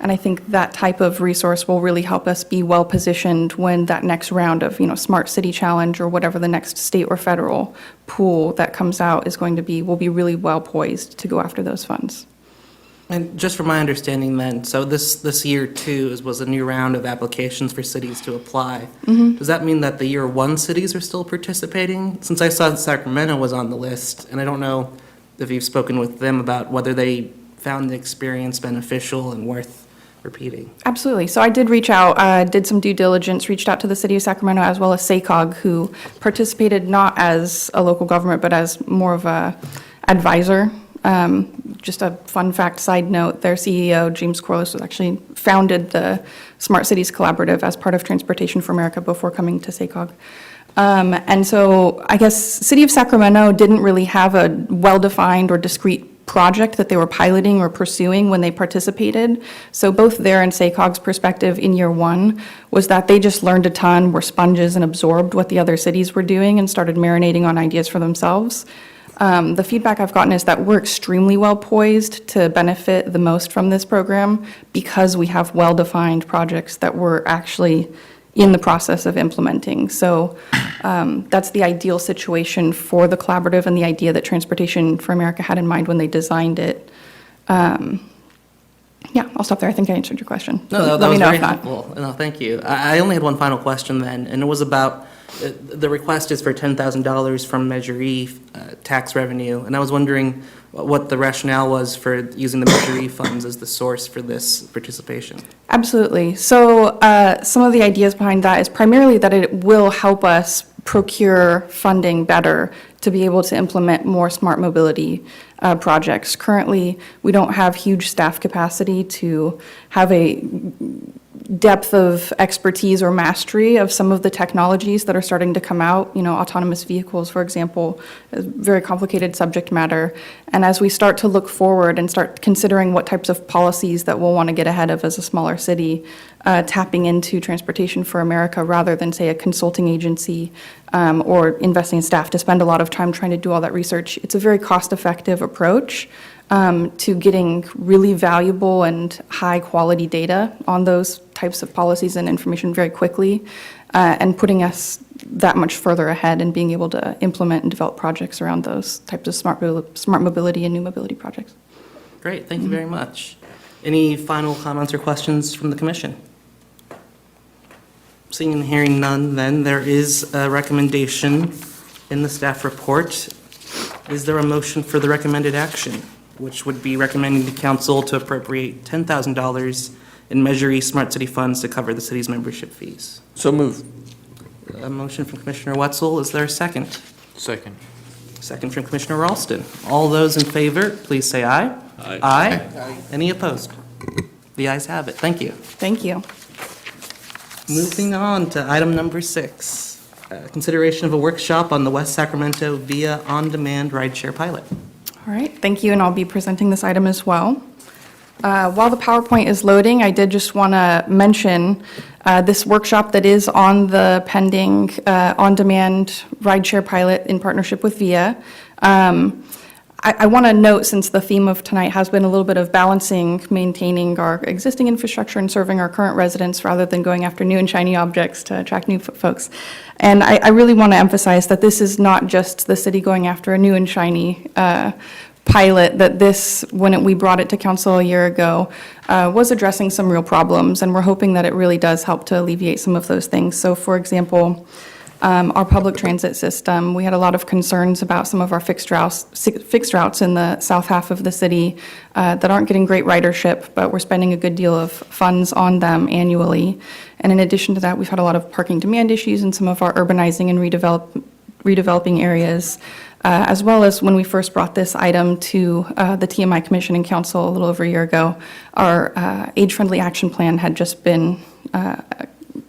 And I think that type of resource will really help us be well-positioned when that next round of, Smart City Challenge or whatever the next state or federal pool that comes out is going to be, we'll be really well-poised to go after those funds. And just from my understanding then, so this year too was a new round of applications for cities to apply. Mm-hmm. Does that mean that the year one cities are still participating? Since I saw Sacramento was on the list, and I don't know if you've spoken with them about whether they found the experience beneficial and worth repeating. Absolutely. So I did reach out, did some due diligence, reached out to the city of Sacramento as well as SACOG, who participated not as a local government, but as more of a advisor. Just a fun fact side note, their CEO, James Corliss, was actually founded the Smart Cities Collaborative as part of Transportation for America before coming to SACOG. And so I guess City of Sacramento didn't really have a well-defined or discrete project that they were piloting or pursuing when they participated. So both their and SACOG's perspective in year one was that they just learned a ton, were sponges, and absorbed what the other cities were doing and started marinating on ideas for themselves. The feedback I've gotten is that we're extremely well poised to benefit the most from this program because we have well-defined projects that we're actually in the process of implementing. So that's the ideal situation for the collaborative and the idea that Transportation for America had in mind when they designed it. Yeah, I'll stop there. I think I answered your question. No, that Let me was know very if not. helpful. No, thank you. I only had one final question then, and it was about, the request is for $10,000 from Measure E tax revenue, and I was wondering what the rationale was for using the Measure E funds as the source for this participation. Absolutely. So some of the ideas behind that is primarily that it will help us procure funding better to be able to implement more smart mobility projects. Currently, we don't have huge staff capacity to have a depth of expertise or mastery of some of the technologies that are starting to come out. Autonomous vehicles, for example, is very complicated subject matter. And as we start to look forward and start considering what types of policies that we'll want to get ahead of as a smaller city, tapping into Transportation for America rather than, say, a consulting agency or investing in staff to spend a lot of time trying to do all that research, it's a very cost-effective approach to getting really valuable and high-quality data on those types of policies and information very quickly, and putting us that much further ahead and being able to implement and develop projects around those types of smart mobility and new mobility projects. Great, thank you very much. Any final comments or questions from the commission? Seeing and hearing none, then there is a recommendation in the staff report. Is there a motion for the recommended action? which would be recommending to council to appropriate $10,000 in Measure E Smart City funds to cover the city's membership fees. So move. A motion from Commissioner Wetzel. Is there a second? Second. Second from Commissioner Ralston. All those in favor, please say aye. Aye. Aye. Any opposed? The ayes have it. Thank you. Thank you. Moving on to item number 6, consideration of a workshop on the West Sacramento Via On-Demand Rideshare Pilot. All right, thank you, and I'll be presenting this item as well. While the PowerPoint is loading, I did just want to mention this workshop that is on the pending on-demand rideshare pilot in partnership with VIA. I want to note, since the theme of tonight has been a little bit of balancing, maintaining our existing infrastructure and serving our current residents rather than going after new and shiny objects to attract new folks. And I really want to emphasize that this is not just the city going after a new and shiny pilot, that this, when we brought it to council a year ago, was addressing some real problems, and we're hoping that it really does help to alleviate some of those things. So, for example, our public transit system, we had a lot of concerns about some of our fixed routes in the south half of the city that aren't getting great ridership, but we're spending a good deal of funds on them annually. And in addition to that, we've had a lot of parking demand issues in some of our urbanizing and redeveloping areas, as well as when we first brought this item to the TMI Commission and Council a little over a year ago, our age-friendly action plan had just been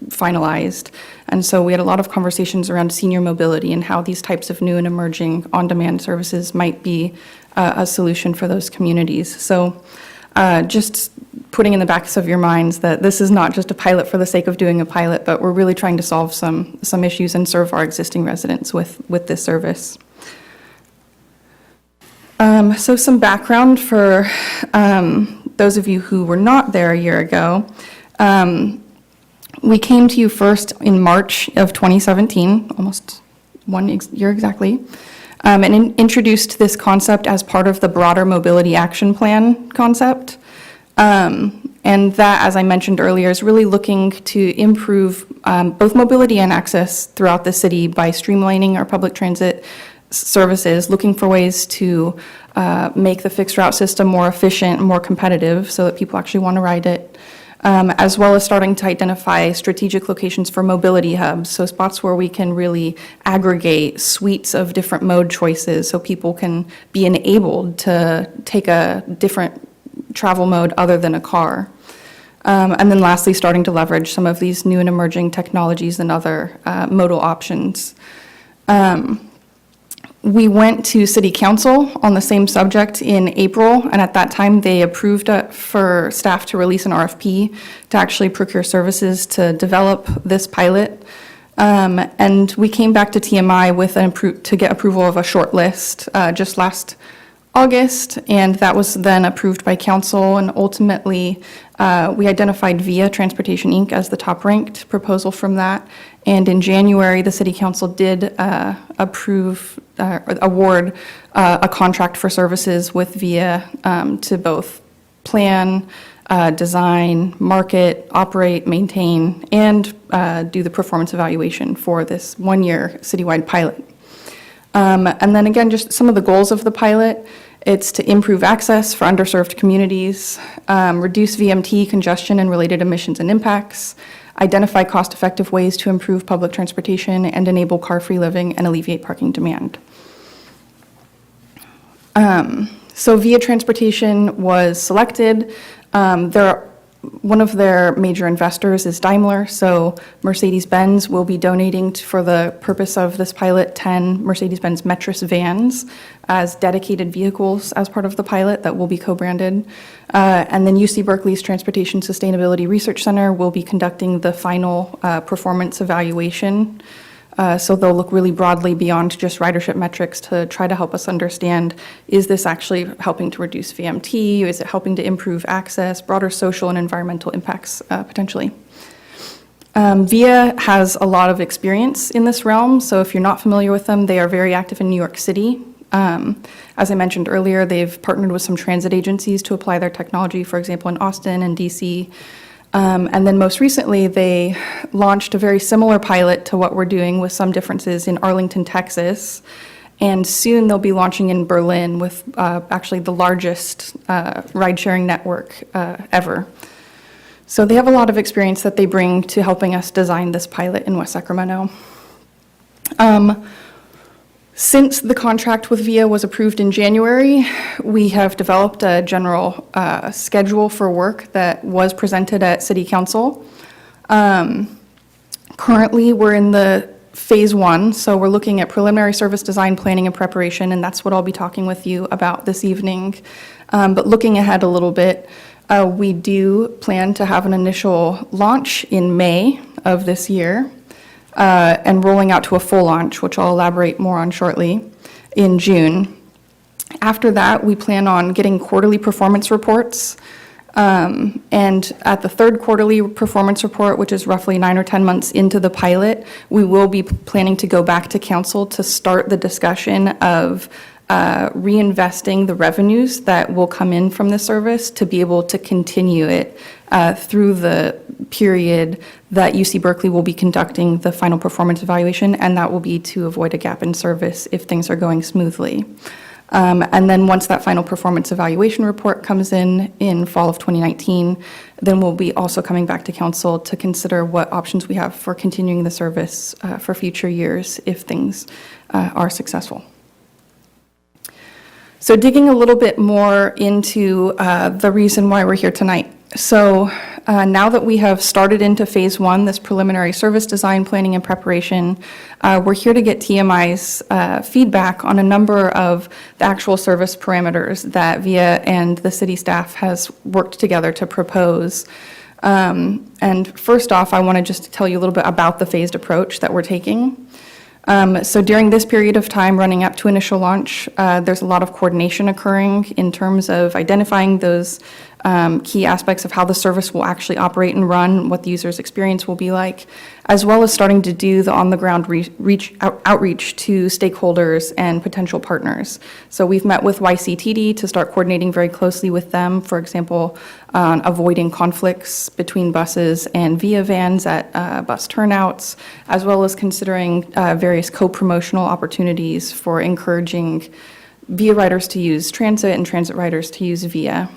finalized. And so we had a lot of conversations around senior mobility and how these types of new and emerging on-demand services might be a solution for those communities. So just putting in the backs of your minds that this is not just a pilot for the sake of doing a pilot, but we're really trying to solve some issues and serve our existing residents with this service. So some background for those of you who were not there a year ago. We came to you first in March of 2017, almost 1 year exactly, and introduced this concept as part of the broader mobility action plan concept. And that, as I mentioned earlier, is really looking to improve both mobility and access throughout the city by streamlining our public transit services, looking for ways to make the fixed route system more efficient and more competitive so that people actually want to ride it. As well as starting to identify strategic locations for mobility hubs, so spots where we can really aggregate suites of different mode choices so people can be enabled to take a different travel mode other than a car. And then lastly, starting to leverage some of these new and emerging technologies and other modal options. We went to City Council on the same subject in April, and at that time, they approved for staff to release an RFP to actually procure services to develop this pilot. And we came back to TMI with to get approval of a short list just last August, and that was then approved by council, and ultimately, we identified VIA Transportation, Inc. as the top-ranked proposal from that. And in January, the City Council did award a contract for services with VIA to both plan, design, market, operate, maintain, and do the performance evaluation for this one-year citywide pilot. And then again, just some of the goals of the pilot. It's to improve access for underserved communities, reduce VMT congestion and related emissions and impacts, identify cost-effective ways to improve public transportation and enable car-free living and alleviate parking demand. So VIA Transportation was selected. One of their major investors is Daimler, so Mercedes-Benz will be donating for the purpose of this pilot 10 Mercedes-Benz Metris vans as dedicated vehicles as part of the pilot that will be co-branded. And then UC Berkeley's Transportation Sustainability Research Center will be conducting the final performance evaluation. So they'll look really broadly beyond just ridership metrics to try to help us understand, is this actually helping to reduce VMT? Is it helping to improve access, broader social and environmental impacts potentially? VIA has a lot of experience in this realm, so if you're not familiar with them, they are very active in New York City. As I mentioned earlier, they've partnered with some transit agencies to apply their technology, for example, in Austin and DC. And then most recently, they launched a very similar pilot to what we're doing with some differences in Arlington, Texas. And soon they'll be launching in Berlin with actually the largest ride-sharing network ever. So they have a lot of experience that they bring to helping us design this pilot in West Sacramento. Since the contract with VIA was approved in January, we have developed a general schedule for work that was presented at City Council. Currently, we're in the Phase 1, so we're looking at preliminary service design, planning, and preparation, and that's what I'll be talking with you about this evening. But looking ahead a little bit, we do plan to have an initial launch in May of this year, and rolling out to a full launch, which I'll elaborate more on shortly, in June. After that, we plan on getting quarterly performance reports. And at the third quarterly performance report, which is roughly 9 or 10 months into the pilot, we will be planning to go back to council to start the discussion of reinvesting the revenues that will come in from the service to be able to continue it through the period that UC Berkeley will be conducting the final performance evaluation, and that will be to avoid a gap in service if things are going smoothly. And then once that final performance evaluation report comes in fall of 2019, then we'll be also coming back to council to consider what options we have for continuing the service for future years if things are successful. So digging a little bit more into the reason why we're here tonight. So now that we have started into Phase 1, this preliminary service design, planning, and preparation, we're here to get TMI's feedback on a number of the actual service parameters that VIA and the city staff has worked together to propose. And first off, I want to just tell you a little bit about the phased approach that we're taking. So during this period of time running up to initial launch, there's a lot of coordination occurring in terms of identifying those key aspects of how the service will actually operate and run, what the user's experience will be like, as well as starting to do the on-the-ground outreach to stakeholders and potential partners. So we've met with YCTD to start coordinating very closely with them, for example, on avoiding conflicts between buses and VIA vans at bus turnouts, as well as considering various co-promotional opportunities for encouraging VIA riders to use transit and transit riders to use VIA.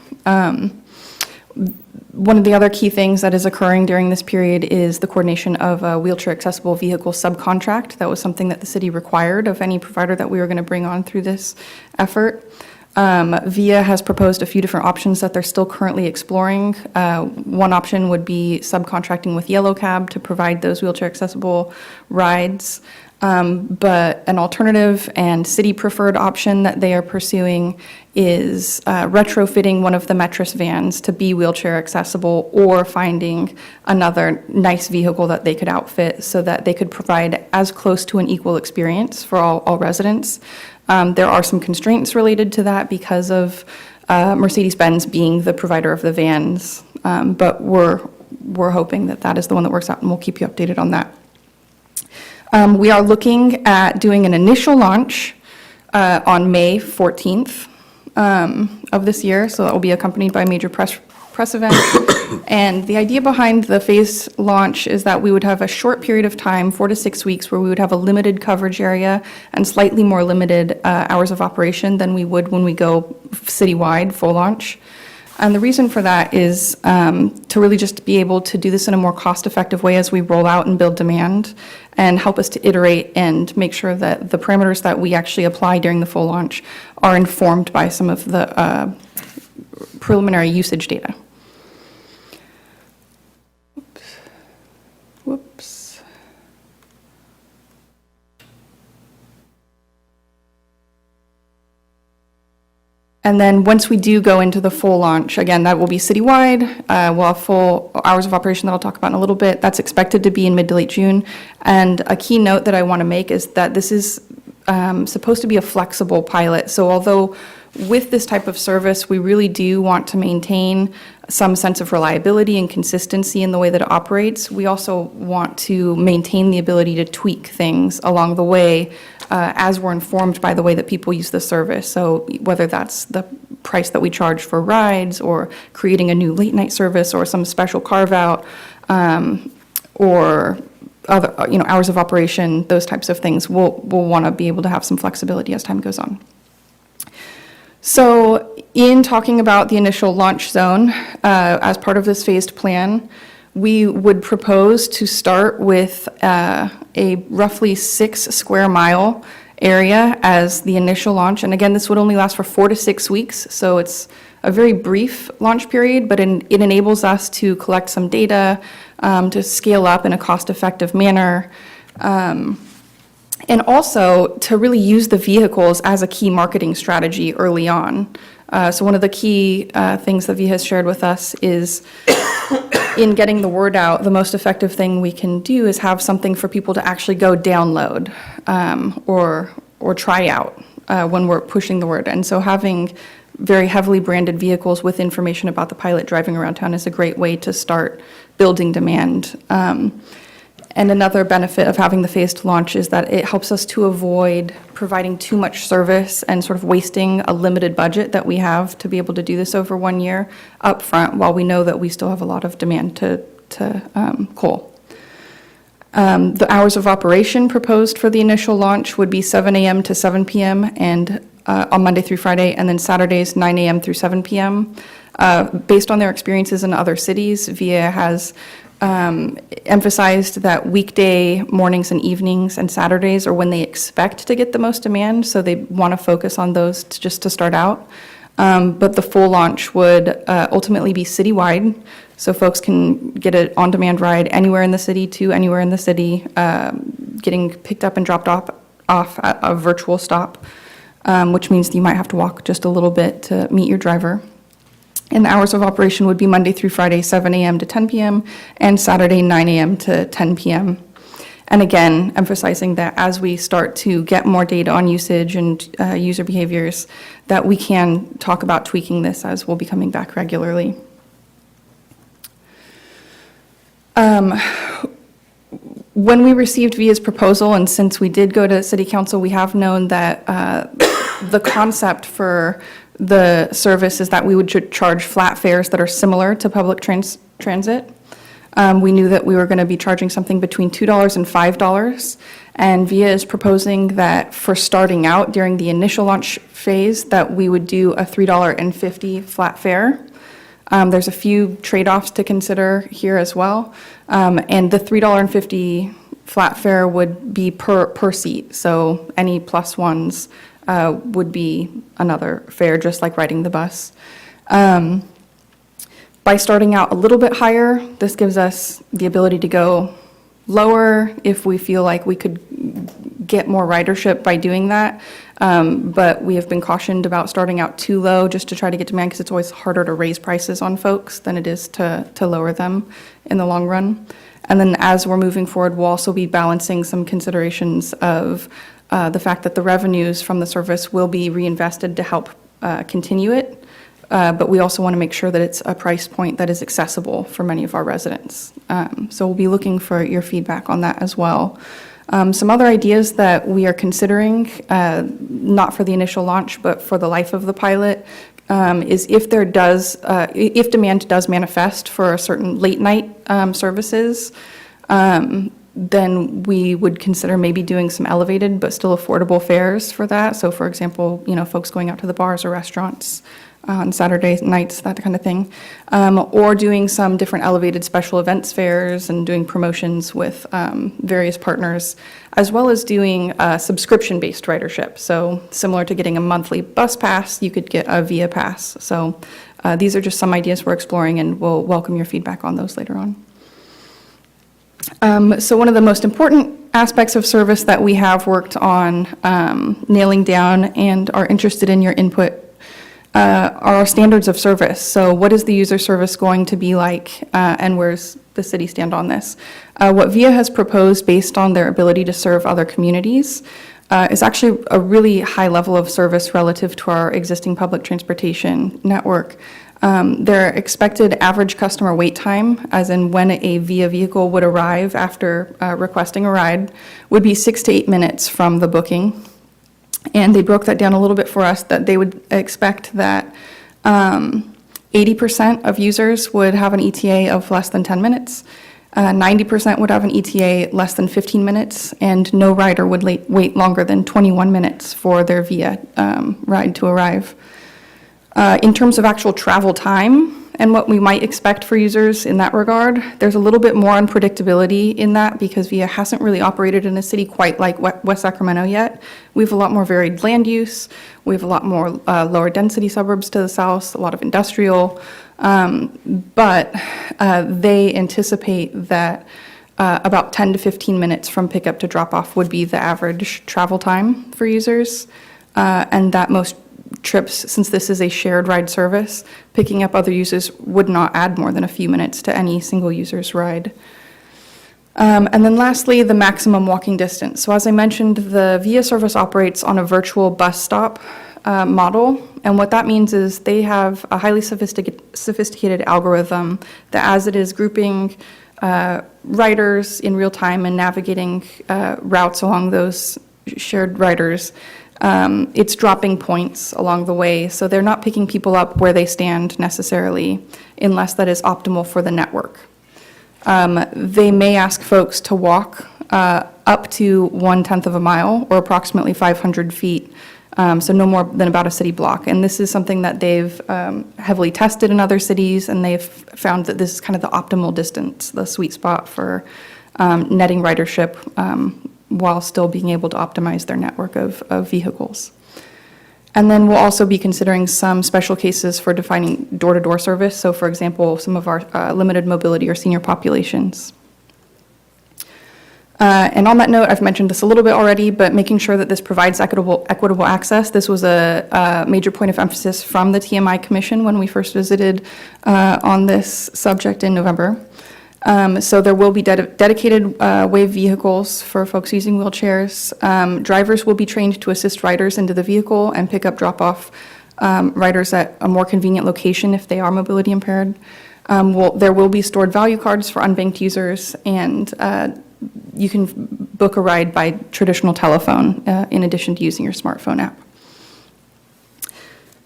One of the other key things that is occurring during this period is the coordination of a wheelchair accessible vehicle subcontract. That was something that the city required of any provider that we were going to bring on through this effort. VIA has proposed a few different options that they're still currently exploring. One option would be subcontracting with Yellow Cab to provide those wheelchair accessible rides. But an alternative and city-preferred option that they are pursuing is retrofitting one of the Metris vans to be wheelchair accessible, or finding another nice vehicle that they could outfit so that they could provide as close to an equal experience for all residents. There are some constraints related to that because of Mercedes-Benz being the provider of the vans, but we're hoping that that is the one that works out, and we'll keep you updated on that. We are looking at doing an initial launch on May 14th of this year, so that will be accompanied by a major press event. And the idea behind the phase launch is that we would have a short period of time, 4 to 6 weeks, where we would have a limited coverage area and slightly more limited hours of operation than we would when we go citywide full launch. And the reason for that is to really just be able to do this in a more cost-effective way as we roll out and build demand, and help us to iterate and make sure that the parameters that we actually apply during the full launch are informed by some of the preliminary usage data. Whoops. And then once we do go into the full launch, again, that will be citywide. We'll have full hours of operation that I'll talk about in a little bit. That's expected to be in mid to late June. And a key note that I want to make is that this is supposed to be a flexible pilot. So although with this type of service, we really do want to maintain some sense of reliability and consistency in the way that it operates, we also want to maintain the ability to tweak things along the way as we're informed by the way that people use the service. So whether that's the price that we charge for rides, or creating a new late night service, or some special carve out, or other, hours of operation, those types of things. We'll want to be able to have some flexibility as time goes on. So in talking about the initial launch zone, as part of this phased plan, we would propose to start with a roughly 6 square mile area as the initial launch. And again, this would only last for 4 to 6 weeks, so it's a very brief launch period, but it enables us to collect some data, to scale up in a cost-effective manner, and also to really use the vehicles as a key marketing strategy early on. So one of the key things that VIA has shared with us is in getting the word out, the most effective thing we can do is have something for people to actually go download or try out when we're pushing the word. And so having very heavily branded vehicles with information about the pilot driving around town is a great way to start building demand. And another benefit of having the phased launch is that it helps us to avoid providing too much service and sort of wasting a limited budget that we have to be able to do this over 1 year up front, while we know that we still have a lot of demand to coal. The hours of operation proposed for the initial launch would be 7 a.m. to 7 p.m. and on Monday through Friday, and then Saturdays 9 a.m. through 7 p.m. Based on their experiences in other cities, VIA has emphasized that weekday mornings and evenings and Saturdays are when they expect to get the most demand, so they want to focus on those just to start out. But the full launch would ultimately be citywide, so folks can get an on-demand ride anywhere in the city to anywhere in the city, getting picked up and dropped off at a virtual stop, which means you might have to walk just a little bit to meet your driver. And the hours of operation would be Monday through Friday, 7 a.m. to 10 p.m., and Saturday, 9 a.m. to 10 p.m. And again, emphasizing that as we start to get more data on usage and user behaviors, that we can talk about tweaking this as we'll be coming back regularly. When we received VIA's proposal, and since we did go to City Council, we have known that the concept for the service is that we would charge flat fares that are similar to public transit. We knew that we were going to be charging something between $2 and $5, and VIA is proposing that for starting out during the initial launch phase, that we would do a $3.50 flat fare. There's a few trade-offs to consider here as well, and the $3.50 flat fare would be per seat, so any plus ones would be another fare, just like riding the bus. By starting out a little bit higher, this gives us the ability to go lower if we feel like we could get more ridership by doing that. But we have been cautioned about starting out too low just to try to get demand, because it's always harder to raise prices on folks than it is to lower them in the long run. And then as we're moving forward, we'll also be balancing some considerations of the fact that the revenues from the service will be reinvested to help continue it. But we also want to make sure that it's a price point that is accessible for many of our residents. So we'll be looking for your feedback on that as well. Some other ideas that we are considering, not for the initial launch, but for the life of the pilot, is if demand does manifest for a certain late night services, then we would consider maybe doing some elevated but still affordable fares for that. So for example, folks going out to the bars or restaurants on Saturday nights, that kind of thing. Or doing some different elevated special events fairs and doing promotions with various partners, as well as doing subscription-based ridership. So similar to getting a monthly bus pass, you could get a VIA pass. So these are just some ideas we're exploring, and we'll welcome your feedback on those later on. So one of the most important aspects of service that we have worked on nailing down and are interested in your input are our standards of service. So what is the user service going to be like, and where's the city stand on this? What VIA has proposed based on their ability to serve other communities is actually a really high level of service relative to our existing public transportation network. Their expected average customer wait time, as in when a VIA vehicle would arrive after requesting a ride, would be 6 to 8 minutes from the booking. And they broke that down a little bit for us, that they would expect that 80% of users would have an ETA of less than 10 minutes. 90% would have an ETA less than 15 minutes, and no rider would wait longer than 21 minutes for their VIA ride to arrive. In terms of actual travel time and what we might expect for users in that regard, there's a little bit more unpredictability in that because VIA hasn't really operated in a city quite like West Sacramento yet. We have a lot more varied land use. We have a lot more lower density suburbs to the south, a lot of industrial. But they anticipate that about 10 to 15 minutes from pickup to drop-off would be the average travel time for users, and that most trips, since this is a shared ride service, picking up other users would not add more than a few minutes to any single user's ride. And then lastly, the maximum walking distance. So as I mentioned, the VIA service operates on a virtual bus stop model, and what that means is they have a highly sophisticated algorithm that, as it is grouping riders in real time and navigating routes along those shared riders, it's dropping points along the way, so they're not picking people up where they stand necessarily, unless that is optimal for the network. They may ask folks to walk up to 1/10 of a mile, or approximately 500 feet, so no more than about a city block. And this is something that they've heavily tested in other cities, and they've found that this is kind of the optimal distance, the sweet spot for netting ridership while still being able to optimize their network of vehicles. And then we'll also be considering some special cases for defining door-to-door service. So for example, some of our limited mobility or senior populations. And on that note, I've mentioned this a little bit already, but making sure that this provides equitable access. This was a major point of emphasis from the TMI Commission when we first visited on this subject in November. So there will be dedicated wave vehicles for folks using wheelchairs. Drivers will be trained to assist riders into the vehicle and pick up, drop off riders at a more convenient location if they are mobility impaired. There will be stored value cards for unbanked users, and you can book a ride by traditional telephone in addition to using your smartphone app.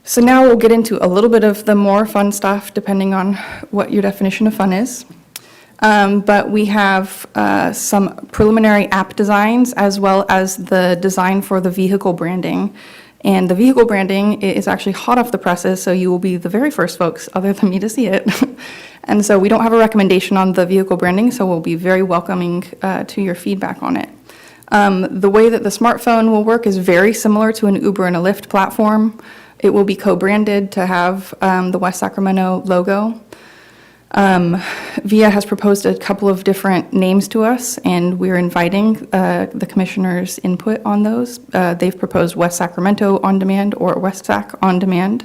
So now we'll get into a little bit of the more fun stuff, depending on what your definition of fun is. But we have some preliminary app designs as well as the design for the vehicle branding. And the vehicle branding is actually hot off the presses, so you will be the very first folks other than me to see it. And so we don't have a recommendation on the vehicle branding, so we'll be very welcoming to your feedback on it. The way that the smartphone will work is very similar to an Uber and a Lyft platform. It will be co-branded to have the West Sacramento logo. VIA has proposed a couple of different names to us, and we're inviting the commissioner's input on those. They've proposed West Sacramento On Demand or West Sac On Demand.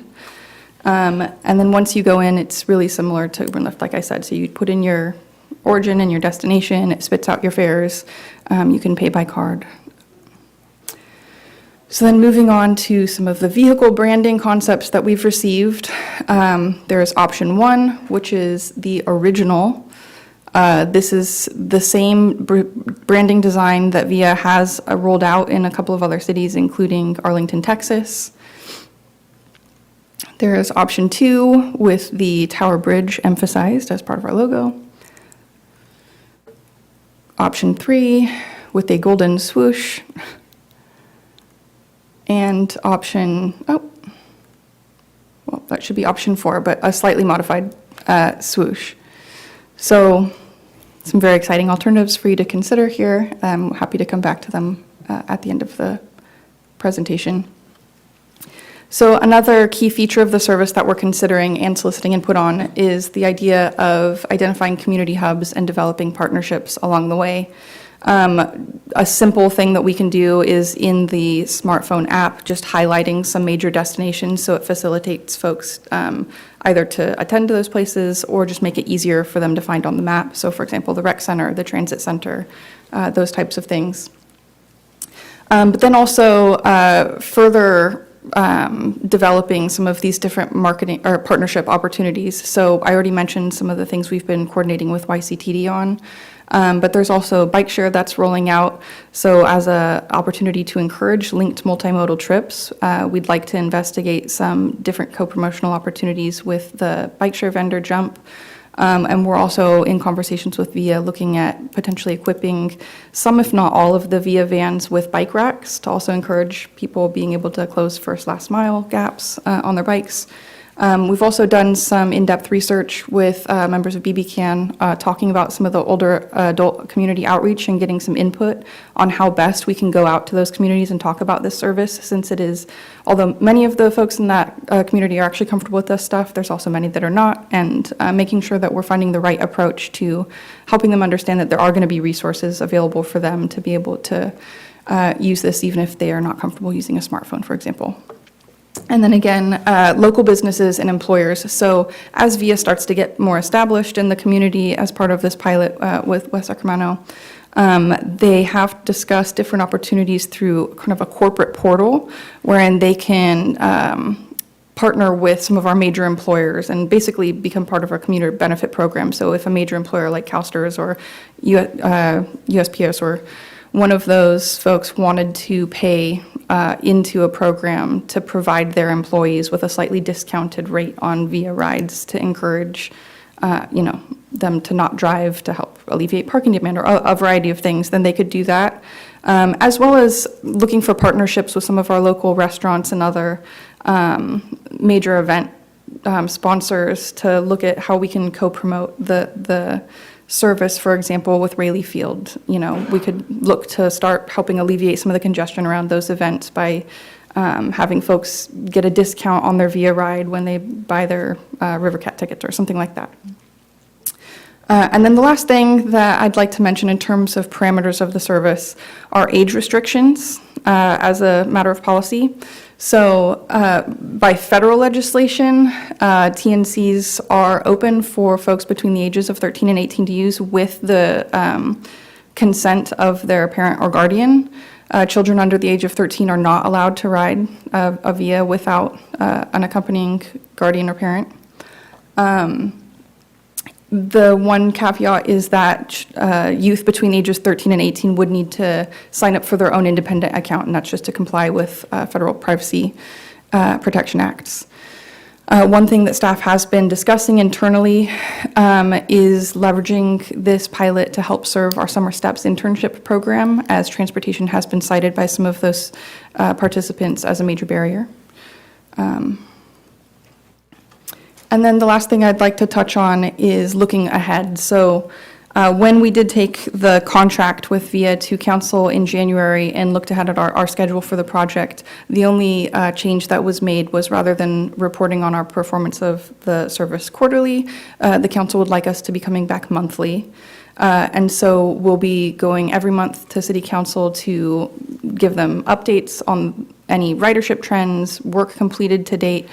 And then once you go in, it's really similar to Uber and Lyft, like I said. So you put in your origin and your destination, it spits out your fares. You can pay by card. So then moving on to some of the vehicle branding concepts that we've received. There's option 1, which is the original. This is the same branding design that VIA has rolled out in a couple of other cities, including Arlington, Texas. There is option 2 with the Tower Bridge emphasized as part of our logo. Option 3 with a golden swoosh. And option, that should be option 4, but a slightly modified swoosh. So some very exciting alternatives for you to consider here. I'm happy to come back to them at the end of the presentation. So another key feature of the service that we're considering and soliciting input on is the idea of identifying community hubs and developing partnerships along the way. A simple thing that we can do is in the smartphone app, just highlighting some major destinations so it facilitates folks either to attend to those places or just make it easier for them to find on the map. So for example, the rec center, the transit center, those types of things. But then also further developing some of these different marketing or partnership opportunities. So I already mentioned some of the things we've been coordinating with YCTD on. But there's also bike share that's rolling out. So as an opportunity to encourage linked multimodal trips, we'd like to investigate some different co-promotional opportunities with the bike share vendor Jump, And we're also in conversations with VIA looking at potentially equipping some, if not all, of the VIA vans with bike racks to also encourage people being able to close first, last mile gaps on their bikes. We've also done some in-depth research with members of BBCAN talking about some of the older adult community outreach and getting some input on how best we can go out to those communities and talk about this service, since it is, although many of the folks in that community are actually comfortable with this stuff, there's also many that are not, and making sure that we're finding the right approach to helping them understand that there are going to be resources available for them to be able to use this even if they are not comfortable using a smartphone, for example. And then again, local businesses and employers. So as VIA starts to get more established in the community as part of this pilot with West Sacramento, they have discussed different opportunities through kind of a corporate portal wherein they can partner with some of our major employers and basically become part of our community benefit program. So if a major employer like CalSTRS or USPS or one of those folks wanted to pay into a program to provide their employees with a slightly discounted rate on VIA rides to encourage, them to not drive to help alleviate parking demand or a variety of things, then they could do that. As well as looking for partnerships with some of our local restaurants and other major event sponsors to look at how we can co-promote the service, for example, with Rayleigh Field. We could look to start helping alleviate some of the congestion around those events by having folks get a discount on their VIA ride when they buy their Rivercat tickets or something like that. And then the last thing that I'd like to mention in terms of parameters of the service are age restrictions as a matter of policy. So by federal legislation, TNCs are open for folks between the ages of 13 and 18 to use with the consent of their parent or guardian. Children under the age of 13 are not allowed to ride a VIA without an accompanying guardian or parent. The one caveat is that youth between ages 13 and 18 would need to sign up for their own independent account, and that's just to comply with federal privacy protection acts. One thing that staff has been discussing internally is leveraging this pilot to help serve our Summer Steps internship program, as transportation has been cited by some of those participants as a major barrier. And then the last thing I'd like to touch on is looking ahead. So when we did take the contract with VIA to council in January and looked ahead at our schedule for the project, the only change that was made was, rather than reporting on our performance of the service quarterly, the council would like us to be coming back monthly. And so we'll be going every month to City Council to give them updates on any ridership trends, work completed to date,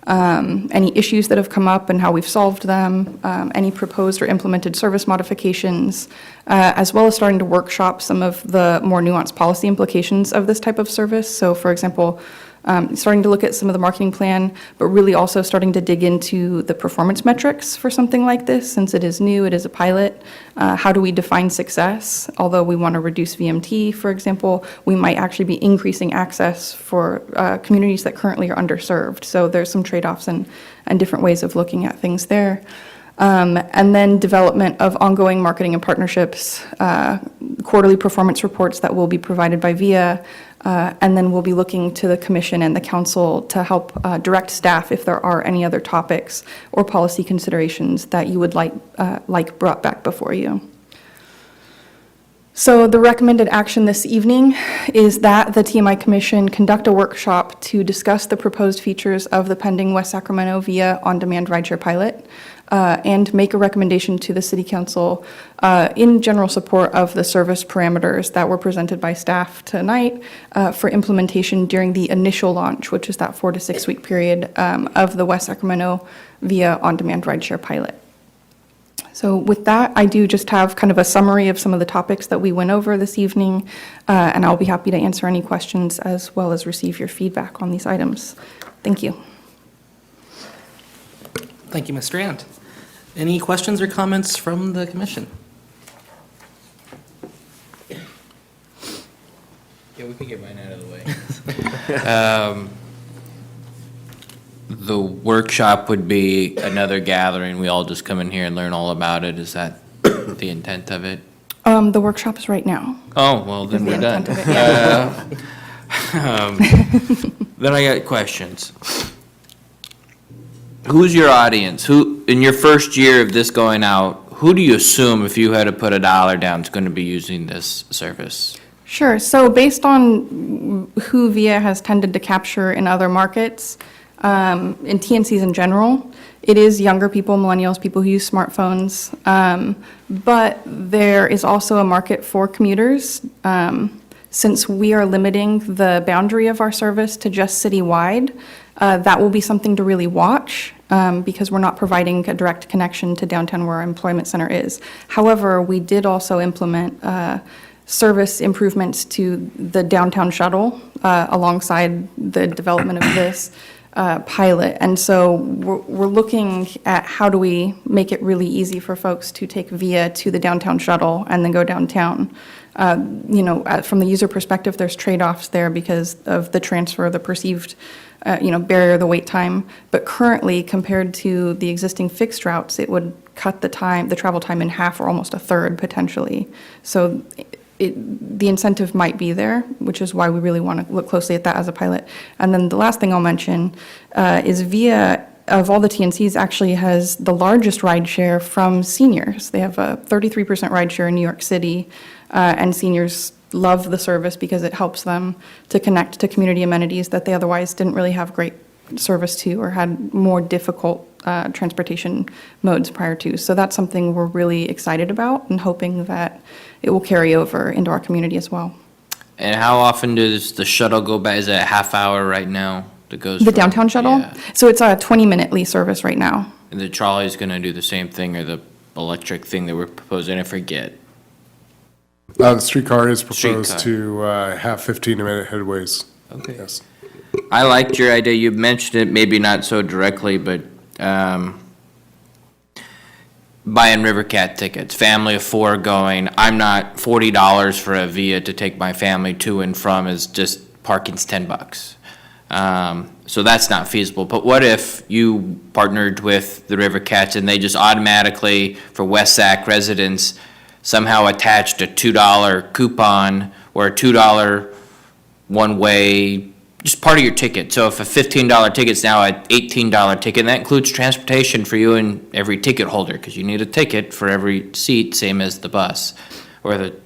any issues that have come up and how we've solved them, any proposed or implemented service modifications, as well as starting to workshop some of the more nuanced policy implications of this type of service. So, for example, starting to look at some of the marketing plan, but really also starting to dig into the performance metrics for something like this, since it is new, it is a pilot. How do we define success? Although we want to reduce VMT, for example, we might actually be increasing access for communities that currently are underserved. So there's some trade-offs and different ways of looking at things there. And then development of ongoing marketing and partnerships, quarterly performance reports that will be provided by VIA, and then we'll be looking to the commission and the council to help direct staff if there are any other topics or policy considerations that you would like brought back before you. So the recommended action this evening is that the TMI Commission conduct a workshop to discuss the proposed features of the pending West Sacramento VIA on-demand rideshare pilot, and make a recommendation to the City Council in general support of the service parameters that were presented by staff tonight for implementation during the initial launch, which is that 4 to 6 week period of the West Sacramento VIA on-demand rideshare pilot. So with that, I do just have kind of a summary of some of the topics that we went over this evening, and I'll be happy to answer any questions as well as receive your feedback on these items. Thank you. Thank you, Ms. Strand. Any questions or comments from the commission? Yeah, we could get mine out of the way. the workshop would be another gathering, we all just come in here and learn all about it, is that the intent of it? The workshop is right now. Oh, well, then Is the we're done. intent of it, yeah. Then I got questions. Who's your audience? Who, in your first year of this going out, who do you assume, if you had to put $1 down, is going to be using this service? Sure. So based on who VIA has tended to capture in other markets, in TNCs in general, it is younger people, millennials, people who use smartphones. But there is also a market for commuters. Since we are limiting the boundary of our service to just citywide, that will be something to really watch, because we're not providing a direct connection to downtown where our employment center is. However, we did also implement service improvements to the downtown shuttle alongside the development of this pilot. And so we're looking at how do we make it really easy for folks to take VIA to the downtown shuttle and then go downtown. From the user perspective, there's trade-offs there because of the transfer, the perceived barrier, the wait time. But currently, compared to the existing fixed routes, it would cut the travel time in half or almost a third potentially. So the incentive might be there, which is why we really want to look closely at that as a pilot. And then the last thing I'll mention is VIA, of all the TNCs, actually has the largest ride share from seniors. They have a 33% ride share in New York City, and seniors love the service because it helps them to connect to community amenities that they otherwise didn't really have great service to or had more difficult transportation modes prior to. So that's something we're really excited about and hoping that it will carry over into our community as well. And how often does the shuttle go by? Is it a half hour right now that goes? The downtown shuttle? Yeah. So it's a 20-minute lease service right now. And the trolley's going to do the same thing, or the electric thing that we're proposing? I forget. The streetcar is proposed Streetcar. to have 15-minute headways. Okay. Yes. I liked your idea. You mentioned it, maybe not so directly, but buying Rivercat tickets, family of 4 going. I'm not $40 for a VIA to take my family to and from is just parking's $10. So that's not feasible. But what if you partnered with the Rivercats and they just automatically, for West Sac residents, somehow attached a $2 coupon or a $2 one-way, just part of your ticket. So if a $15 ticket's now an $18 ticket, and that includes transportation for you and every ticket holder, because you need a ticket for every seat, same as the bus or the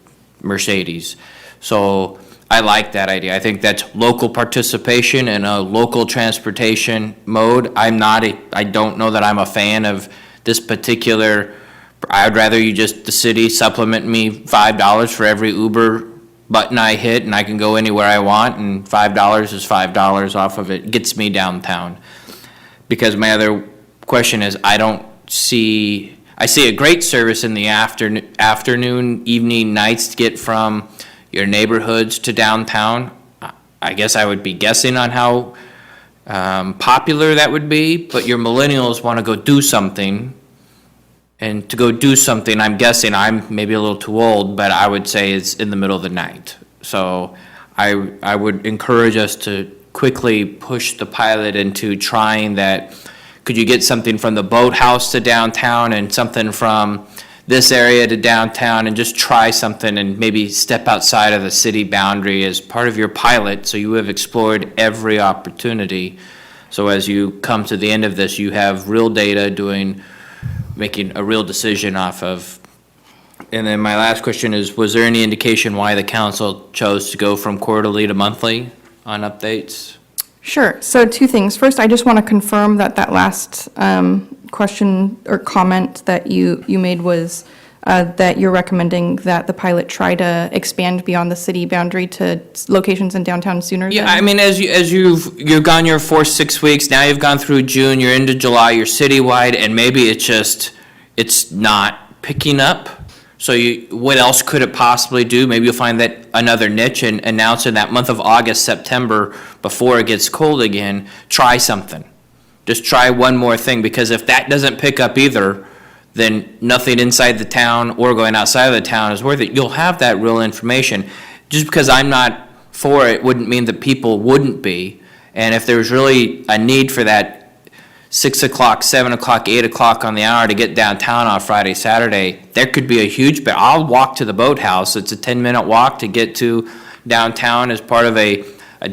Mercedes. So I like that idea. I think that's local participation and a local transportation mode. I don't know that I'm a fan of this particular. I'd rather the city supplement me $5 for every Uber button I hit, and I can go anywhere I want, and $5 is $5 off of it. Gets me downtown. Because my other question is, I see a great service in the afternoon, evening, nights to get from your neighborhoods to downtown. I guess I would be guessing on how popular that would be, but your millennials want to go do something. And to go do something, I'm guessing, I'm maybe a little too old, but I would say it's in the middle of the night. So I would encourage us to quickly push the pilot into trying that. Could you get something from the boathouse to downtown and something from this area to downtown, and just try something and maybe step outside of the city boundary as part of your pilot, so you have explored every opportunity. So as you come to the end of this, you have real data making a real decision off of. And then my last question is, was there any indication why the council chose to go from quarterly to monthly on updates? Sure. So 2 things. First, I just want to confirm that last question or comment that you made was that you're recommending that the pilot try to expand beyond the city boundary to locations in downtown sooner Yeah, than? I mean, as you've gone your 6 weeks, now you've gone through June, you're into July, you're citywide, and maybe it's not picking up. So what else could it possibly do? Maybe you'll find that another niche and announce in that month of August, September, before it gets cold again, try something. Just try one more thing, because if that doesn't pick up either, then nothing inside the town or going outside of the town is worth it. You'll have that real information. Just because I'm not for it wouldn't mean that people wouldn't be. And if there's really a need for that 6 o'clock, 7 o'clock, 8 o'clock on the hour to get downtown on Friday, Saturday, there could be a huge, I'll walk to the boathouse. It's a 10-minute walk to get to downtown as part of a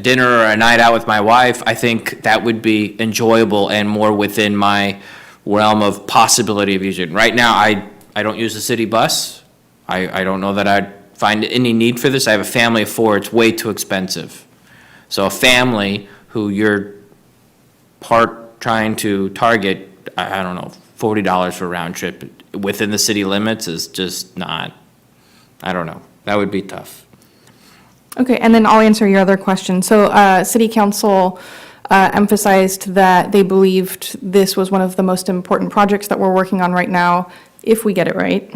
dinner or a night out with my wife. I think that would be enjoyable and more within my realm of possibility of using it. Right now, I don't use the city bus. I don't know that I'd find any need for this. I have a family of 4. It's way too expensive. So a family who you're trying to target, I don't know, $40 for a round trip within the city limits is just not, I don't know. That would be tough. Okay, and then I'll answer your other question. So, City Council emphasized that they believed this was one of the most important projects that we're working on right now, if we get it right.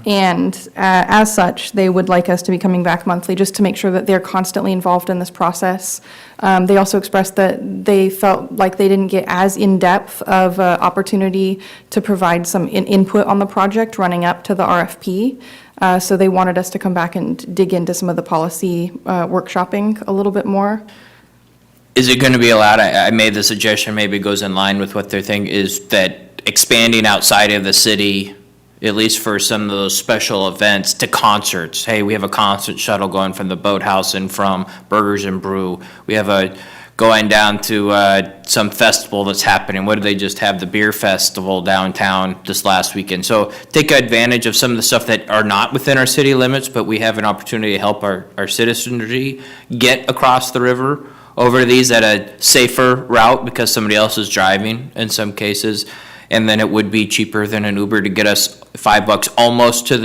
And as such, they would like us to be coming back monthly, just to make sure that they're constantly involved in this process. They also expressed that they felt like they didn't get as in-depth of opportunity to provide some input on the project running up to the RFP. So they wanted us to come back and dig into some of the policy workshopping a little bit more. Is it going to be allowed, I made the suggestion, maybe it goes in line with what they're thinking, is that expanding outside of the city, at least for some of those special events, to concerts. Hey, we have a concert shuttle going from the boathouse and from Burgers and Brew. We have a going down to some festival that's happening. What did they just have? The beer festival downtown this last weekend. So take advantage of some of the stuff that are not within our city limits, but we have an opportunity to help our citizenry get across the river over these at a safer route because somebody else is driving in some cases. And then it would be cheaper than an Uber to get us $5 almost to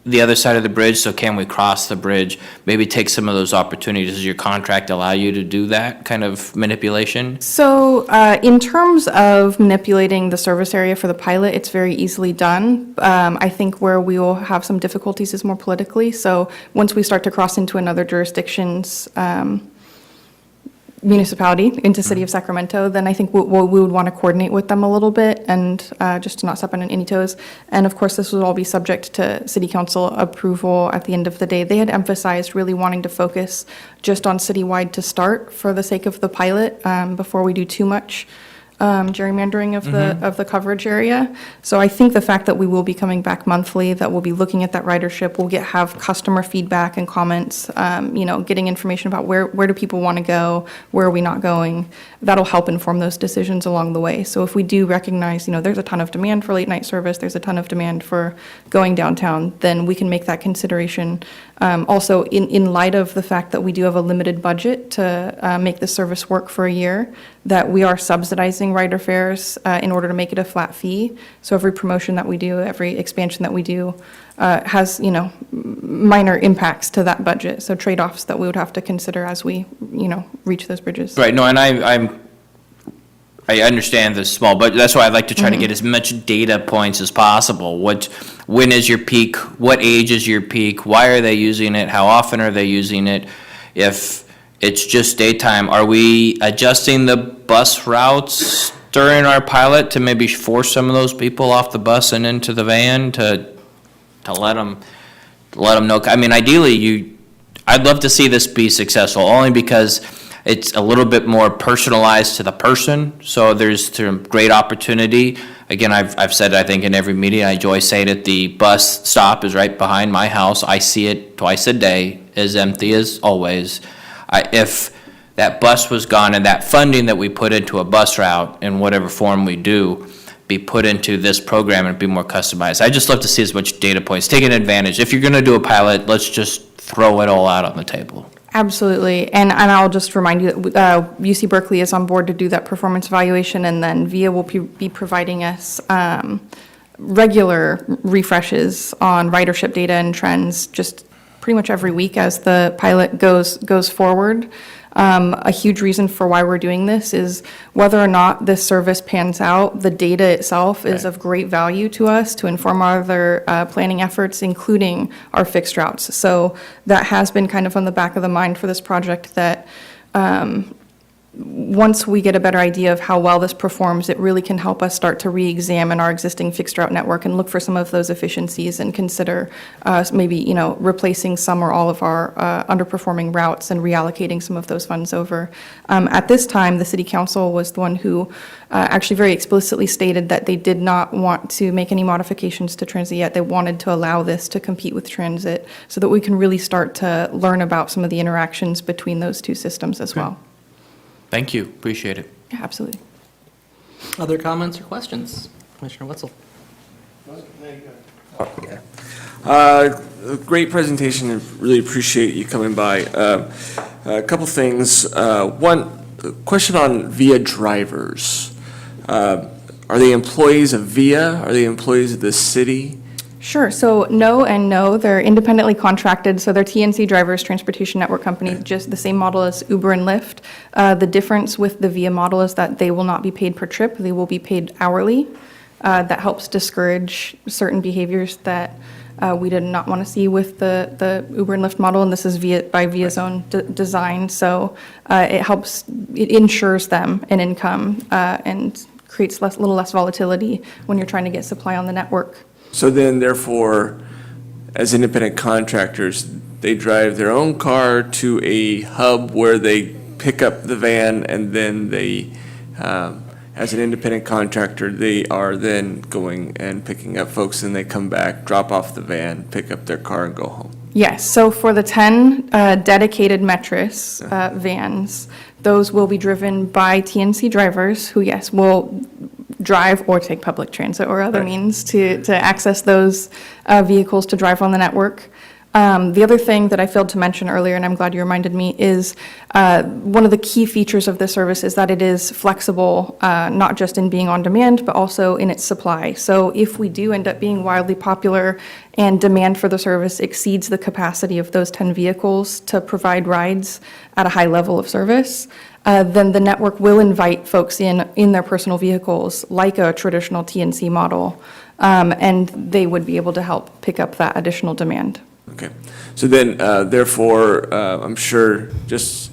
the other side of the bridge. So can we cross the bridge? Maybe take some of those opportunities. Does your contract allow you to do that kind of manipulation? So in terms of manipulating the service area for the pilot, it's very easily done. I think where we will have some difficulties is more politically. So once we start to cross into another jurisdiction's municipality, into City of Sacramento, then I think we would want to coordinate with them a little bit and just to not step on any toes. And of course, this would all be subject to City Council approval at the end of the day. They had emphasized really wanting to focus just on citywide to start for the sake of the pilot before we do too much gerrymandering of the coverage area. So I think the fact that we will be coming back monthly, that we'll be looking at that ridership, we'll have customer feedback and comments, getting information about where do people want to go, where are we not going. That'll help inform those decisions along the way. So if we do recognize, there's a ton of demand for late night service, there's a ton of demand for going downtown, then we can make that consideration. Also, in light of the fact that we do have a limited budget to make the service work for a year, that we are subsidizing rider fares in order to make it a flat fee. So every promotion that we do, every expansion that we do has, minor impacts to that budget. So trade-offs that we would have to consider as we, reach those bridges. Right, no, and I understand the small, but that's why I'd like to try to get as much data points as possible. When is your peak? What age is your peak? Why are they using it? How often are they using it? If it's just daytime, are we adjusting the bus routes during our pilot to maybe force some of those people off the bus and into the van to let them know? I mean, ideally, I'd love to see this be successful, only because it's a little bit more personalized to the person, so there's some great opportunity. Again, I've said, I think, in every meeting, I enjoy saying it, the bus stop is right behind my house. I see it twice a day, as empty as always. If that bus was gone and that funding that we put into a bus route in whatever form we do, be put into this program and be more customized. I just love to see as much data points, taking advantage. If you're gonna do a pilot, let's just throw it all out on the table. Absolutely, and I'll just remind you that UC Berkeley is on board to do that performance evaluation, and then VIA will be providing us regular refreshes on ridership data and trends just pretty much every week as the pilot goes forward. A huge reason for why we're doing this is whether or not this service pans out, the data itself is of great value to us to inform our other planning efforts, including our fixed routes. So that has been kind of on the back of the mind for this project, that once we get a better idea of how well this performs, it really can help us start to re-examine our existing fixed route network and look for some of those efficiencies and consider maybe, replacing some or all of our underperforming routes and reallocating some of those funds over. At this time, the City Council was the one who actually very explicitly stated that they did not want to make any modifications to transit yet. They wanted to allow this to compete with transit so that we can really start to learn about some of the interactions between those two systems as well. Thank you, appreciate it. Yeah, absolutely. Other comments or questions? Commissioner Wetzel? Great presentation, and really appreciate you coming by. A couple things. One, question on VIA drivers. Are they employees of VIA? Are they employees of the city? Sure. So no and no, they're independently contracted, so they're TNC drivers, Transportation Network Company, just the same model as Uber and Lyft. The difference with the VIA model is that they will not be paid per trip, they will be paid hourly. That helps discourage certain behaviors that we did not want to see with the Uber and Lyft model, and this is by VIA's own design. So it ensures them an income and creates a little less volatility when you're trying to get supply on the network. So then, therefore, as independent contractors, they drive their own car to a hub where they pick up the van, and then they, as an independent contractor, they are then going and picking up folks, and they come back, drop off the van, pick up their car, and go home. Yes, so for the 10 dedicated Metris vans, those will be driven by TNC drivers who, yes, will drive or take public transit or other means to access those vehicles to drive on the network. The other thing that I failed to mention earlier, and I'm glad you reminded me, is one of the key features of this service is that it is flexible, not just in being on demand, but also in its supply. So if we do end up being wildly popular and demand for the service exceeds the capacity of those 10 vehicles to provide rides at a high level of service, then the network will invite folks in their personal vehicles, like a traditional TNC model, and they would be able to help pick up that additional demand. Okay. So then, therefore, I'm sure just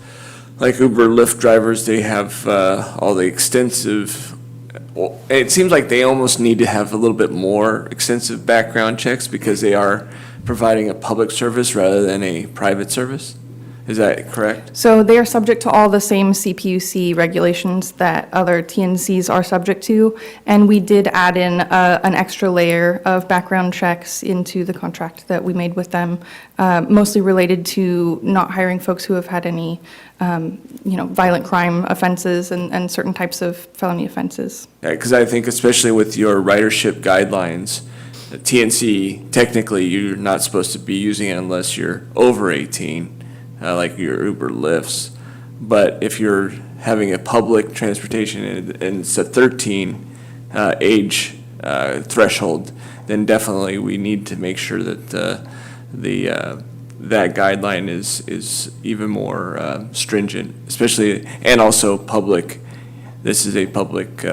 like Uber, Lyft drivers, they have all the extensive, well, it seems like they almost need to have a little bit more extensive background checks because they are providing a public service rather than a private service. Is that correct? So they are subject to all the same CPUC regulations that other TNCs are subject to, and we did add in an extra layer of background checks into the contract that we made with them, mostly related to not hiring folks who have had any, violent crime offenses and certain types of felony offenses. Yeah, because I think especially with your ridership guidelines, TNC, technically, you're not supposed to be using it unless you're over 18. Like your Uber Lyfts. But if you're having a public transportation and it's a 13 age threshold, then definitely we need to make sure that that guideline is even more stringent, especially, and also public. This is a public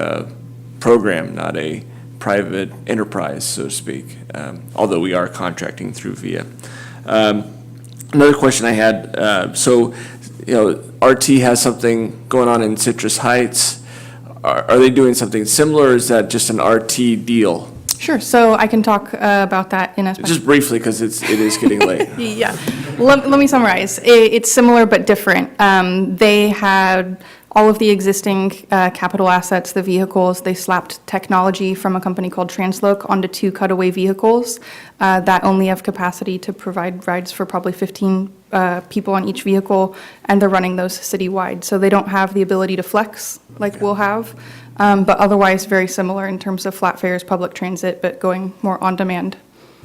program, not a private enterprise, so to speak, although we are contracting through VIA. Another question I had, RT has something going on in Citrus Heights. Are they doing something similar, or is that just an RT deal? Sure, so I can talk about that in a Just briefly, because it is getting late. Yeah, let me summarize. It's similar but different. They had all of the existing capital assets, the vehicles. They slapped technology from a company called Transloc onto 2 cutaway vehicles that only have capacity to provide rides for probably 15 people on each vehicle, and they're running those citywide. So they don't have the ability to flex like we'll have, but otherwise very similar in terms of flat fares, public transit, but going more on demand.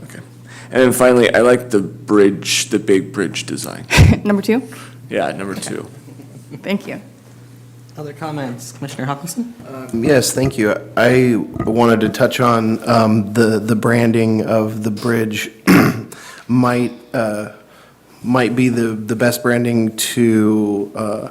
Okay. And then finally, I like the bridge, the big bridge design. Number 2? Yeah, number 2. Thank you. Other comments? Commissioner Hopkinson? Yes, thank you. I wanted to touch on the branding of the bridge might be the best branding to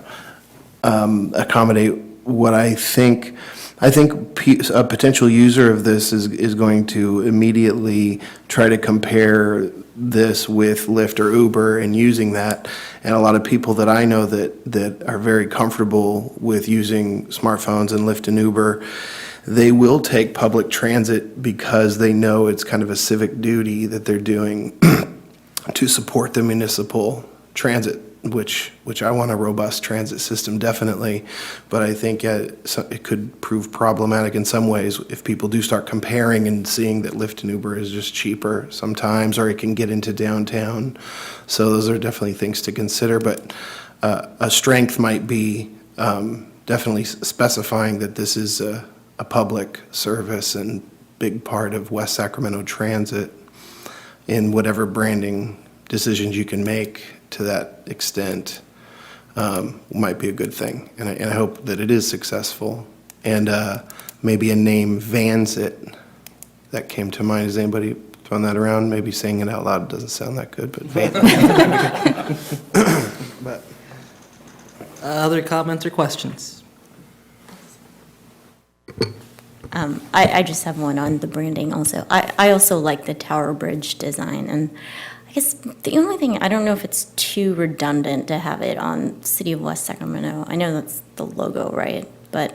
accommodate what I think I think a potential user of this is going to immediately try to compare this with Lyft or Uber and using that. And a lot of people that I know that are very comfortable with using smartphones and Lyft and Uber, they will take public transit because they know it's kind of a civic duty that they're doing to support the municipal transit, which I want a robust transit system, definitely. But I think it could prove problematic in some ways if people do start comparing and seeing that Lyft and Uber is just cheaper sometimes, or it can get into downtown. So those are definitely things to consider. But a strength might be definitely specifying that this is a public service and big part of West Sacramento transit in whatever branding decisions you can make to that extent might be a good thing. And I hope that it is successful. And maybe a name, Vansit, that came to mind. Has anybody thrown that around? Maybe saying it out loud doesn't sound that good, but but Other comments or questions? I just have one on the branding also. I also like the Tower Bridge design, and I guess the only thing, I don't know if it's too redundant to have it on City of West Sacramento. I know that's the logo, right? But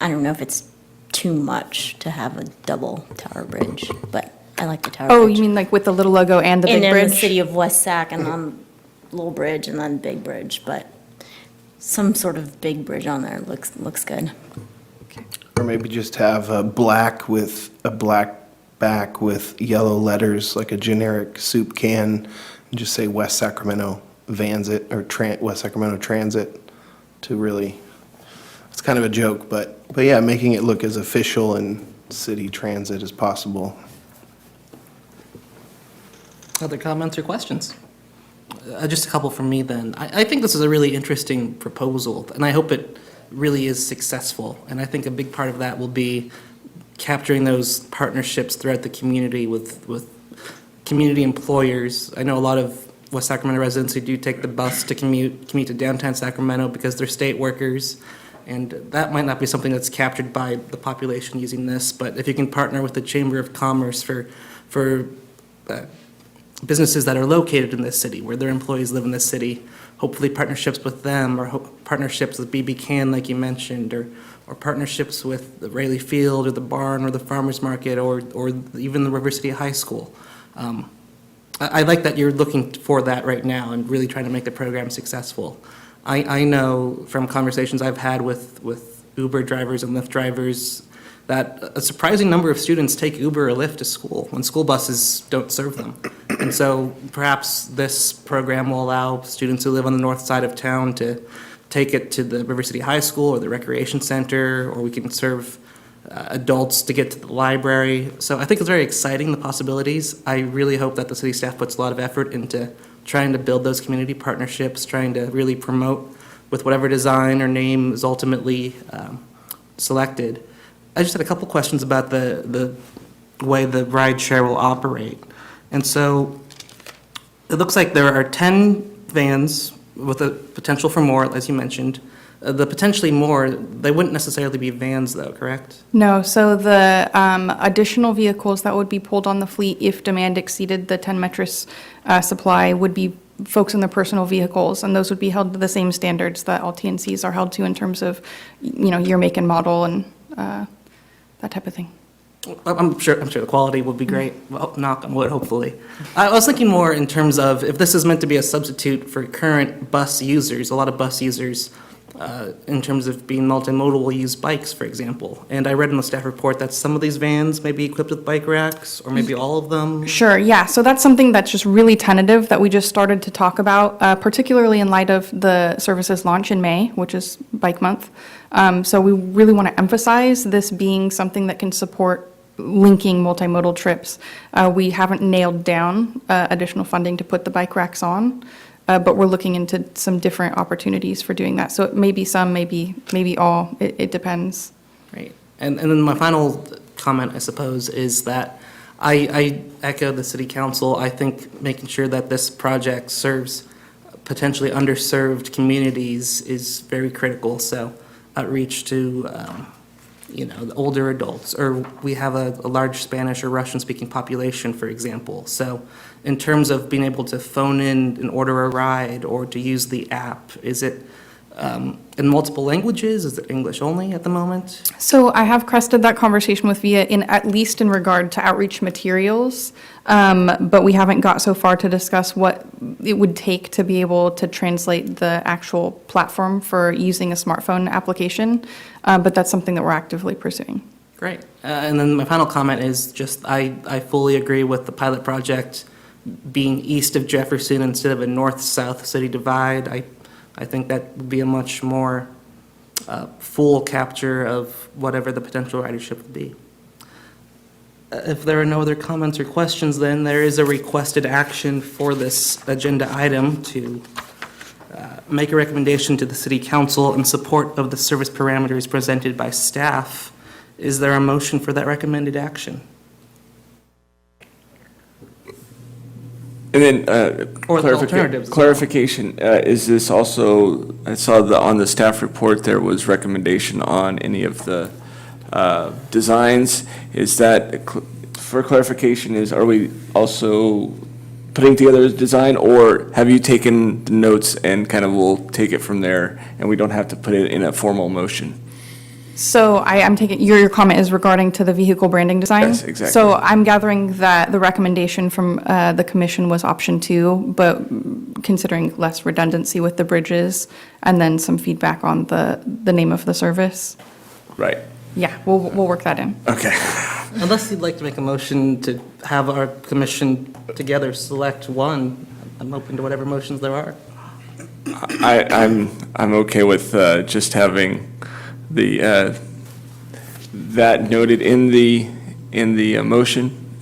I don't know if it's too much to have a double Tower Bridge, but I like the Tower Bridge. Oh, you mean like with the little logo and the big And then bridge? the City of West Sac and then Little Bridge and then Big Bridge, but some sort of big bridge on there looks good. or maybe just have a black back with yellow letters, like a generic soup can, and just say West Sacramento Vansit or West Sacramento Transit to really, it's kind of a joke, but yeah, making it look as official and city transit as possible. Other comments or questions? Just a couple from me then. I think this is a really interesting proposal, and I hope it really is successful. And I think a big part of that will be capturing those partnerships throughout the community with community employers. I know a lot of West Sacramento residents who do take the bus to commute to downtown Sacramento because they're state workers, and that might not be something that's captured by the population using this, but if you can partner with the Chamber of Commerce for businesses that are located in this city, where their employees live in this city, hopefully partnerships with them, or partnerships with BB Can, like you mentioned, or partnerships with the Rayleigh Field, or the Barn, or the Farmers Market, or even the River City High School. I like that you're looking for that right now and really trying to make the program successful. I know from conversations I've had with Uber drivers and Lyft drivers that a surprising number of students take Uber or Lyft to school when school buses don't serve them. And so perhaps this program will allow students who live on the north side of town to take it to the River City High School or the recreation center, or we can serve adults to get to the library. So I think it's very exciting, the possibilities. I really hope that the city staff puts a lot of effort into trying to build those community partnerships, trying to really promote with whatever design or name is ultimately selected. I just had a couple questions about the way the ride share will operate. And so it looks like there are 10 vans with a potential for more, as you mentioned. The potentially more, they wouldn't necessarily be vans though, correct? No, so the additional vehicles that would be pulled on the fleet if demand exceeded the 10 metris supply would be folks in their personal vehicles, and those would be held to the same standards that all TNCs are held to in terms of, year, make, and model, and that type of thing. I'm sure the quality will be great. Well, knock on wood, hopefully. I was thinking more in terms of if this is meant to be a substitute for current bus users. A lot of bus users, in terms of being multimodal, will use bikes, for example. And I read in the staff report that some of these vans may be equipped with bike racks, or maybe all of them. Sure, yeah, so that's something that's just really tentative that we just started to talk about, particularly in light of the service's launch in May, which is Bike Month. So we really want to emphasize this being something that can support linking multimodal trips. We haven't nailed down additional funding to put the bike racks on, but we're looking into some different opportunities for doing that. So it may be some, maybe all, it depends. Right. And then my final comment, I suppose, is that I echo the city council. I think making sure that this project serves potentially underserved communities is very critical. So outreach to the older adults, or we have a large Spanish or Russian-speaking population, for example. So in terms of being able to phone in and order a ride or to use the app, is it in multiple languages? Is it English only at the moment? So I have crested that conversation with VIA at least in regard to outreach materials, but we haven't got so far to discuss what it would take to be able to translate the actual platform for using a smartphone application, but that's something that we're actively pursuing. Great. And then my final comment is just I fully agree with the pilot project being east of Jefferson instead of a north-south city divide. I think that would be a much more full capture of whatever the potential ridership would be. If there are no other comments or questions, then there is a requested action for this agenda item to make a recommendation to the City Council in support of the service parameters presented by staff. Is there a motion for that recommended action? And then Or the alternatives as well. clarification, is this also, I saw on the staff report, there was recommendation on any of the designs. Is that, for clarification, are we also putting together a design, or have you taken the notes and kind of will take it from there and we don't have to put it in a formal motion? So I'm taking, your comment is regarding to the vehicle branding design? Yes, exactly. So I'm gathering that the recommendation from the commission was option 2, but considering less redundancy with the bridges, and then some feedback on the name of the service. Right. Yeah, we'll work that in. Okay. Unless you'd like to make a motion to have our commission together select one, I'm open to whatever motions there are. I'm okay with just having the that noted in the motion.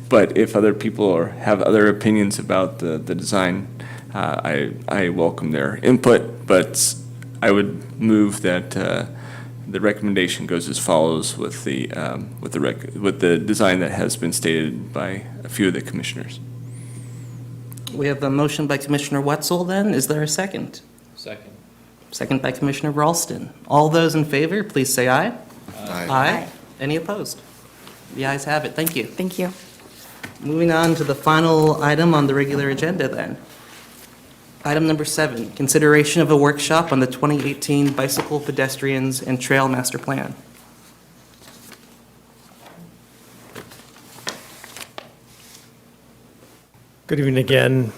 But if other people have other opinions about the design, I welcome their input. But I would move that the recommendation goes as follows with the design that has been stated by a few of the commissioners. We have a motion by Commissioner Wetzel then. Is there a second? Second. Second by Commissioner Ralston. All those in favor, please say aye. Aye. Any opposed? The ayes have it. Thank you. Thank you. Moving on to the final item on the regular agenda then. Item number 7, consideration of a workshop on the 2018 Bicycle, Pedestrians, and Trail Master Plan. Good evening again,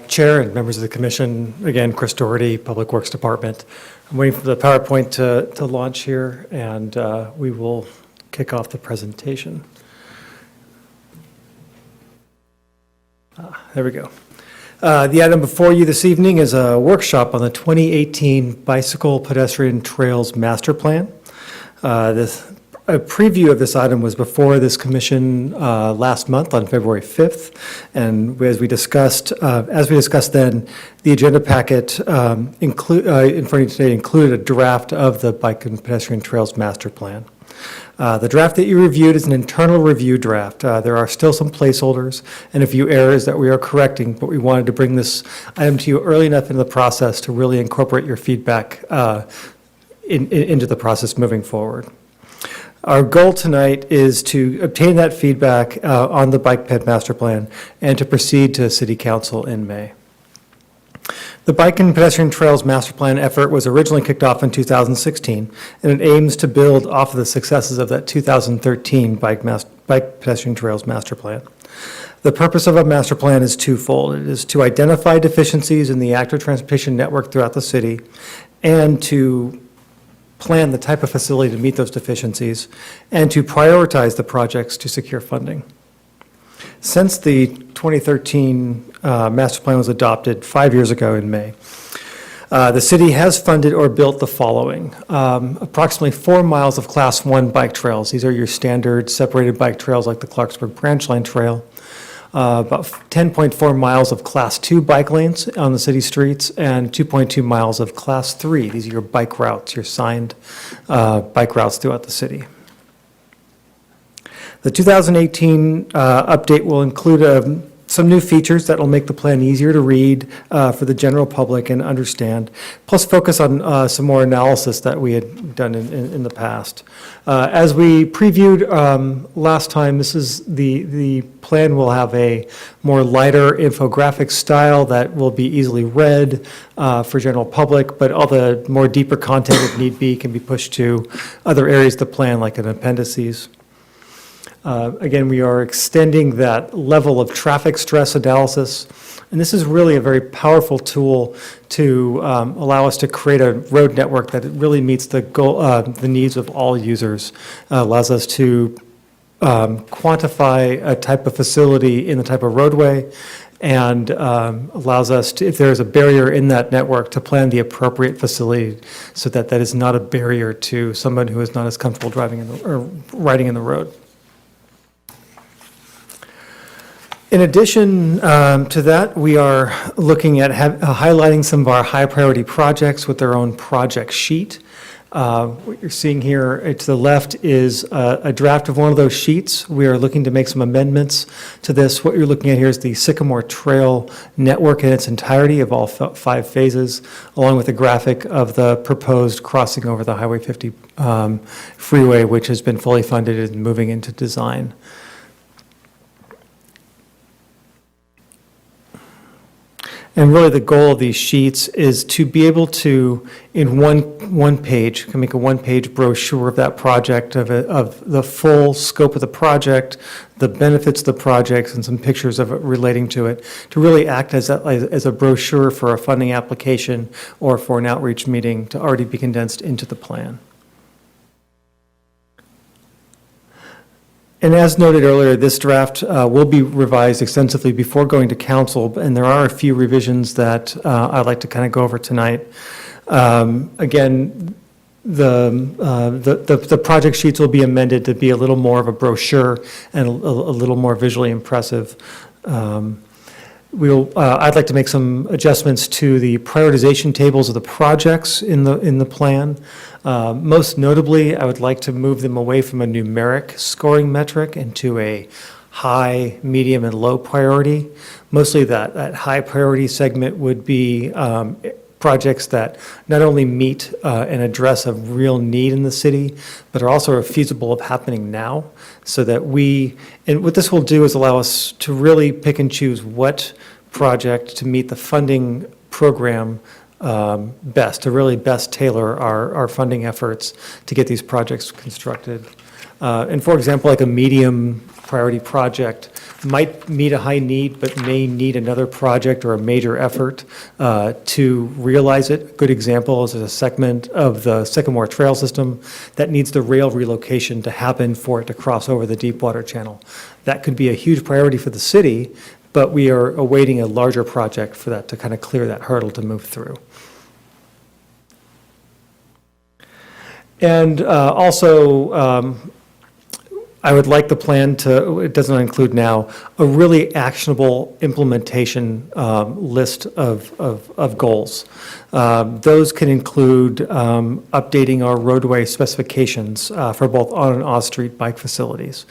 Chair and members of the Commission. Again, Chris Doherty, Public Works Department. I'm waiting for the PowerPoint to launch here, and we will kick off the presentation. There we go. The item before you this evening is a workshop on the 2018 Bicycle Pedestrian Trails Master Plan. A preview of this item was before this commission last month on February 5th, and as we discussed then, the agenda packet in front of you today included a draft of the Bike and Pedestrian Trails Master Plan. The draft that you reviewed is an internal review draft. There are still some placeholders and a few errors that we are correcting, but we wanted to bring this item to you early enough into the process to really incorporate your feedback into the process moving forward. Our goal tonight is to obtain that feedback on the Bike Ped Master Plan and to proceed to City Council in May. The Bike and Pedestrian Trails Master Plan effort was originally kicked off in 2016, and it aims to build off of the successes of that 2013 Bike Pedestrian Trails Master Plan. The purpose of a master plan is twofold. It is to identify deficiencies in the active transportation network throughout the city and to plan the type of facility to meet those deficiencies, and to prioritize the projects to secure funding. Since the 2013 master plan was adopted 5 years ago in May, the city has funded or built the following. Approximately 4 miles of Class 1 bike trails. These are your standard separated bike trails like the Clarksburg Branch Line Trail. About 10.4 miles of Class 2 bike lanes on the city streets, and 2.2 miles of Class 3. These are your bike routes, your signed bike routes throughout the city. The 2018 update will include a some new features that will make the plan easier to read for the general public and understand, plus focus on some more analysis that we had done in the past. As we previewed last time, this is the plan will have a more lighter infographic style that will be easily read for general public, but all the more deeper content, if need be, can be pushed to other areas of the plan, like in appendices. Again, we are extending that level of traffic stress analysis, and this is really a very powerful tool to allow us to create a road network that really meets the goal, the needs of all users, allows us to quantify a type of facility in the type of roadway, and allows us to, if there is a barrier in that network, to plan the appropriate facility so that that is not a barrier to someone who is not as comfortable driving or riding in the road. In addition to that, we are looking at highlighting some of our high-priority projects with their own project sheet. What you're seeing here to the left is a draft of one of those sheets. We are looking to make some amendments to this. What you're looking at here is the Sycamore Trail network in its entirety of all 5 phases, along with a graphic of the proposed crossing over the Highway 50 freeway, which has been fully funded and moving into design. And really, the goal of these sheets is to be able to, in one page, can make a one-page brochure of that project, of the full scope of the project, the benefits of the projects, and some pictures of it relating to it, to really act as a brochure for a funding application or for an outreach meeting to already be condensed into the plan. And as noted earlier, this draft will be revised extensively before going to council, and there are a few revisions that I'd like to kind of go over tonight. Again, the project sheets will be amended to be a little more of a brochure and a little more visually impressive. I'd like to make some adjustments to the prioritization tables of the projects in the plan. Most notably, I would like to move them away from a numeric scoring metric into a high, medium, and low priority. Mostly that high priority segment would be projects that not only meet and address a real need in the city, but are also feasible of happening now, so that and what this will do is allow us to really pick and choose what project to meet the funding program best, to really best tailor our funding efforts to get these projects constructed. And for example, like a medium priority project might meet a high need, but may need another project or a major effort to realize it. A good example is a segment of the Sycamore Trail system that needs the rail relocation to happen for it to cross over the Deepwater Channel. That could be a huge priority for the city, but we are awaiting a larger project for that to kind of clear that hurdle to move through. And also, I would like the plan to, it does not include now, a really actionable implementation list of goals. Those can include updating our roadway specifications for both on and off-street bike facilities,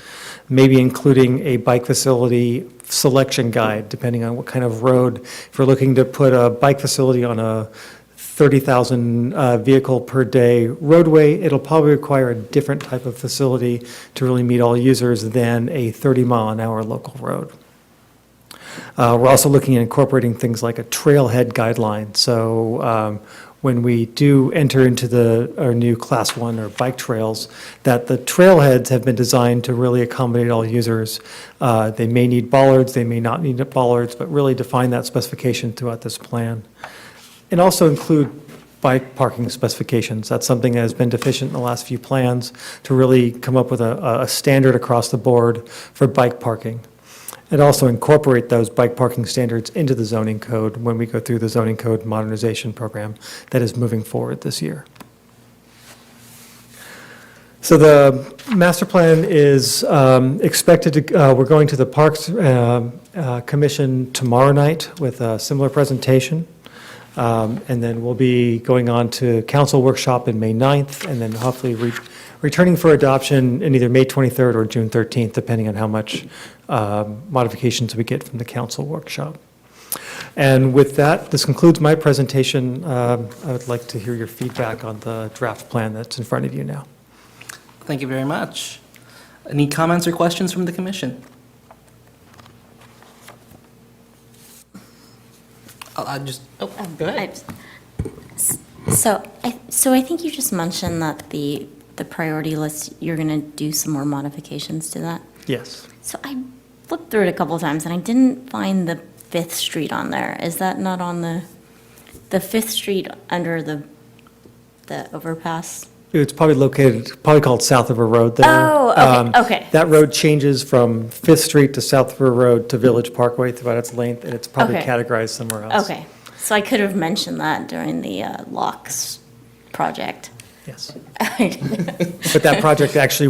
maybe including a bike facility selection guide, depending on what kind of road. If we're looking to put a bike facility on a 30,000 vehicle per day roadway, it'll probably require a different type of facility to really meet all users than a 30-mile-an-hour local road. We're also looking at incorporating things like a trailhead guideline. So when we do enter into our new Class 1 or bike trails, that the trailheads have been designed to really accommodate all users. They may need bollards, they may not need bollards, but really define that specification throughout this plan. And also include bike parking specifications. That's something that has been deficient in the last few plans, to really come up with a standard across the board for bike parking. And also incorporate those bike parking standards into the zoning code when we go through the zoning code modernization program that is moving forward this year. So the master plan is expected to, we're going to the Parks Commission tomorrow night with a similar presentation. And then we'll be going on to council workshop in May 9th, and then hopefully returning for adoption in either May 23rd or June 13th, depending on how much modifications we get from the council workshop. And with that, this concludes my presentation. I would like to hear your feedback on the draft plan that's in front of you now. Thank you very much. Any comments or questions from the commission? Go ahead. So I think you just mentioned that the priority list, you're going to do some more modifications to that. Yes. So I flipped through it a couple of times, and I didn't find the Fifth Street on there. Is that not on the Fifth Street under the overpass? It's probably called South River Road there. Oh, okay. That road changes from Fifth Street to South River Road to Village Parkway throughout its length, and it's probably Okay. categorized somewhere else. Okay, so I could have mentioned that during the locks project. Yes. But that project actually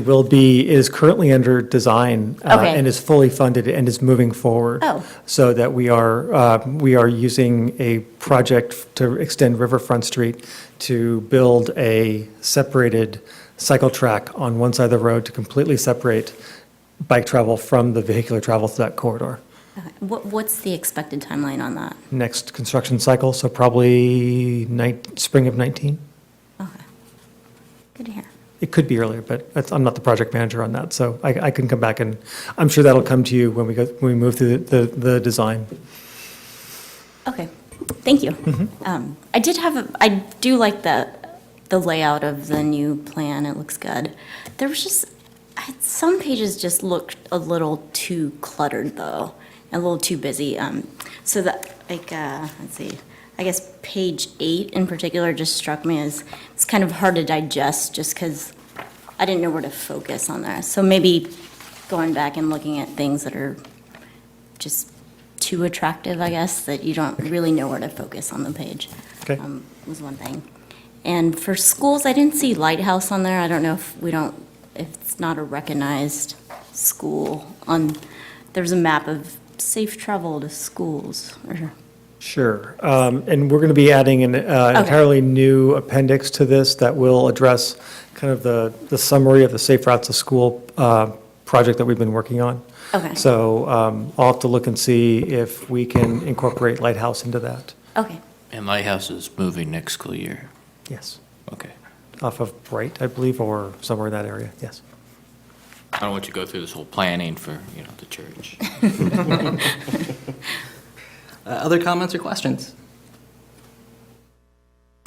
is currently under design Okay. and is fully funded and is moving forward. Oh. So that we are using a project to extend Riverfront Street to build a separated cycle track on one side of the road to completely separate bike travel from the vehicular travel through that corridor. Okay. What's the expected timeline on that? Next construction cycle, so probably spring of 19. Okay, good to hear. It could be earlier, but I'm not the project manager on that, so I can come back and I'm sure that'll come to you when we move through the design. Okay, thank you. I do like the layout of the new plan, it looks good. There was just, some pages just looked a little too cluttered though, and a little too busy. So that, let's see, I guess page 8 in particular just struck me as, it's kind of hard to digest just because I didn't know where to focus on there. So maybe going back and looking at things that are just too attractive, I guess, that you don't really know where to focus on the page. Okay. Was one thing. And for schools, I didn't see Lighthouse on there. I don't know if it's not a recognized school. There's a map of safe travel to schools. Sure. And we're going to be adding an entirely new appendix to this that will address kind of the summary of the Safe Routes to School project that we've been working on. Okay. So I'll have to look and see if we can incorporate Lighthouse into that. Okay. And Lighthouse is moving next school year. Yes. Okay. Off of Bright, I believe, or somewhere in that area, yes. I don't want you to go through this whole planning for, the church. Other comments or questions?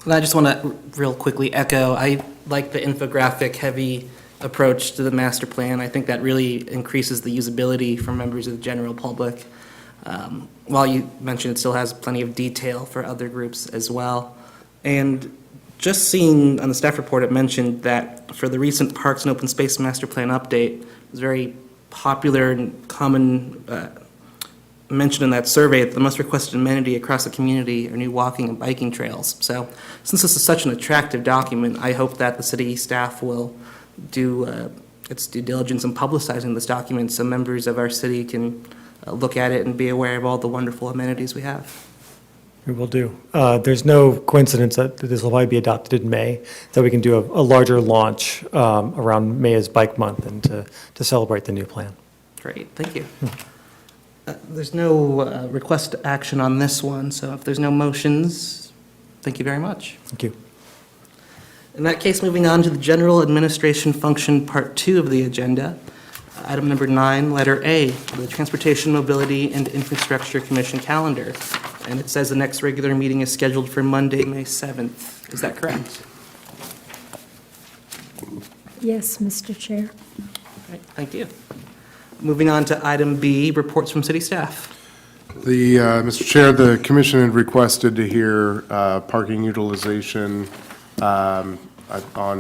And I just want to real quickly echo, I like the infographic-heavy approach to the master plan. I think that really increases the usability for members of the general public. While you mentioned it still has plenty of detail for other groups as well. And just seeing on the staff report, it mentioned that for the recent Parks and Open Space Master Plan update, it was very popular and common mentioned in that survey that the most requested amenity across the community are new walking and biking trails. So since this is such an attractive document, I hope that the city staff will do its due diligence in publicizing this document so members of our city can look at it and be aware of all the wonderful amenities we have. We will do. There's no coincidence that this will probably be adopted in May, that we can do a larger launch around May as Bike Month and to celebrate the new plan. Great, thank you. There's no request action on this one, so if there's no motions, thank you very much. Thank you. In that case, moving on to the General Administration Function Part 2 of the agenda. Item number 9, letter A, the Transportation, Mobility, and Infrastructure Commission calendar. And it says the next regular meeting is scheduled for Monday, May 7th. Is that correct? Yes, Mr. Chair. Right, thank you. Moving on to item B, reports from city staff. Mr. Chair, the commission had requested to hear parking utilization on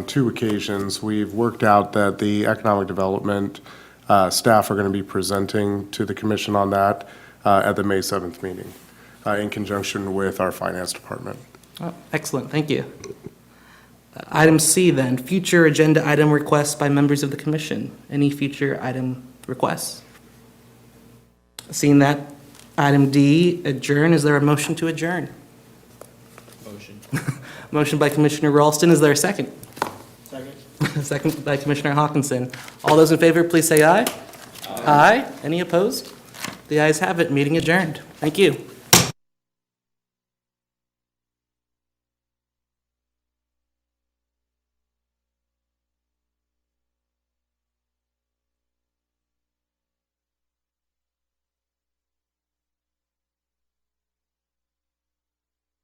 2 occasions. We've worked out that the economic development staff are going to be presenting to the commission on that at the May 7th meeting in conjunction with our finance department. Oh, excellent, thank you. Item C then, future agenda item requests by members of the commission. Any future item requests? Seeing that, item D, adjourn. Is there a motion to adjourn? Motion. Motion by Commissioner Ralston. Is there a second? Second. second by Commissioner Hawkinson. All those in favor, please say aye. Aye. Any opposed? The ayes have it, meeting adjourned. Thank you.